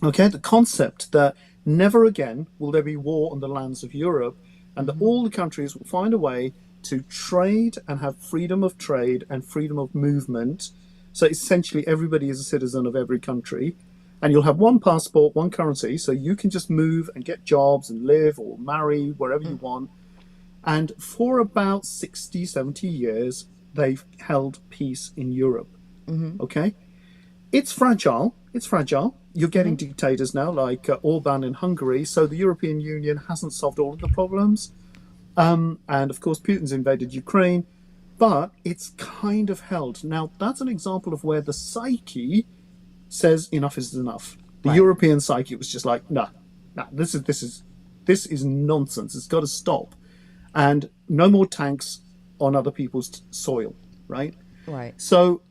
Okay. The concept that never again will there be war on the lands of Europe, and that all the countries will find a way to trade and have freedom of trade and freedom of movement. So essentially, everybody is a citizen of every country, and you'll have one passport, one currency, so you can just move and get jobs and live or marry wherever you want. And for about 60, 70 years, they've held peace in Europe. Okay? It's fragile. It's fragile. You're getting dictators now, like Orban in Hungary. So the European Union hasn't solved all of the problems. And of course, Putin's invaded Ukraine. But it's kind of held. Now, that's an example of where the psyche says enough is enough. The Right. European psyche was just like, nah, this is nonsense. It's got to stop. And no more tanks on other people's soil, right? Right. So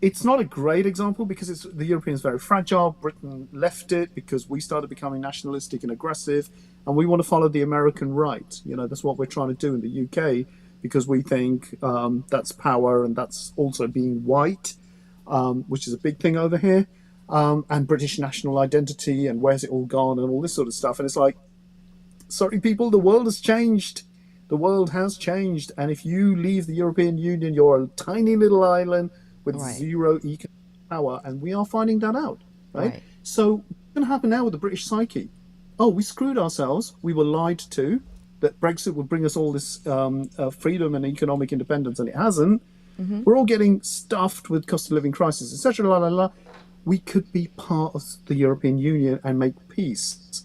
it's not a great example because the Europeans very fragile. Britain left it because we started becoming nationalistic and aggressive, and we want to follow the American right. That's what we're trying to do in the UK, because we think that's power, and that's also being white, which is a big thing over here, and British national identity, and where's it all gone, and all this sort of stuff. And it's like, sorry, people, the world has changed. The world has changed. And if you leave the European Union, you're a tiny little island with Right. zero economic power. And we are finding that out, right? Right. So what's going to happen now with the British psyche? Oh, we screwed ourselves. We were lied to that Brexit would bring us all this freedom and economic independence, and it hasn't. We're all getting stuffed with cost of living crisis, etc. La la la. We could be part of the European Union and make peace.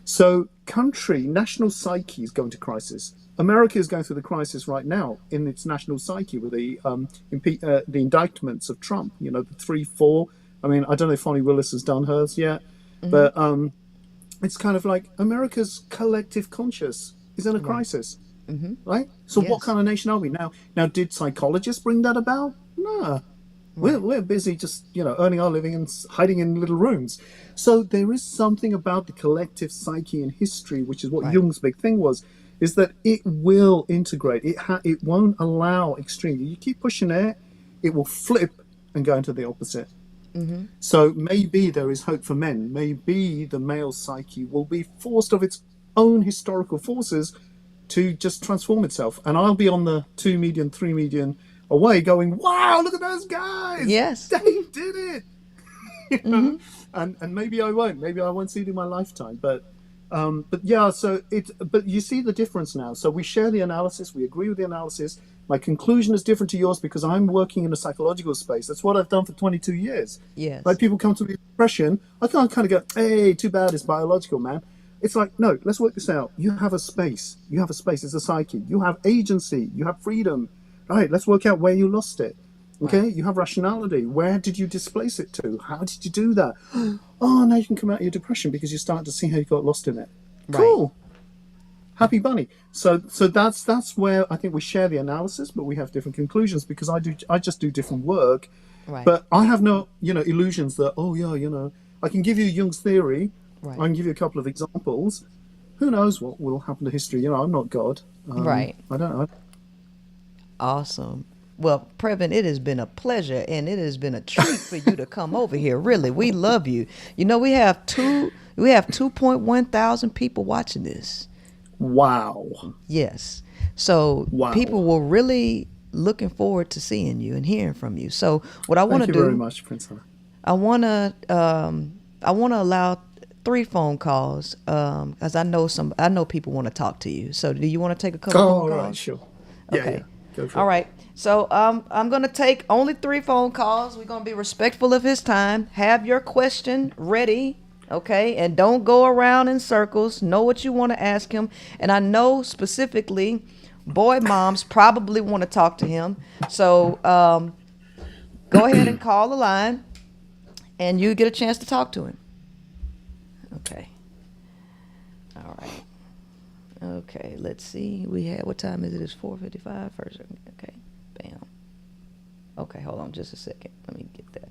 So, national psyche is going to crisis. America is going through the crisis right now in its national psyche with the indictments of Trump. The 3-4. I mean, I don't know if Fonnie Willis has done hers yet, but it's kind of like America's collective conscious is in a crisis, right? So, what Yes. kind of nation are we now? Now, did psychologists bring that about? No. We're busy just earning our living and hiding in little rooms. So there is something about the collective psyche in history, which is what Right. Jung's big thing was, is that it will integrate. It won't allow extreme. You keep pushing it will flip and go into the opposite. So maybe there is hope for men. Maybe the male psyche will be forced of its own historical forces to just transform itself. And I'll be on the 2 median, 3 median away going, wow, look at those guys. Yes. They did it. And maybe I won't. Maybe I won't see it in my lifetime. But yeah, but you see the difference now. So we share the analysis, we agree with the analysis. My conclusion is different to yours because I'm working in a psychological space. That's what I've done for 22 years. Yes. Like people come to me with depression, I can't kind of go, hey, too bad, it's biological, man. It's like, no, let's work this out. You have a space. You have a space. It's a psyche. You have agency. You have freedom. Right, let's work out where you lost it. Okay, right. You have rationality. Where did you displace it to? How did you do that? Oh, now you can come out of your depression because you start to see how you got lost in it. Right. Cool. Happy bunny. So that's where I think we share the analysis, but we have different conclusions because I just do different work. Right. But I have no, illusions that, oh yeah, I can give you Jung's theory. Right. I can give you a couple of examples. Who knows what will happen to history? I'm not God. Right. I don't know. Awesome. Well, Previn, it has been a pleasure and it has been a treat for you to come over here. Really, we love you. You know, we have 2.1 thousand people watching this. Wow. Yes. So Wow. people were really looking forward to seeing you and hearing from you. So what I want Thank to you very do, much, Prince Ella. I want to allow 3 phone calls because I know people want to talk to you. So do you want to take a couple Oh, phone all right, calls? sure. Yeah, Okay. yeah. Go for All it. right. So I'm going to take only 3 phone calls. We're going to be respectful of his time. Have your question ready. Okay. And don't go around in circles. Know what you want to ask him. And I know specifically boy moms probably want to talk to him. So go ahead and call the line and you get a chance to talk to him. Okay. All right. Okay, let's see. We had, what time is it? It's 4:55 first. Okay, bam. Okay, hold on just a second. Let me get that.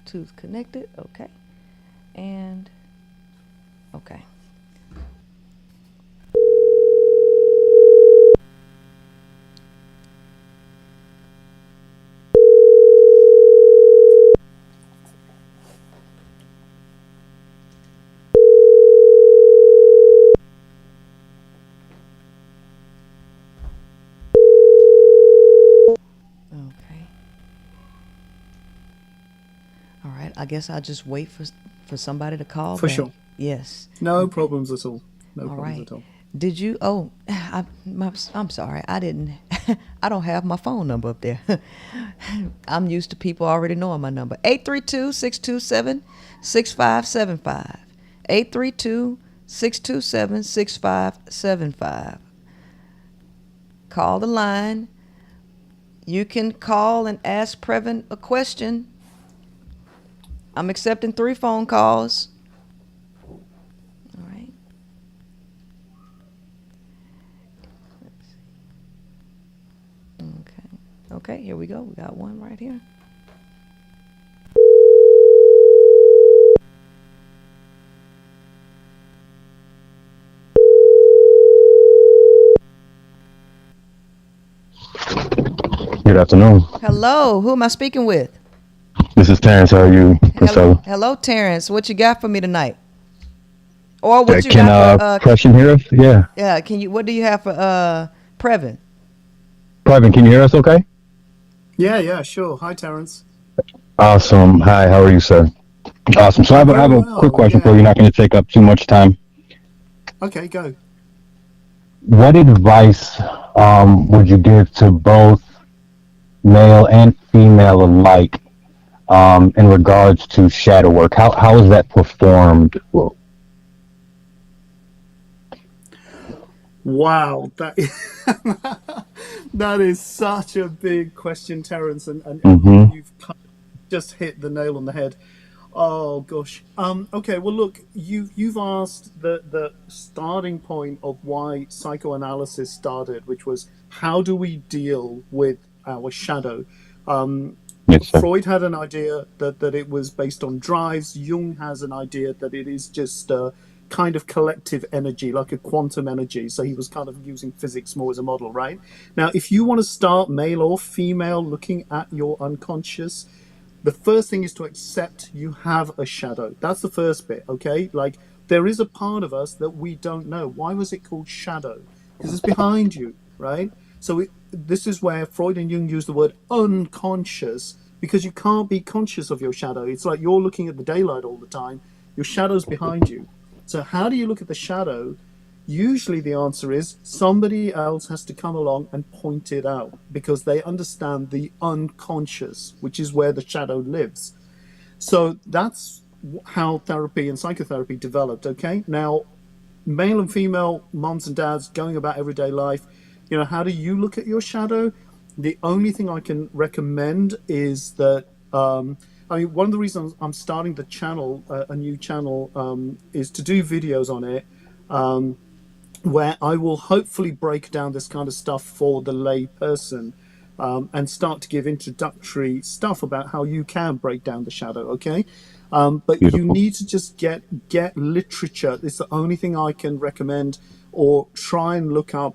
Tooth connected. Okay. And, okay. Okay. All right. I guess I'll just wait for somebody to call For back. sure. Yes. No Okay. problems at all. No All problems right. at all. Did you? Oh, I'm sorry. I didn't. I don't have my phone number up there. I'm used to people already knowing my number. 832-627-6575. 832-627-6575. Call the line. You can call and ask Previn a question. I'm accepting 3 phone calls. All right. Okay. Okay, here we go. We got one right here. Good afternoon. Hello, who am I speaking with? This is Terrence. How are you, Priscilla? Hello, Terrence. What you got for me tonight? Or what you Can got for Preston hear us? Yeah. yeah, can you what do you have for Previn? Private, can you hear us okay? Yeah, yeah, sure. Hi, Terence. Awesome. Hi, how are you, sir? Awesome. So I Very have a quick well. question for you. Yeah. Not going to take up too much time. Okay, go. What advice would you give to both male and female alike in regards to shadow work? How is that performed? Well, Wow, that that is such a big question, Terence, and hmm you've kind of just hit the nail on the head. Oh gosh. Okay. Well, look, you've asked the starting point of why psychoanalysis started, which was how do we deal with our shadow. Um, Yes, sir. Freud had an idea that it was based on drives. Jung has an idea that it is just a kind of collective energy, like a quantum energy. So he was kind of using physics more as a model, right? Now, if you want to start male or female looking at your unconscious, the first thing is to accept you have a shadow. That's the first bit, okay? Like there is a part of us that we don't know. Why was it called shadow? Because it's behind you, right? So this is where Freud and Jung use the word unconscious because you can't be conscious of your shadow. It's like you're looking at the daylight all the time. Your shadow's behind you. So how do you look at the shadow? Usually the answer is somebody else has to come along and point it out because they understand the unconscious, which is where the shadow lives. So that's how therapy and psychotherapy developed. Okay. Now, male and female moms and dads going about everyday life, how do you look at your shadow? The only thing I can recommend is that, I mean, one of the reasons I'm starting the channel, a new channel, is to do videos on it. Where I will hopefully break down this kind of stuff for the lay person. and start to give introductory stuff about how you can break down the shadow. Okay, but you Beautiful. need to just get literature. It's the only thing I can recommend, or try and look up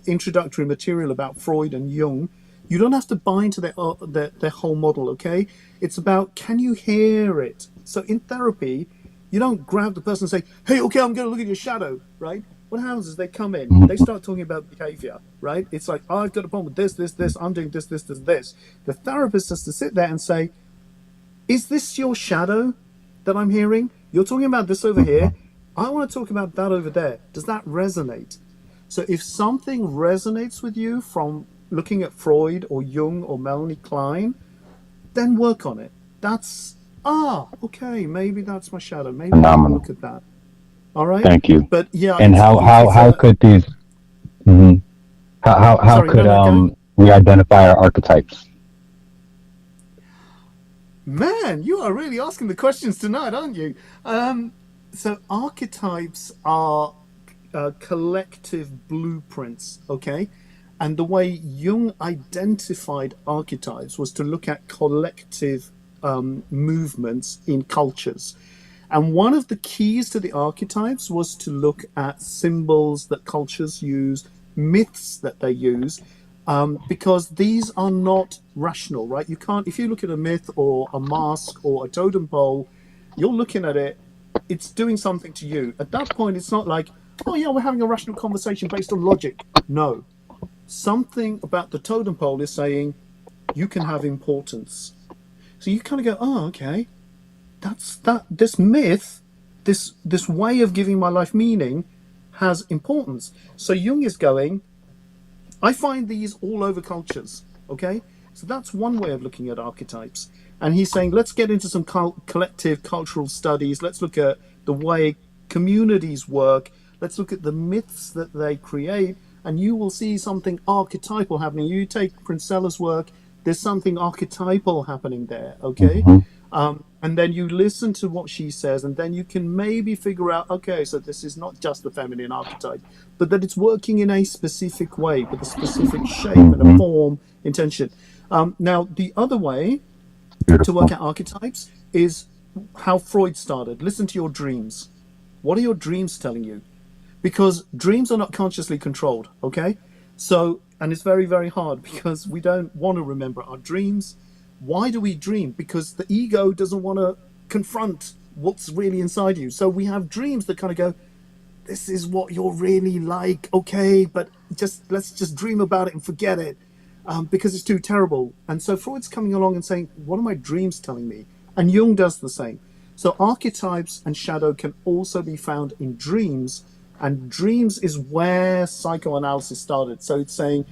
introductory material about Freud and Jung. You don't have to buy into their whole model. Okay, it's about, can you hear it? So in therapy, you don't grab the person and say, "Hey, okay, I'm going to look at your shadow," right? What happens is they come in, they start talking about behavior, right? It's like, "Oh, I've got a problem with this, I'm doing this. The therapist has to sit there and say, "Is this your shadow that I'm hearing? You're talking about this over here. I want to talk about that over there. Does that resonate?" So if something resonates with you from looking at Freud or Jung or Melanie Klein, then work on it. That's, okay, maybe that's my shadow. Maybe I can Phenomenal. look at that. All right. Thank you. But yeah, And it's how a, could these mhm. How sorry, no, could no, go. we identify our archetypes? Man, you are really asking the questions tonight, aren't you? So archetypes are collective blueprints, okay? And the way Jung identified archetypes was to look at collective movements in cultures. And one of the keys to the archetypes was to look at symbols that cultures use, myths that they use, because these are not rational, right? You can't, if you look at a myth or a mask or a totem pole, you're looking at it, it's doing something to you. At that point, it's not like, "Oh, yeah, we're having a rational conversation based on logic." No. Something about the totem pole is saying, you can have importance. So you kind of go, "Oh, okay, this myth, this way of giving my life meaning has importance." So Jung is going, I find these all over cultures. Okay, so that's one way of looking at archetypes. And he's saying, let's get into some collective cultural studies. Let's look at the way communities work. Let's look at the myths that they create, and you will see something archetypal happening. You take Princella's work, there's something archetypal happening there. Okay, Hmm. and then you listen to what she says, and then you can maybe figure out, okay, so this is not just the feminine archetype, but that it's working in a specific way, with a specific shape and a Hmm. form, intention. Now, the other way to work Beautiful. out archetypes is how Freud started. Listen to your dreams. What are your dreams telling you? Because dreams are not consciously controlled, okay? So, and it's very, very hard because we don't want to remember our dreams. Why do we dream? Because the ego doesn't want to confront what's really inside you. So we have dreams that kind of go, "This is what you're really like, okay, but let's just dream about it and forget it, because it's too terrible." And so Freud's coming along and saying, "What are my dreams telling me?" And Jung does the same. So archetypes and shadow can also be found in dreams, and dreams is where psychoanalysis started. So it's saying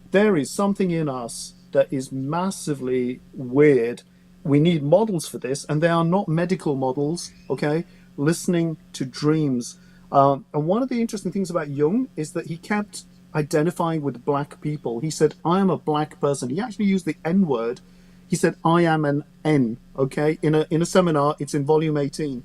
there is something in us that is massively weird. We need models for this, and they are not medical models, okay? Listening to dreams. And one of the interesting things about Jung is that he kept identifying with black people. He said, "I am a black person." He actually used the N word. He said, "I am an N," okay? In a seminar, it's in volume 18.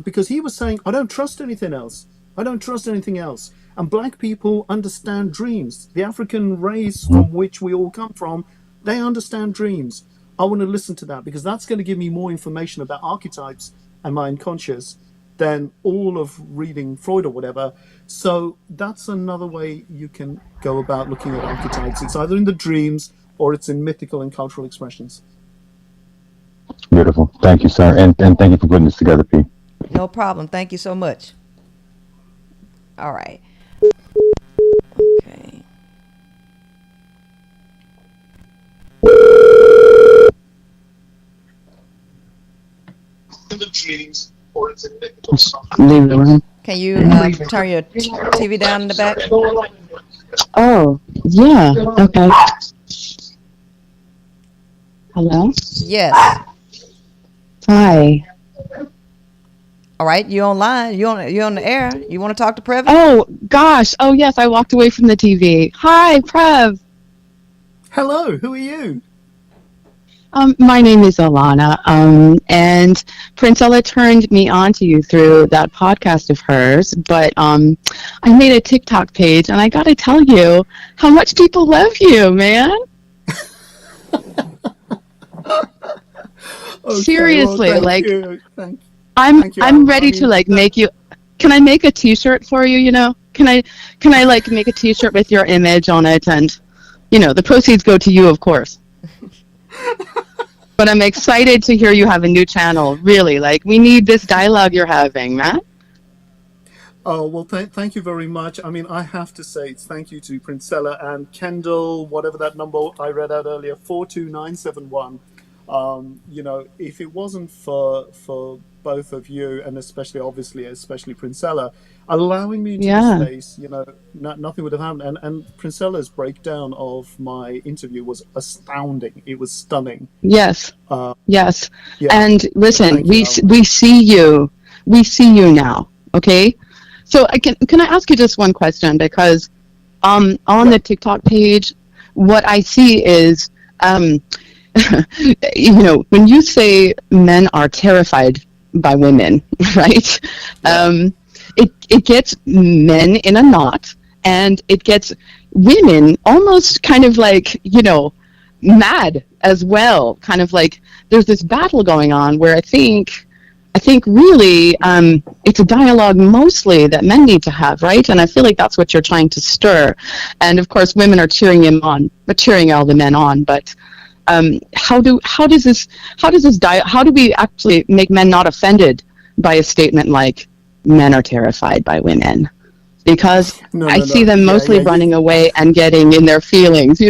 Because he was saying, I don't trust anything else. I don't trust anything else. And black people understand dreams. The African race from which we all come from, they understand dreams. I want to listen to that because that's going to give me more information about archetypes and my unconscious than all of reading Freud or whatever. So that's another way you can go about looking at archetypes. It's either in the dreams or it's in mythical and cultural expressions. Beautiful. Thank you, sir, and thank you for putting this together, P. No problem. Thank you so much. All right. Okay. In the dreams or it's in Leave the room. Can you turn your TV down in the back? Oh, yeah. Okay. Hello? Yes. Hi. All right. You online? You on the air? You want to talk to Previn? Oh, gosh. Oh, yes. I walked away from the TV. Hi, Prev. Hello, who are you? My name is Alana, and Princella turned me on to you through that podcast of hers. But I made a TikTok page, and I got to tell you how much people love you, man. Okay, well, Seriously, thank like you, I'm thank you. I'm I ready to mean, like that, make you. Can I make a T-shirt for you? You know, can I like make a T-shirt with your image on it, and the proceeds go to you, of course. But I'm excited to hear you have a new channel. Really, like we need this dialogue you're having, Matt. oh well, thank you very much. I mean, I have to say it's thank you to Princella and Kendall, whatever that number I read out earlier, 42971. If it wasn't for both of you, and especially Princella, allowing me into the Yeah. space, nothing would have happened. And Princella's breakdown of my interview was astounding. It was stunning. Yes. Yes. Yeah, And listen, thank you, Alan. we see you. We see you now. Okay. So can I ask you just one question? Because on Yeah, the TikTok page, what I see is when you say men are terrified by women, right? yeah. It gets men in a knot, and it gets women almost kind of like mad as well. Kind of like there's this battle going on where I think really it's a dialogue mostly that men need to have, right? And I feel like that's what you're trying to stir. And of course, women are cheering him on, but cheering all the men on. But how does how do we actually make men not offended by a statement like men are terrified by women? Because No, I no, see no. them Yeah, mostly yeah. running away and getting in their feelings.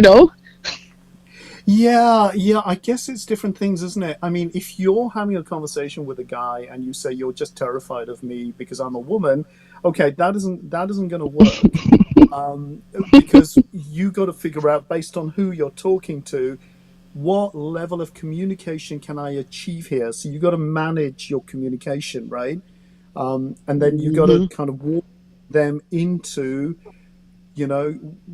Yeah, yeah, I guess it's different things, isn't it? I mean, if you're having a conversation with a guy and you say you're just terrified of me because I'm a woman, okay, that isn't going to work. Because you got to figure out based on who you're talking to, what level of communication can I achieve here? So you got to manage your communication, right? And then you got to Hmm. kind of walk them into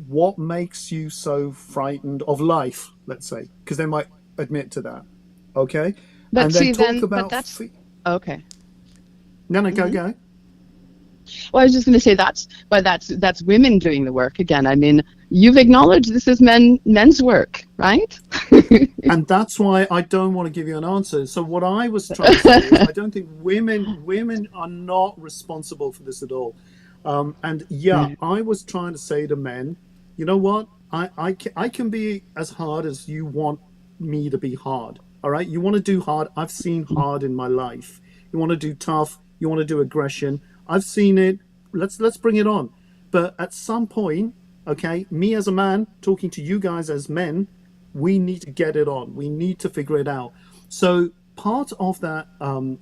what makes you so frightened of life, let's say, because they might admit to that. Okay. But And then see, talk then, but about that's okay. no, no, go, Hmm. go. Well, I was just going to say that's women doing the work again. I mean, you've acknowledged this is men's work, right? And that's why I don't want to give you an answer. So what I was trying to say is I don't think women are not responsible for this at all. And yeah, Right. I was trying to say to men, you know what? I can be as hard as you want me to be hard. All right. You want to do hard. I've seen hard in my life. You want to do tough. You want to do aggression. I've seen it. Let's bring it on. But at some point, okay, me as a man talking to you guys as men, we need to get it on. We need to figure it out. So part of that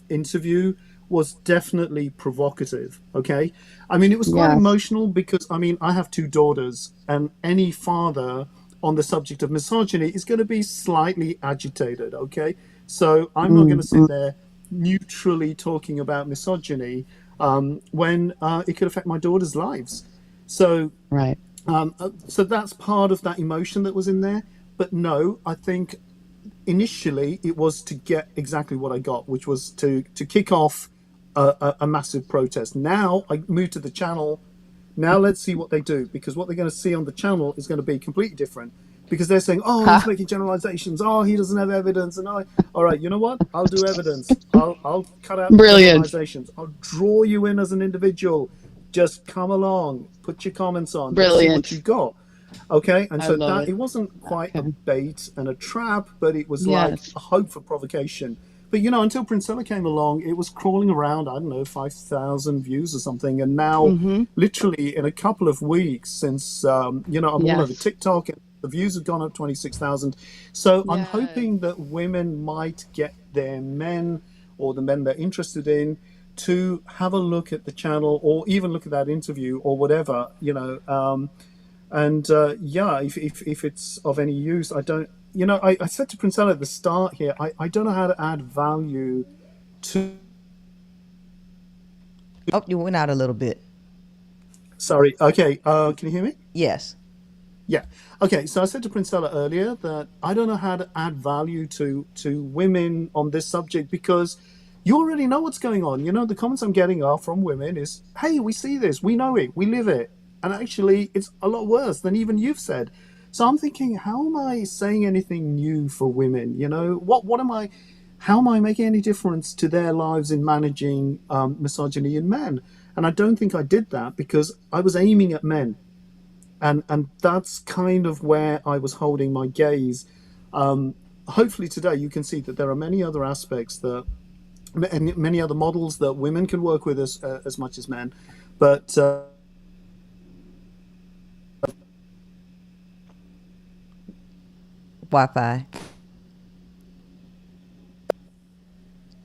interview was definitely provocative. Okay, I mean it was quite Yes. emotional because I mean I have two daughters, and any father on the subject of misogyny is going to be slightly agitated. Okay, so I'm not going to sit Mm-mm. there neutrally talking about misogyny when it could affect my daughters' lives. So Right. so that's part of that emotion that was in there. But no, I think initially it was to get exactly what I got, which was to kick off a massive protest. Now I moved to the channel. Now let's see what they do, because what they're going to see on the channel is going to be completely different. Because they're saying, "Oh, he's Ha. making generalizations. Oh, he doesn't have evidence." And all right, you know what? I'll do evidence. I'll cut out the Brilliant. generalizations. I'll draw you in as an individual. Just come along, put your comments on. Let's see what you Brilliant. got. Okay, and I so love that it. it wasn't quite a Okay. bait and a trap, but it was like Yes. a hope for provocation. But until Princella came along, it was crawling around, I don't know, 5,000 views or something. And now, Mm-hmm. literally in a couple of weeks, since, I'm all over Yes. TikTok, and the views have gone up 26,000. So I'm Yes. hoping that women might get their men or the men they're interested in to have a look at the channel or even look at that interview or whatever. And yeah, if it's of any use, I don't, I said to Princella at the start here, I don't know how to add value to. Oh, you went out a little bit. Sorry. Okay. Can you hear me? Yes. Yeah. Okay. So I said to Princella earlier that I don't know how to add value to women on this subject because you already know what's going on. You know, the comments I'm getting are from women is, "Hey, we see this, we know it, we live it," and actually, it's a lot worse than even you've said. So I'm thinking, how am I saying anything new for women? You know, what am I? How am I making any difference to their lives in managing misogyny in men? And I don't think I did that because I was aiming at men, and that's kind of where I was holding my gaze. Hopefully today you can see that there are many other aspects that and many other models that women can work with as much as men, but Wi-Fi.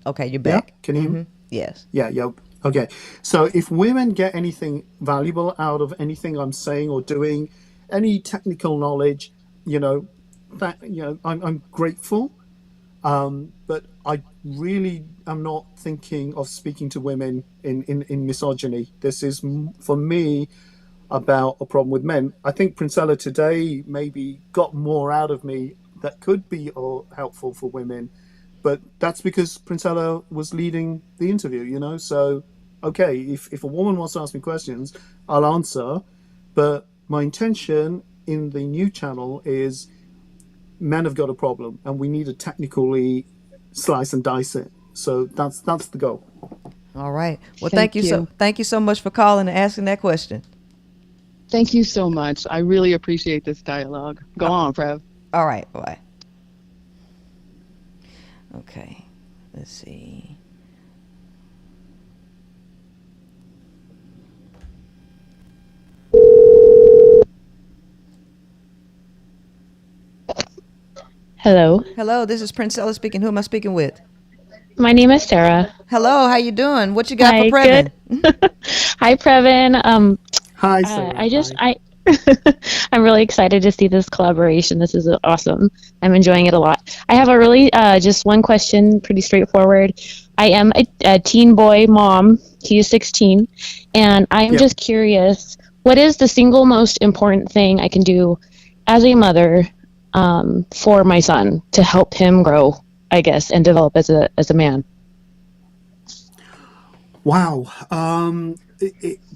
Okay, you're yeah, back. can you hear me? Yes. Yeah, yeah. Okay. So if women get anything valuable out of anything I'm saying or doing, any technical knowledge, you know, I'm grateful. But I really am not thinking of speaking to women in misogyny. This is for me about a problem with men. I think Princella today maybe got more out of me that could be helpful for women, but that's because Princella was leading the interview, you know. So, okay, if a woman wants to ask me questions, I'll answer. But my intention in the new channel is men have got a problem, and we need to technically slice and dice it. So that's the goal. All right. Well, Thank you. thank you so much for calling and asking that question. Thank you so much. I really appreciate this dialogue. Go on, Prev. All right. Bye. Okay. Let's see. Hello, Hello, this is Princella speaking. Who am I speaking with? my name is Sarah. Hello, how you doing? What you got for Hi, Previn? good. Hi, Previn. Hi, Sarah. I just Hi. I I'm really excited to see this collaboration. This is awesome. I'm enjoying it a lot. I have a really just one question, pretty straightforward. I am a teen boy mom. He is 16, and I am Yeah. just curious, what is the single most important thing I can do as a mother for my son to help him grow, I guess, and develop as a man? Wow.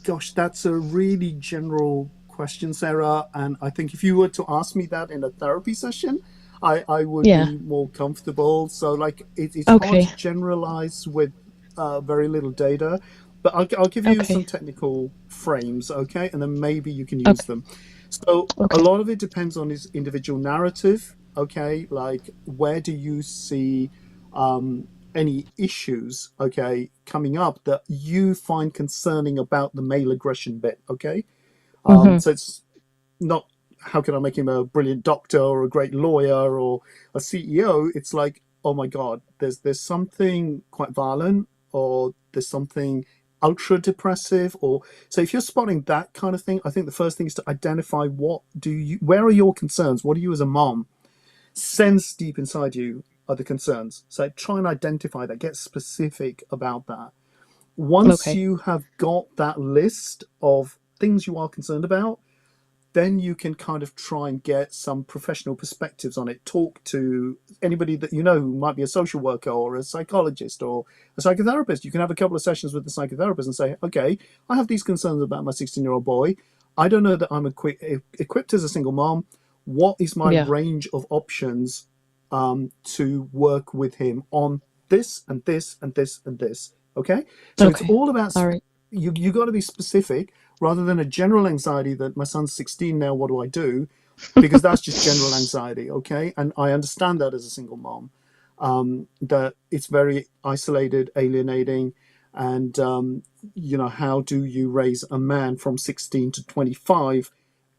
Gosh, that's a really general question, Sarah. And I think if you were to ask me that in a therapy session, I would Yeah. be more comfortable. So, like, it's hard Okay. to generalize with very little data, but I'll give you some Okay. technical frames, okay? And then maybe you can use Okay. them. So, a Okay. lot of it depends on his individual narrative, okay? Like, where do you see any issues, okay, coming up that you find concerning about the male aggression bit, okay? Mm-hmm. So it's not how can I make him a brilliant doctor or a great lawyer or a CEO. It's like, oh my God, there's something quite violent or there's something ultra depressive or so if you're spotting that kind of thing, I think the first thing is to identify where are your concerns? What do you as a mom sense deep inside you are the concerns? So try and identify that, get specific about that. Once Okay. you have got that list of things you are concerned about, then you can kind of try and get some professional perspectives on it. Talk to anybody that you know who might be a social worker or a psychologist or a psychotherapist. You can have a couple of sessions with the psychotherapist and say, okay, I have these concerns about my 16-year-old boy. I don't know that I'm equipped as a single mom. What is my Yeah. range of options to work with him on this and this and this and this? Okay, so it's Okay. all about All right. you got to be specific rather than a general anxiety that my son's 16 now, what do I do? Because that's just general anxiety, okay? And I understand that as a single mom, that it's very isolated, alienating, and how do you raise a man from 16 to 25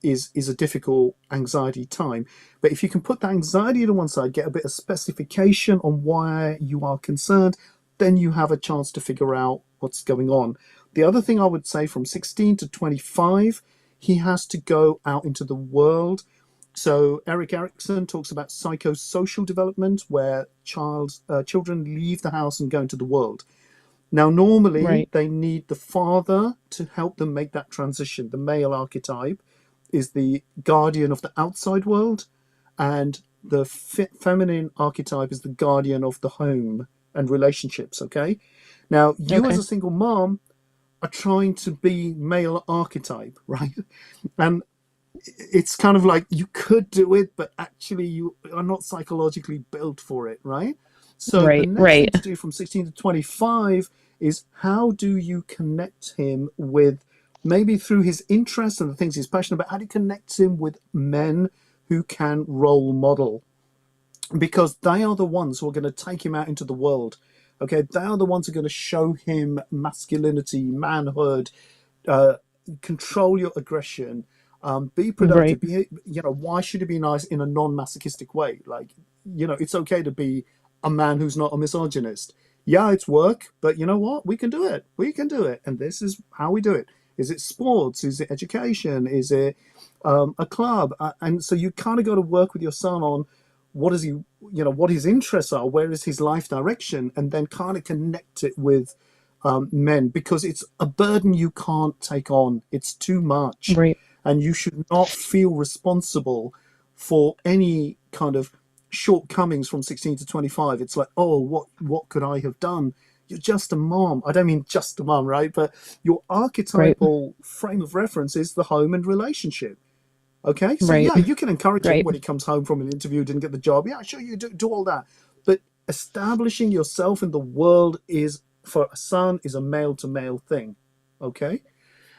is a difficult anxiety time. But if you can put that anxiety to one side, get a bit of specification on why you are concerned, then you have a chance to figure out what's going on. The other thing I would say from 16 to 25, he has to go out into the world. So Eric Erickson talks about psychosocial development, where children leave the house and go into the world. Now, normally Right. they need the father to help them make that transition, the male archetype, the guardian of the outside world, and the feminine archetype is the guardian of the home and relationships. Okay, now you as Okay. a single mom are trying to be male archetype, right? And it's kind of like you could do it, but actually you are not psychologically built for it, right? So the Right. next thing Right. to do from 16 to 25 is, how do you connect him with, maybe through his interests and the things he's passionate about, how do you connect him with men who can role model? Because they are the ones who are going to take him out into the world. Okay, they are the ones who are going to show him masculinity, manhood, uh, control your aggression, be Right. productive. Be, why should it be nice in a non-masochistic way? Like, it's okay to be a man who's not a misogynist. Yeah, it's work, but you know what? We can do it. We can do it, and this is how we do it. Is it sports? Is it education? Is it a club? And so you kind of got to work with your son on what is he, what his interests are, where is his life direction, and then kind of connect it with men, because it's a burden you can't take on. It's too much, Right. and you should not feel responsible for any kind of shortcomings from 16 to 25. It's like, oh, what could I have done? You're just a mom. I don't mean just a mom, right? But your Right. archetypal frame of reference is the home and relationship. Okay, so Right. yeah, you can encourage him Right. when he comes home from an interview, didn't get the job. Yeah, sure, you do all that. But establishing yourself in the world is, for a son, is a male to male thing. Okay.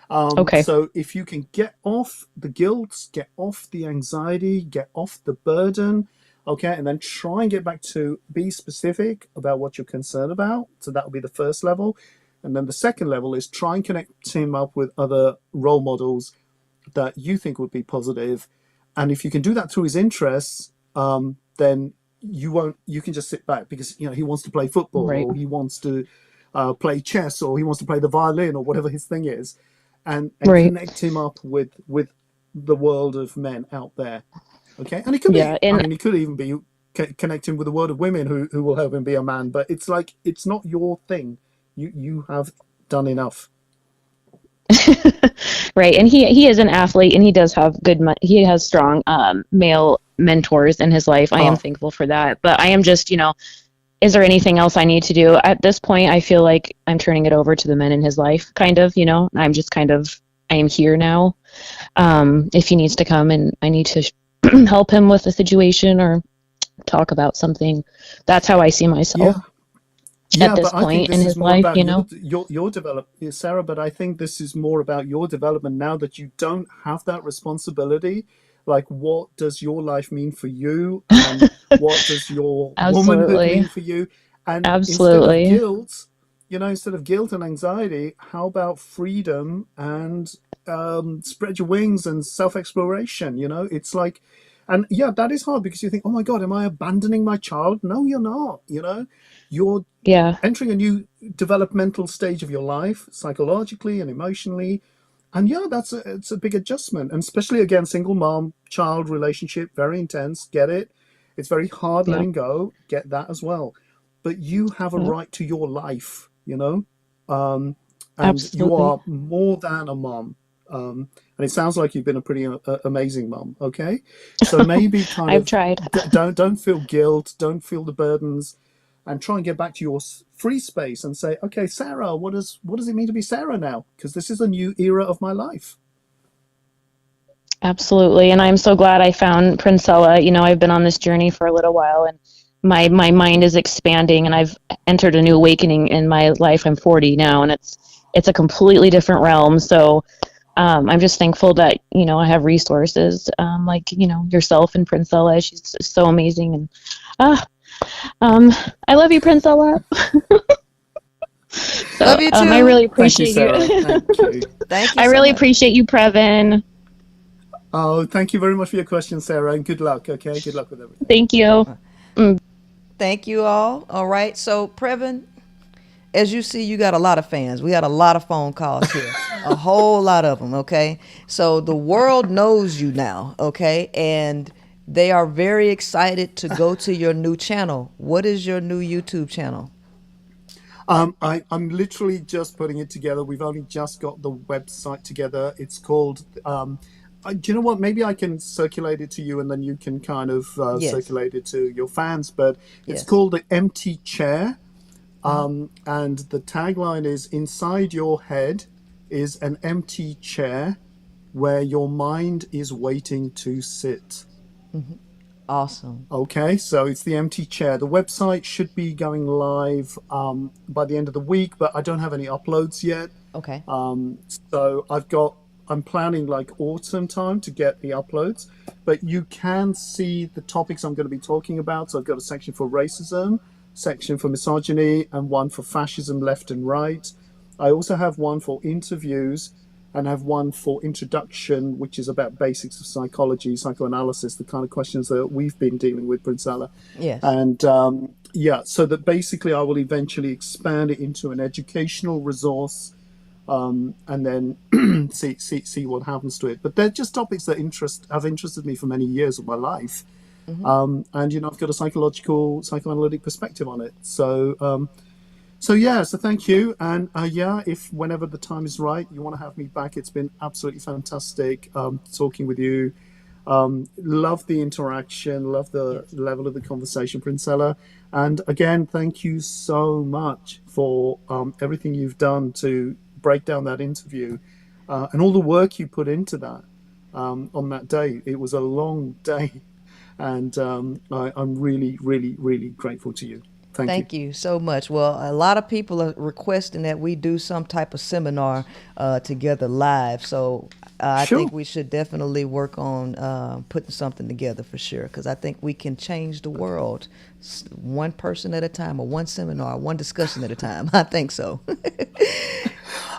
Okay. So if you can get off the guilt, get off the anxiety, get off the burden, okay, and then try and get back to be specific about what you're concerned about. So that will be the first level. And then the second level is try and connect him up with other role models that you think would be positive. And if you can do that through his interests, then you can just sit back, because he wants to play football, Right. or he wants to play chess, or he wants to play the violin, or whatever his thing is, and Right. connect him up with the world of men out there. Okay, and it could Yeah. be, I And mean, it could even be connect him with the world of women who will help him be a man. But it's like, it's not your thing. You have done enough. right. And he is an athlete, and he does have he has strong male mentors in his life. I am Ah, thankful for that. But I am just, is there anything else I need to do? At this point, I feel like I'm turning it over to the men in his life, kind of, I'm just kind of, I am here now. If he needs to come and I need to help him with a situation or talk about something, that's how I see myself yeah. at Yeah, this but I think point in this is his more life, about your development, Sarah. But I think this is more about your development now that you don't have that responsibility. Like, what does your life mean for you, and what does your womanhood Absolutely. mean for you? And Absolutely. instead of guilt and anxiety, how about freedom and spread your wings and self-exploration? It's like, and yeah, that is hard, because you think, oh my God, am I abandoning my child? No, you're not. You're Yeah. entering a new developmental stage of your life, psychologically and emotionally. And yeah, it's a big adjustment. And especially, again, single mom child relationship, very intense. Get it? It's very hard Yep. letting go. Get that as well. But you have a Yep. right to your life, and you Absolutely. are more than a mom. And it sounds like you've been a pretty amazing mom. Okay, so maybe kind I've of tried. don't feel guilt, don't feel the burdens, and try and get back to your free space and say, okay, Sarah, what does it mean to be Sarah now? Because this is a new era of my life. Absolutely. And I'm so glad I found Princella. I've been on this journey for a little while, and my mind is expanding, and I've entered a new awakening in my life. I'm 40 now, and it's a completely different realm. So I'm just thankful that, I have resources like, yourself and Princella. She's so amazing. And ah, I love you, Princella. So Love you I too. really Thank you, appreciate you. Sarah. Thank you. Thank you I so really much. appreciate you, Previn. Oh, thank you very much for your question, Sarah, and good luck. Okay, good luck with everything. Thank you. Mm, Thank you all. All right. So, Previn, as you see, you got a lot of fans. We got a lot of phone calls here, a whole lot of them. Okay. So, the world knows you now. Okay. And they are very excited to go to your new channel. What is your new YouTube channel? I'm literally just putting it together. We've only just got the website together. It's called do you know what? Maybe I can circulate it to you, and then you can kind of Yes. circulate it to your fans. But it's Yes. called The Empty Chair. And the tagline is, inside your head is an empty chair where your mind is waiting to sit. Awesome. Okay, so it's The Empty Chair. The website should be going live by the end of the week, but I don't have any uploads yet. Okay. So I'm planning like autumn time to get the uploads, but you can see the topics I'm going to be talking about. So I've got a section for racism, section for misogyny, and one for fascism, left and right. I also have one for interviews, and I have one for introduction, which is about basics of psychology, psychoanalysis, the kind of questions that we've been dealing with, Princella. Yes. And so that basically I will eventually expand it into an educational resource, and then see what happens to it. But they're just topics that have interested me for many years of my life. And I've got a psychoanalytic perspective on it. So thank you. And if whenever the time is right, you want to have me back, it's been absolutely fantastic talking with you. Love the interaction, love the level of the conversation, Princella. And again, thank you so much for everything you've done to break down that interview and all the work you put into that on that day. It was a long day. And I'm really, really, really grateful to you. Thank you so much. Well, a lot of people are requesting that we do some type of seminar together live. So I Sure. think we should definitely work on putting something together for sure, because I think we can change the world one person at a time, or one seminar, one discussion at a time. I think so.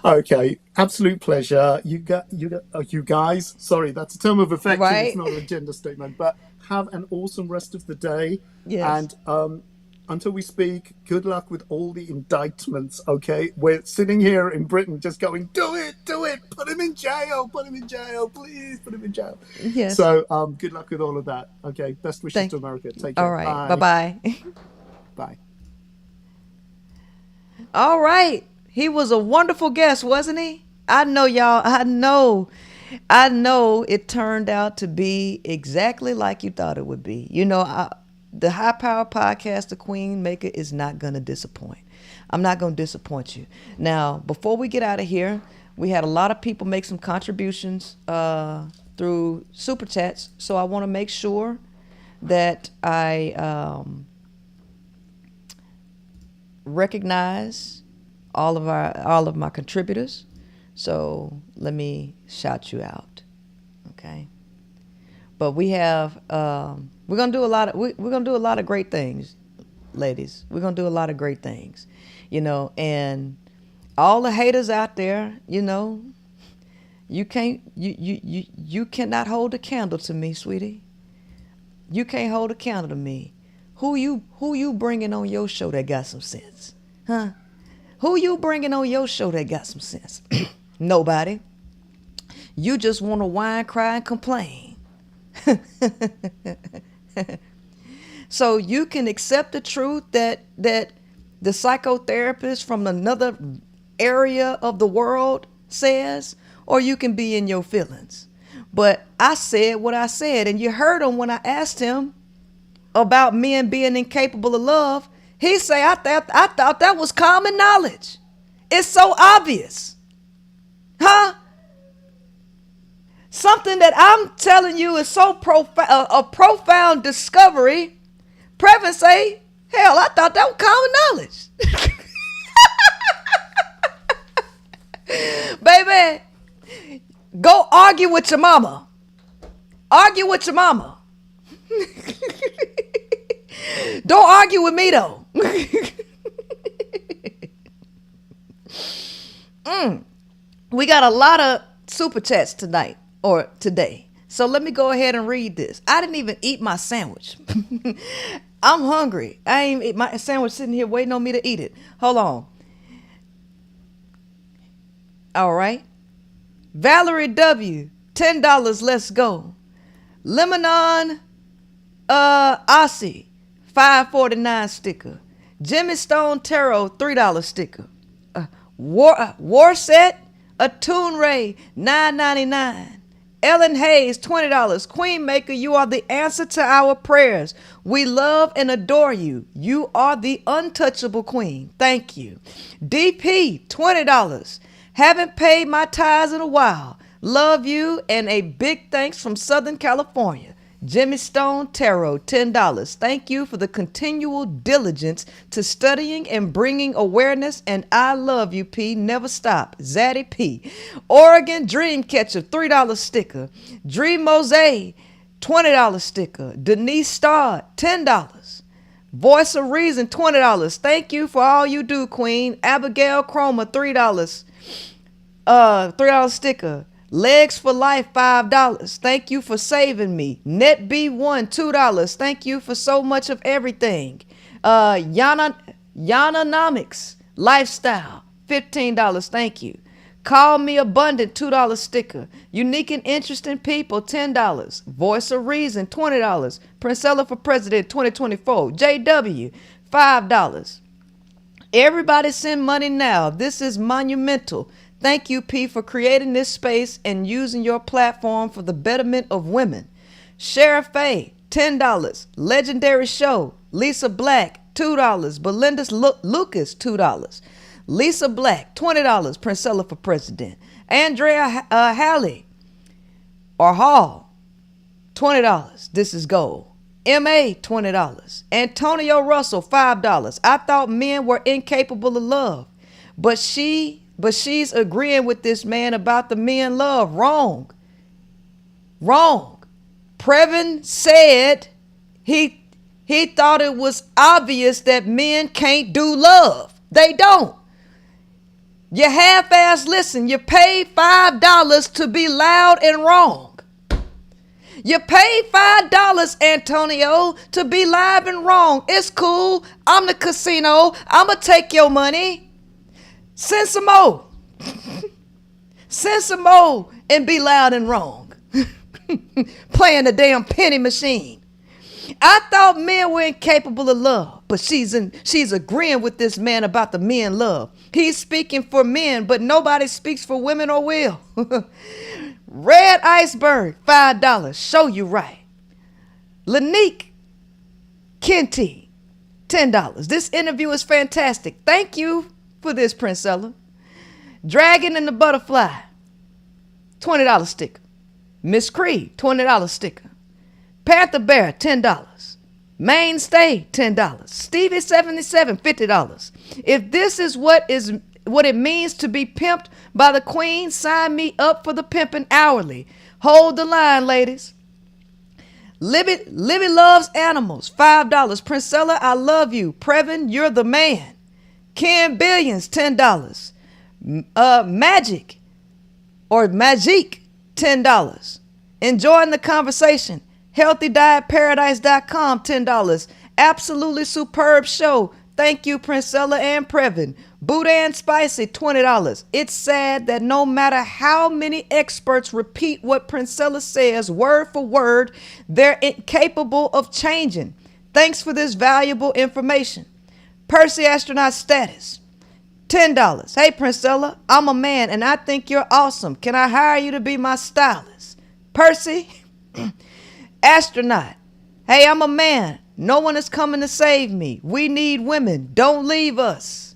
Okay, absolute pleasure. You guys. Sorry, that's a term of affection. Right. It's not a gender statement. But have an awesome rest of the day. Yes. And until we speak, good luck with all the indictments. Okay, we're sitting here in Britain, just going, do it, put him in jail, please, put him in jail. Yes. So, good luck with all of that. Okay, best wishes to America. Take care. All right. Bye. Bye-bye. Bye. All right. He was a wonderful guest, wasn't he? I know, y'all. I know it turned out to be exactly like you thought it would be. The High Power Podcast, The Queen Maker, is not going to disappoint. I'm not going to disappoint you. Now, before we get out of here, we had a lot of people make some contributions through Super Chats. So I want to make sure that I recognize all of my contributors. So let me shout you out, okay? But we have we're gonna do a lot of great things, ladies. We're gonna do a lot of great things, and all the haters out there, you cannot hold a candle to me, sweetie. You can't hold a candle to me. Who you bringing on your show that got some sense, huh? Who you bringing on your show that got some sense? Nobody. You just want to whine, cry, and complain. So you can accept the truth that the psychotherapist from another area of the world says, or you can be in your feelings. But I said what I said, and you heard him when I asked him about men being incapable of love. He say, I thought that was common knowledge. It's so obvious. Huh? Something that I'm telling you is so a profound discovery. Previn say, hell, I thought that was common knowledge. Baby, go argue with your mama. Argue with your mama. Don't argue with me, though. We got a lot of super chats tonight, or today. So let me go ahead and read this. I didn't even eat my sandwich. I'm hungry. I ain't eat my sandwich sitting here waiting on me to eat it. Hold on. All right. Valerie W., $10, let's go. Lemonon Aussie, $5.49 sticker. Jimmy Stone Tarot, $3 sticker. War Set, a Toon Ray, $9.99. Ellen Hayes, $20. Queen Maker, you are the answer to our prayers. We love and adore you. You are the untouchable queen. Thank you. DP, $20. Haven't paid my tithes in a while. Love you, and a big thanks from Southern California. Jimmy Stone Tarot, $10. Thank you for the continual diligence to studying and bringing awareness, and I love you, P. Never stop. Zaddy P. Oregon Dreamcatcher, $3 sticker. Dream Mosaic, $20 sticker. Denise Starr, $10. Voice of Reason, $20. Thank you for all you do, Queen. Abigail Chroma, $3. $3 sticker. Legs for Life, $5. Thank you for saving me. Net B1, $2. Thank you for so much of everything. Yananomics Lifestyle, $15. Thank you. Call Me Abundant, $2 sticker. Unique and Interesting People, $10. Voice of Reason, $20. Princella for President 2024. JW, $5. Everybody send money now. This is monumental. Thank you, P, for creating this space and using your platform for the betterment of women. Sheriff A, $10. Legendary Show, Lisa Black, $2. Belinda Lucas, $2. Lisa Black, $20. Princella for President. Andrea Halley or Hall, $20. This is gold. MA, $20. Antonio Russell, $5. I thought men were incapable of love, but she's agreeing with this man about the men love. Wrong. Previn said he thought it was obvious that men can't do love. They don't. You half-ass listen. You paid $5 to be loud and wrong. You paid $5, Antonio, to be live and wrong. It's cool. I'm the casino. I'ma take your money. Send some more. Send some more and be loud and wrong. Playing the damn penny machine. I thought men were incapable of love, but she's agreeing with this man about the men love. He's speaking for men, but nobody speaks for women or will. Red Iceberg, $5. Show you right. Lanique Kenty, $10. This interview is fantastic. Thank you for this, Princella. Dragon and the Butterfly, $20 sticker. Miss Creed, $20 sticker. Panther Bear, $10. Mainstay, $10. Stevie 77, $50. If this is what it means to be pimped by the queen, sign me up for the pimping hourly. Hold the line, ladies. Libby loves animals, $5. Princella, I love you. Previn, you're the man. Ken Billions, $10. Magic, $10. Enjoying the conversation. HealthyDietParadise.com, $10. Absolutely superb show. Thank you, Princella and Previn. Boudin Spicy, $20. It's sad that no matter how many experts repeat what Princella says word for word, they're incapable of changing. Thanks for this valuable information. Percy Astronaut Status, $10. Hey, Princella, I'm a man and I think you're awesome. Can I hire you to be my stylist? Percy Astronaut, hey, I'm a man. No one is coming to save me. We need women. Don't leave us.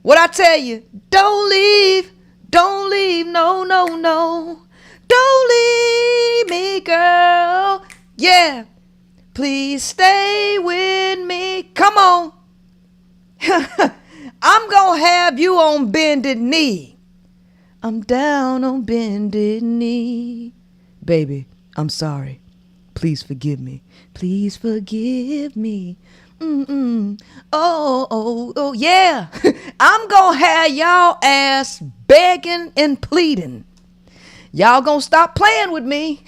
What I tell you, don't leave, no, don't leave me, girl. Yeah, please stay with me. Come on. I'm gonna have you on bended knee. I'm down on bended knee. Baby, I'm sorry. Please forgive me. Please forgive me. Oh, yeah. I'm gonna have y'all ass begging and pleading. Y'all gonna stop playing with me.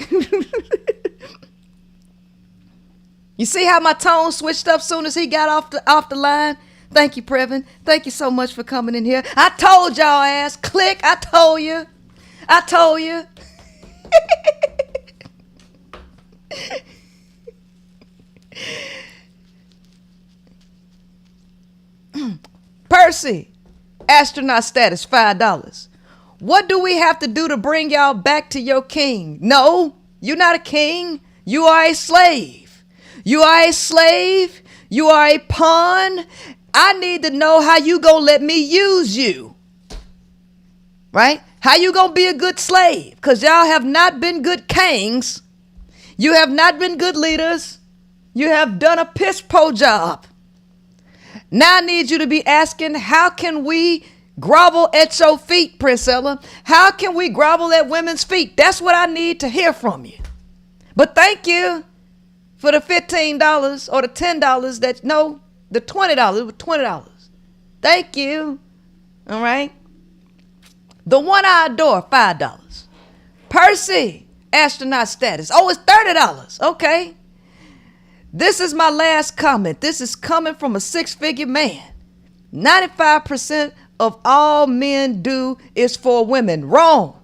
You see how my tone switched up soon as he got off the line? Thank you, Previn. Thank you so much for coming in here. I told y'all ass. Click. I told you. Percy, astronaut status, $5. What do we have to do to bring y'all back to your king? No, you're not a king. You are a slave. You are a slave. You are a pawn. I need to know how you gonna let me use you. Right? How you gonna be a good slave? Because y'all have not been good kings. You have not been good leaders. You have done a piss poor job. Now I need you to be asking, how can we grovel at your feet, Princella? How can we grovel at women's feet? That's what I need to hear from you. But thank you for the $15 or the $10 the $20, $20. Thank you. All right. The one I adore, $5. Percy, astronaut status. Oh, it's $30. Okay. This is my last comment. This is coming from a six-figure man. 95% of all men do is for women. Wrong.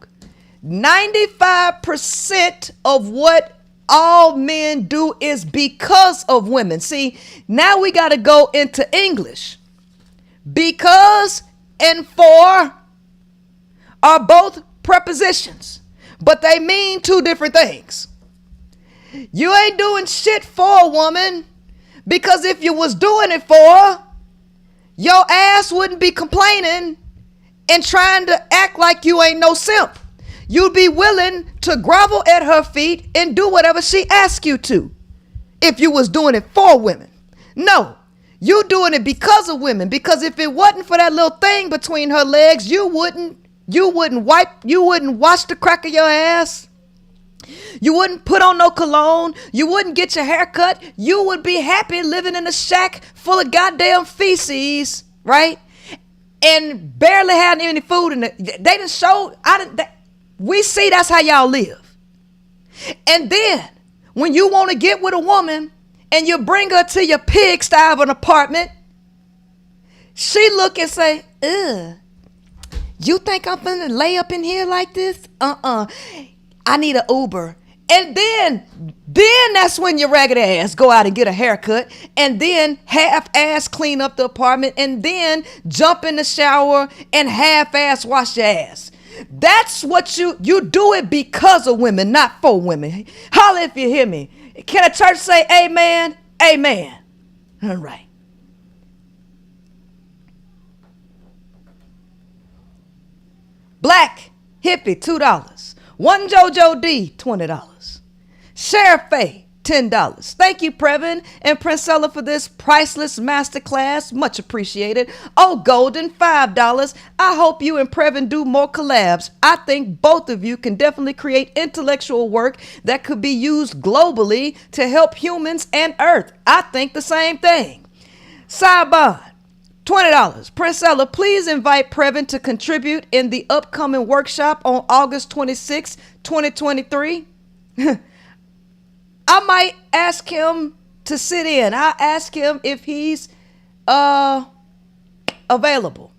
95% of what all men do is because of women. See, now we got to go into English. Because and for are both prepositions, but they mean two different things. You ain't doing shit for a woman, because if you was doing it for her, your ass wouldn't be complaining and trying to act like you ain't no simp. You'd be willing to grovel at her feet and do whatever she asks you to if you was doing it for women. No, you doing it because of women, because if it wasn't for that little thing between her legs, you wouldn't wash the crack of your ass. You wouldn't put on no cologne. You wouldn't get your hair cut. You would be happy living in a shack full of goddamn feces, right? And barely had any food in it. They didn't show. We see that's how y'all live. And then when you want to get with a woman and you bring her to your pigsty of an apartment, she look and say, ugh, you think I'm gonna lay up in here like this? I need an Uber. And then that's when your ragged ass go out and get a haircut, and then half-ass clean up the apartment, and then jump in the shower and half-ass wash your ass. That's what you do it because of women, not for women. Holla if you hear me. Can a church say amen? Amen. All right. Black hippie, $2. One JoJo D, $20. Sheriff Faye, $10. Thank you, Previn and Princella, for this priceless masterclass. Much appreciated. Oh, Golden, $5. I hope you and Previn do more collabs. I think both of you can definitely create intellectual work that could be used globally to help humans and Earth. I think the same thing. Sidebar. $20. Princella, please invite Previn to contribute in the upcoming workshop on August 26, 2023. I might ask him to sit in. I'll ask him if he's available.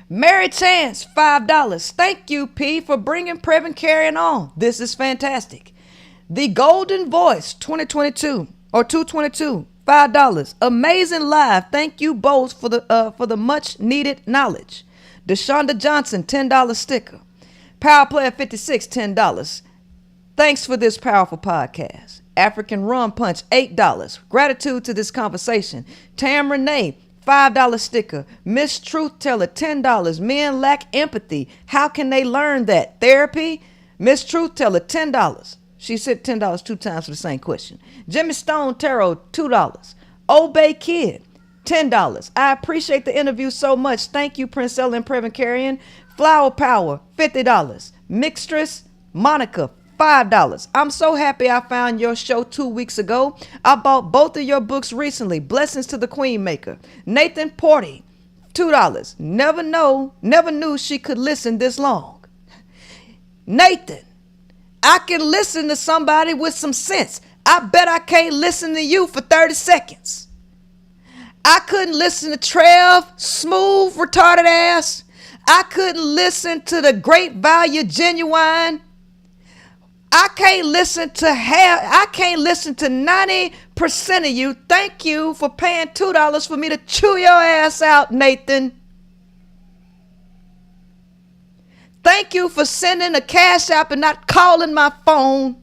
Mary Chance, $5. Thank you, P, for bringing Previn carrying on. This is fantastic. The Golden Voice, 2022 or 222. $5. Amazing live. Thank you both for the much needed knowledge. Deshonda Johnson, $10 sticker. Power Player 56, $10. Thanks for this powerful podcast. African Rum Punch, $8. Gratitude to this conversation. Tam Renee, $5 sticker. Miss Truth Teller, $10. Men lack empathy. How can they learn that? Therapy? Miss Truth Teller, $10. She said $10 two times for the same question. Jimmy Stone Tarot, $2. Obey Kid, $10. I appreciate the interview so much. Thank you, Princella and Previn Carrion. Flower Power, $50. Mixtress Monica, $5. I'm so happy I found your show 2 weeks ago. I bought both of your books recently. Blessings to the Queen Maker. Nathan Porty, $2. Never knew she could listen this long. Nathan, I can listen to somebody with some sense. I bet I can't listen to you for 30 seconds. I couldn't listen to Trev, smooth, retarded ass. I couldn't listen to the Great Value Genuine. I can't listen to 90% of you. Thank you for paying $2 for me to chew your ass out, Nathan. Thank you for sending a cash app and not calling my phone.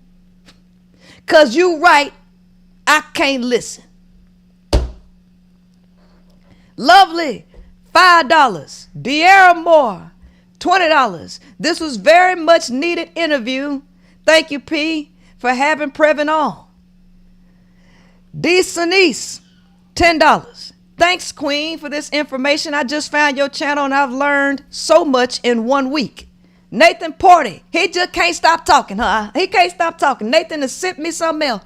Cause you right, I can't listen. Lovely, $5. De'Ara Moore, $20. This was very much needed interview. Thank you, P, for having Previn on. D. Sinise, $10. Thanks, Queen, for this information. I just found your channel and I've learned so much in 1 week. Nathan Porty, he just can't stop talking, huh? He can't stop talking. Nathan has sent me something else.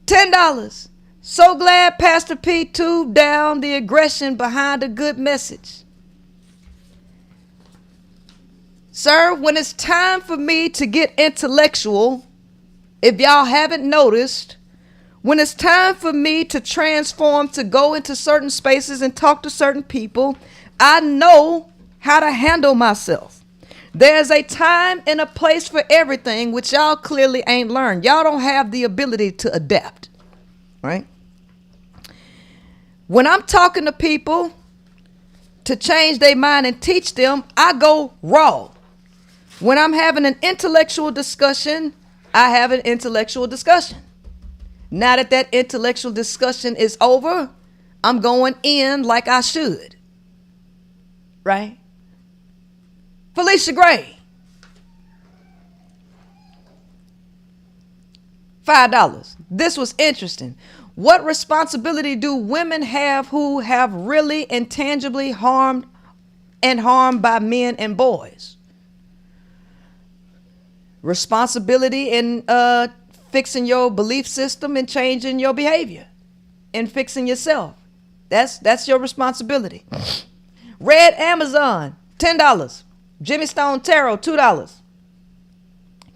$10. So glad Pastor P tuned down the aggression behind a good message. Sir, when it's time for me to get intellectual, if y'all haven't noticed, when it's time for me to transform, to go into certain spaces and talk to certain people, I know how to handle myself. There's a time and a place for everything, which y'all clearly ain't learned. Y'all don't have the ability to adapt, right? When I'm talking to people to change their mind and teach them, I go raw. When I'm having an intellectual discussion, I have an intellectual discussion. Now that that intellectual discussion is over, I'm going in like I should, right? Felicia Gray, $5. This was interesting. What responsibility do women have who have really and tangibly harmed by men and boys? Responsibility in fixing your belief system and changing your behavior and fixing yourself. That's your responsibility. Red Amazon, $10. Jimmy Stone Tarot, $2.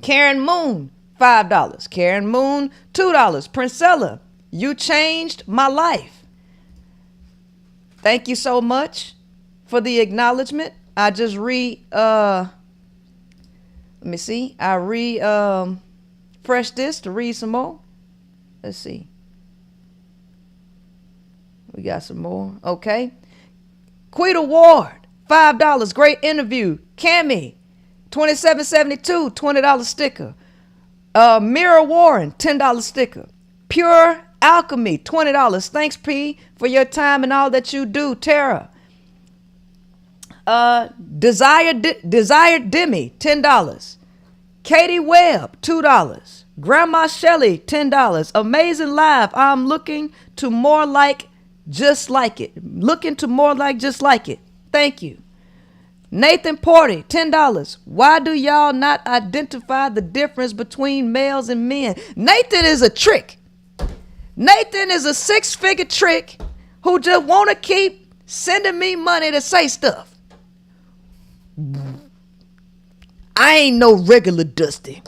Karen Moon, $5. Karen Moon, $2. Princella, you changed my life. Thank you so much for the acknowledgement. I just refresh this to read some more. Let's see. We got some more. Okay. Quita Ward, $5. Great interview. Cammy, $27.72, $20 sticker. Mira Warren, $10 sticker. Pure Alchemy, $20. Thanks, P, for your time and all that you do. Tara. Desired Demi, $10. Katie Webb, $2. Grandma Shelley, $10. Amazing Live. I'm looking to more like just like it. Looking to more like just like it. Thank you. Nathan Porty, $10. Why do y'all not identify the difference between males and men? Nathan is a trick. Nathan is a six-figure trick who just want to keep sending me money to say stuff. I ain't no regular Dusty.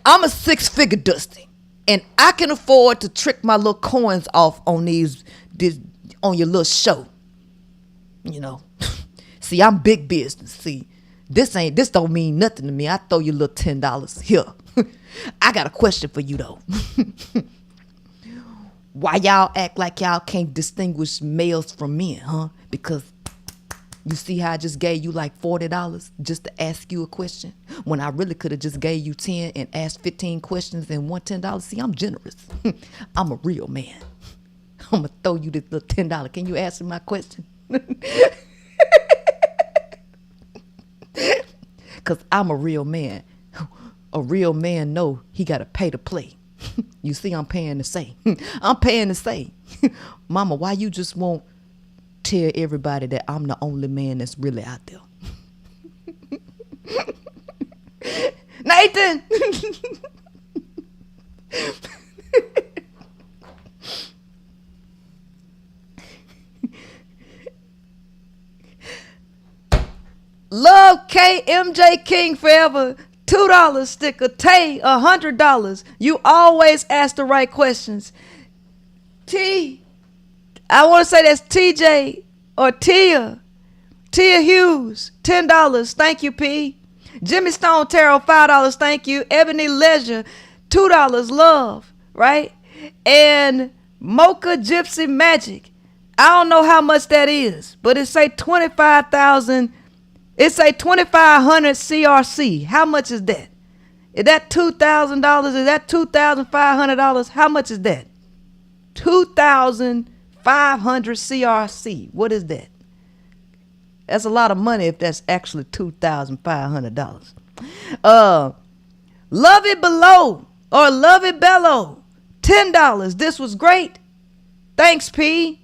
I'm a six-figure Dusty. And I can afford to trick my little coins off on on your little show. You know. See, I'm big business. See, this don't mean nothing to me. I throw you a little $10 here. I got a question for you though. Why y'all act like y'all can't distinguish males from men, huh? Because you see how I just gave you like $40 just to ask you a question when I really could have just gave you 10 and asked 15 questions and won $10. See, I'm generous. I'm a real man. I'm gonna throw you this little $10. Can you answer my question? Because I'm a real man. A real man know he got to pay to play. You see, I'm paying to say. I'm paying to say. Mama, why you just won't tell everybody that I'm the only man that's really out there? Nathan! Love KMJ King forever. $2 sticker. Tay, $100. You always ask the right questions. T, I want to say that's TJ or Tia. Tia Hughes, $10. Thank you, P. Jimmy Stone Tarot, $5. Thank you. Ebony Leisure, $2. Love, right? And Mocha Gypsy Magic. I don't know how much that is, but it say 25,000 It's a 2,500 CRC. How much is that? Is that $2,000? Is that $2,500? How much is that? 2,500 CRC. What is that? That's a lot of money if that's actually $2,500. Love it below or love it bellow. $10. This was great. Thanks, P.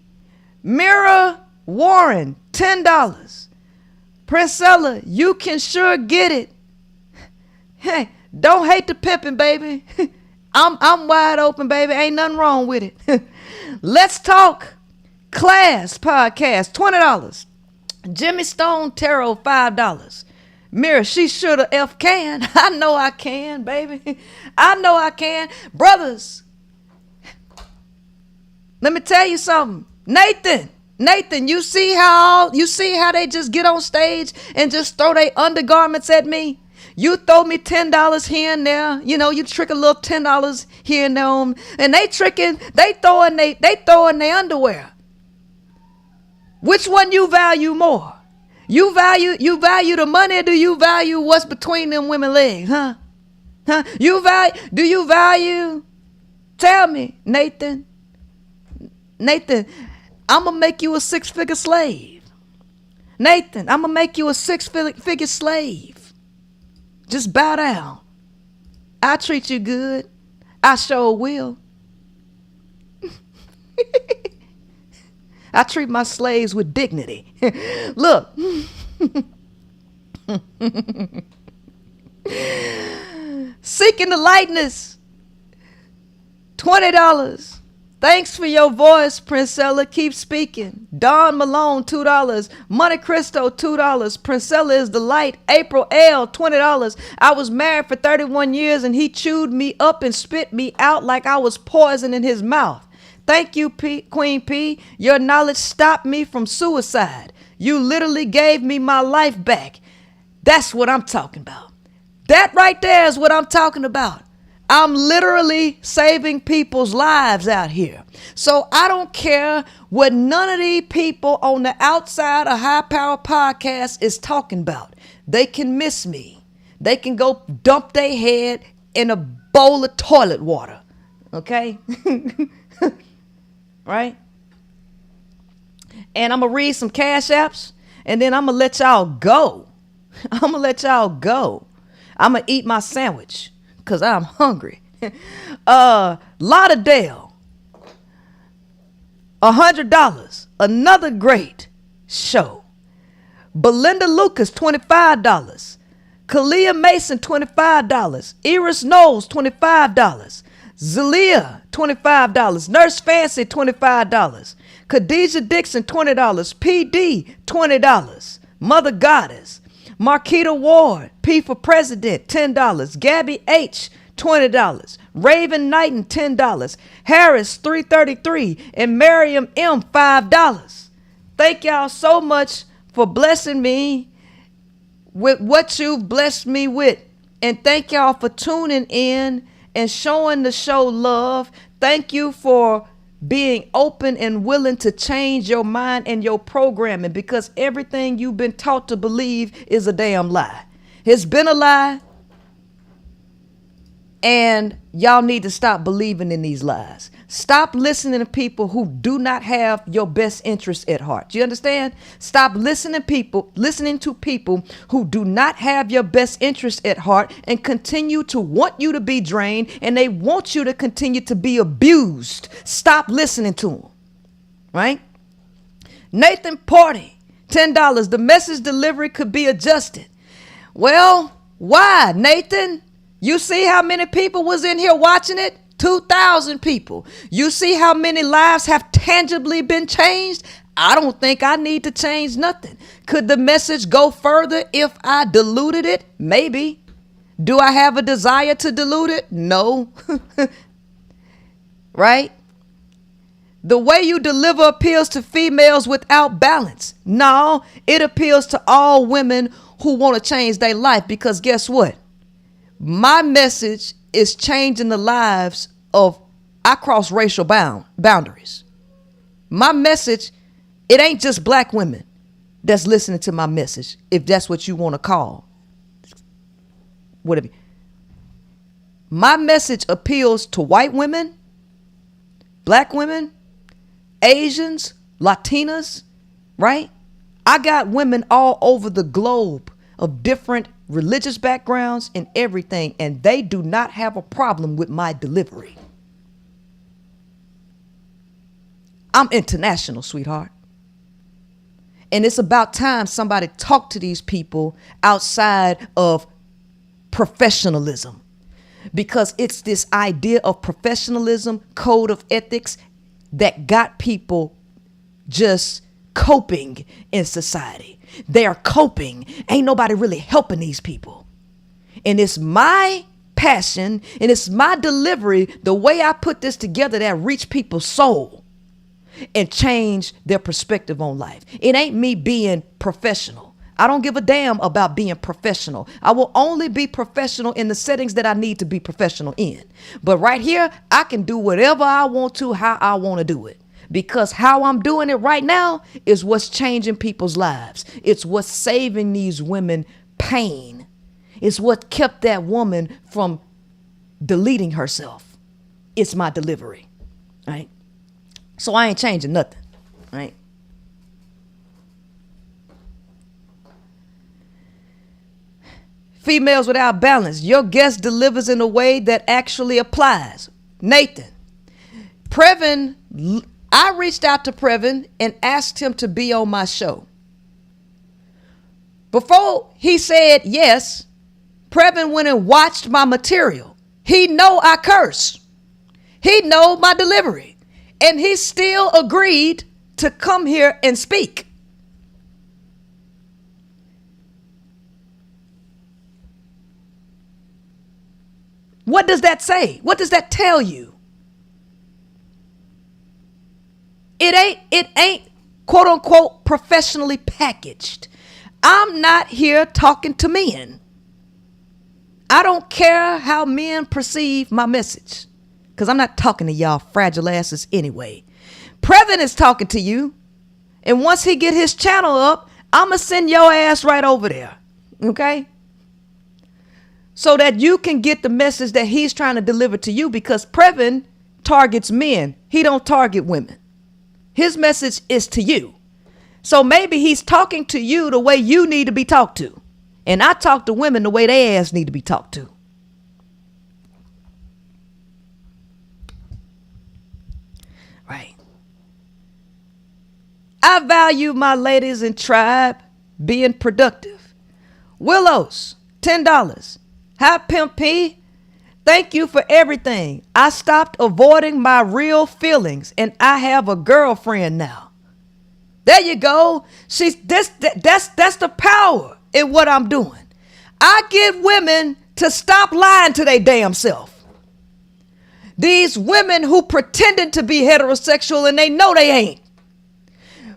Mira Warren, $10. Princella, you can sure get it. Hey, don't hate the pimping, baby. I'm wide open, baby. Ain't nothing wrong with it. Let's talk class podcast, $20. Jimmy Stone Tarot, $5. Mira, she shoulda F can. I know I can, baby. I know I can. Brothers, let me tell you something. Nathan, you see how they just get on stage and just throw their undergarments at me? You throw me $10 here and there. You know, you trick a little $10 here and there on, and they throwing their underwear. Which one you value more? You value the money, or do you value what's between them women legs, huh? Do you value? Tell me, Nathan, I'm gonna make you a six-figure slave. Nathan, I'm gonna make you a six-figure slave. Just bow down. I treat you good. I sure will. I treat my slaves with dignity. Look. Seeking the lightness. $20. Thanks for your voice, Princella. Keep speaking. Don Malone, $2. Monte Cristo, $2. Princella is the light. April L, $20. I was married for 31 years and he chewed me up and spit me out like I was poison in his mouth. Thank you, Queen P. Your knowledge stopped me from suicide. You literally gave me my life back. That's what I'm talking about. That right there is what I'm talking about. I'm literally saving people's lives out here. So I don't care what none of these people on the outside of High Power Podcast is talking about. They can miss me. They can go dump their head in a bowl of toilet water. Okay? Right? And I'm going to read some Cash Apps, and then I'm going to let y'all go. I'm going to eat my sandwich because I'm hungry. Lauderdale, $100. Another great show. Belinda Lucas, $25. Kalia Mason, $25. Iris Knowles, $25. Zelia, $25. Nurse Fancy, $25. Khadijah Dixon, $20. PD, $20. Mother Goddess. Marquita Ward, P for President, $10. Gabby H, $20. Raven Knighton, $10. Harris, $333. And Miriam M, $5. Thank y'all so much for blessing me with what you've blessed me with. And thank y'all for tuning in and showing the show love. Thank you for being open and willing to change your mind and your programming, because everything you've been taught to believe is a damn lie. It's been a lie, and y'all need to stop believing in these lies. Stop listening to people who do not have your best interests at heart. You understand? Stop listening to people who do not have your best interests at heart and continue to want you to be drained, and they want you to continue to be abused. Stop listening to them. Right? Nathan Party, $10. The message delivery could be adjusted. Well, why, Nathan? You see how many people was in here watching it? 2,000 people. You see how many lives have tangibly been changed? I don't think I need to change nothing. Could the message go further if I diluted it? Maybe. Do I have a desire to dilute it? No. Right? The way you deliver appeals to females without balance. No, it appeals to all women who want to change their life, because guess what? My message is changing the lives of, I cross racial boundaries. My message, it ain't just black women. that's listening to my message, if that's what you want to call. Whatever. My message appeals to white women, black women, Asians, Latinas, right? I got women all over the globe of different religious backgrounds and everything, and they do not have a problem with my delivery. I'm international, sweetheart. And it's about time somebody talk to these people outside of professionalism, because it's this idea of professionalism, code of ethics that got people just coping in society. They are coping. Ain't nobody really helping these people. And it's my passion and it's my delivery, the way I put this together, that reach people's soul and change their perspective on life. It ain't me being professional. I don't give a damn about being professional. I will only be professional in the settings that I need to be professional in. But right here, I can do whatever I want to, how I want to do it. Because how I'm doing it right now is what's changing people's lives. It's what's saving these women pain. It's what kept that woman from deleting herself. It's my delivery, right? So I ain't changing nothing, right? Females without balance. Your guest delivers in a way that actually applies. Nathan, Previn, I reached out to Previn and asked him to be on my show. Before he said yes, Previn went and watched my material. He know I curse. He know my delivery. And he still agreed to come here and speak. What does that say? What does that tell you? It ain't quote unquote professionally packaged. I'm not here talking to men. I don't care how men perceive my message, because I'm not talking to y'all fragile asses anyway. Previn is talking to you, and once he get his channel up, I'ma send your ass right over there, okay? So that you can get the message that he's trying to deliver to you, because Previn targets men. He don't target women. His message is to you. So maybe he's talking to you the way you need to be talked to. And I talk to women the way they ass need to be talked to. Right. I value my ladies in tribe being productive. Willows, $10. Hi, Pimp P. Thank you for everything. I stopped avoiding my real feelings and I have a girlfriend now. There you go. That's the power in what I'm doing. I get women to stop lying to their damn self. These women who pretending to be heterosexual and they know they ain't.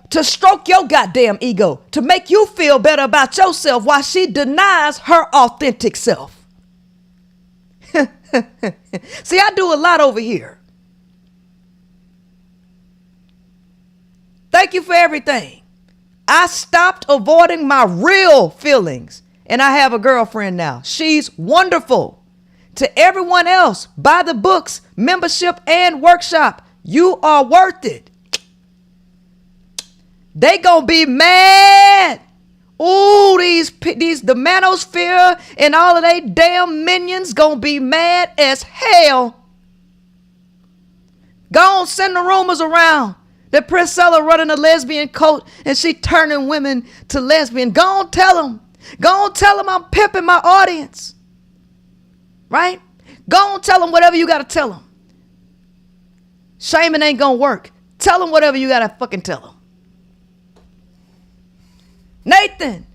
To stroke your goddamn ego, to make you feel better about yourself while she denies her authentic self. See, I do a lot over here. Thank you for everything. I stopped avoiding my real feelings and I have a girlfriend now. She's wonderful. To everyone else, buy the books, membership, and workshop. You are worth it. They gonna be mad. Ooh, the manosphere and all of they damn minions gonna be mad as hell. Go on, send the rumors around that Princella running a lesbian cult and she turning women to lesbian. Go on, tell them. Go on, tell them I'm pimping my audience. Right? Go on, tell them whatever you gotta tell them. Shaming ain't gonna work. Tell them whatever you gotta fucking tell them. Nathan,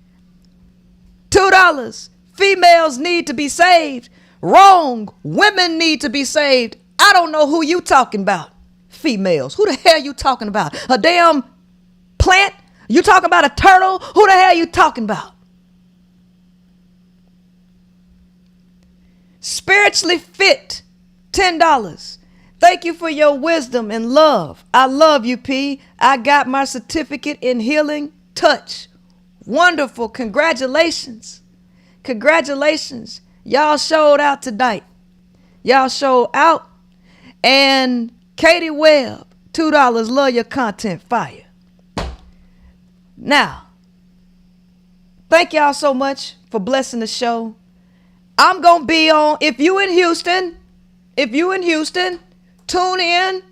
$2. Females need to be saved. Wrong. Women need to be saved. I don't know who you talking about. Females. Who the hell you talking about? A damn plant? You talking about a turtle? Who the hell you talking about? Spiritually fit, $10. Thank you for your wisdom and love. I love you, P. I got my certificate in healing touch. Wonderful. Congratulations. Congratulations. Y'all showed out tonight. Y'all showed out. And Katie Webb, $2. Love your content. Fire. Now, thank y'all so much for blessing the show. I'm going to be on, if you in Houston, tune in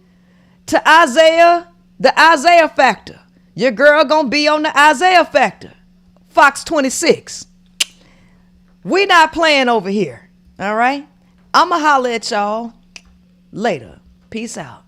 to Isaiah, the Isaiah Factor. Your girl going to be on the Isaiah Factor. Fox 26. We not playing over here. All right? I'm going to holler at y'all later. Peace out.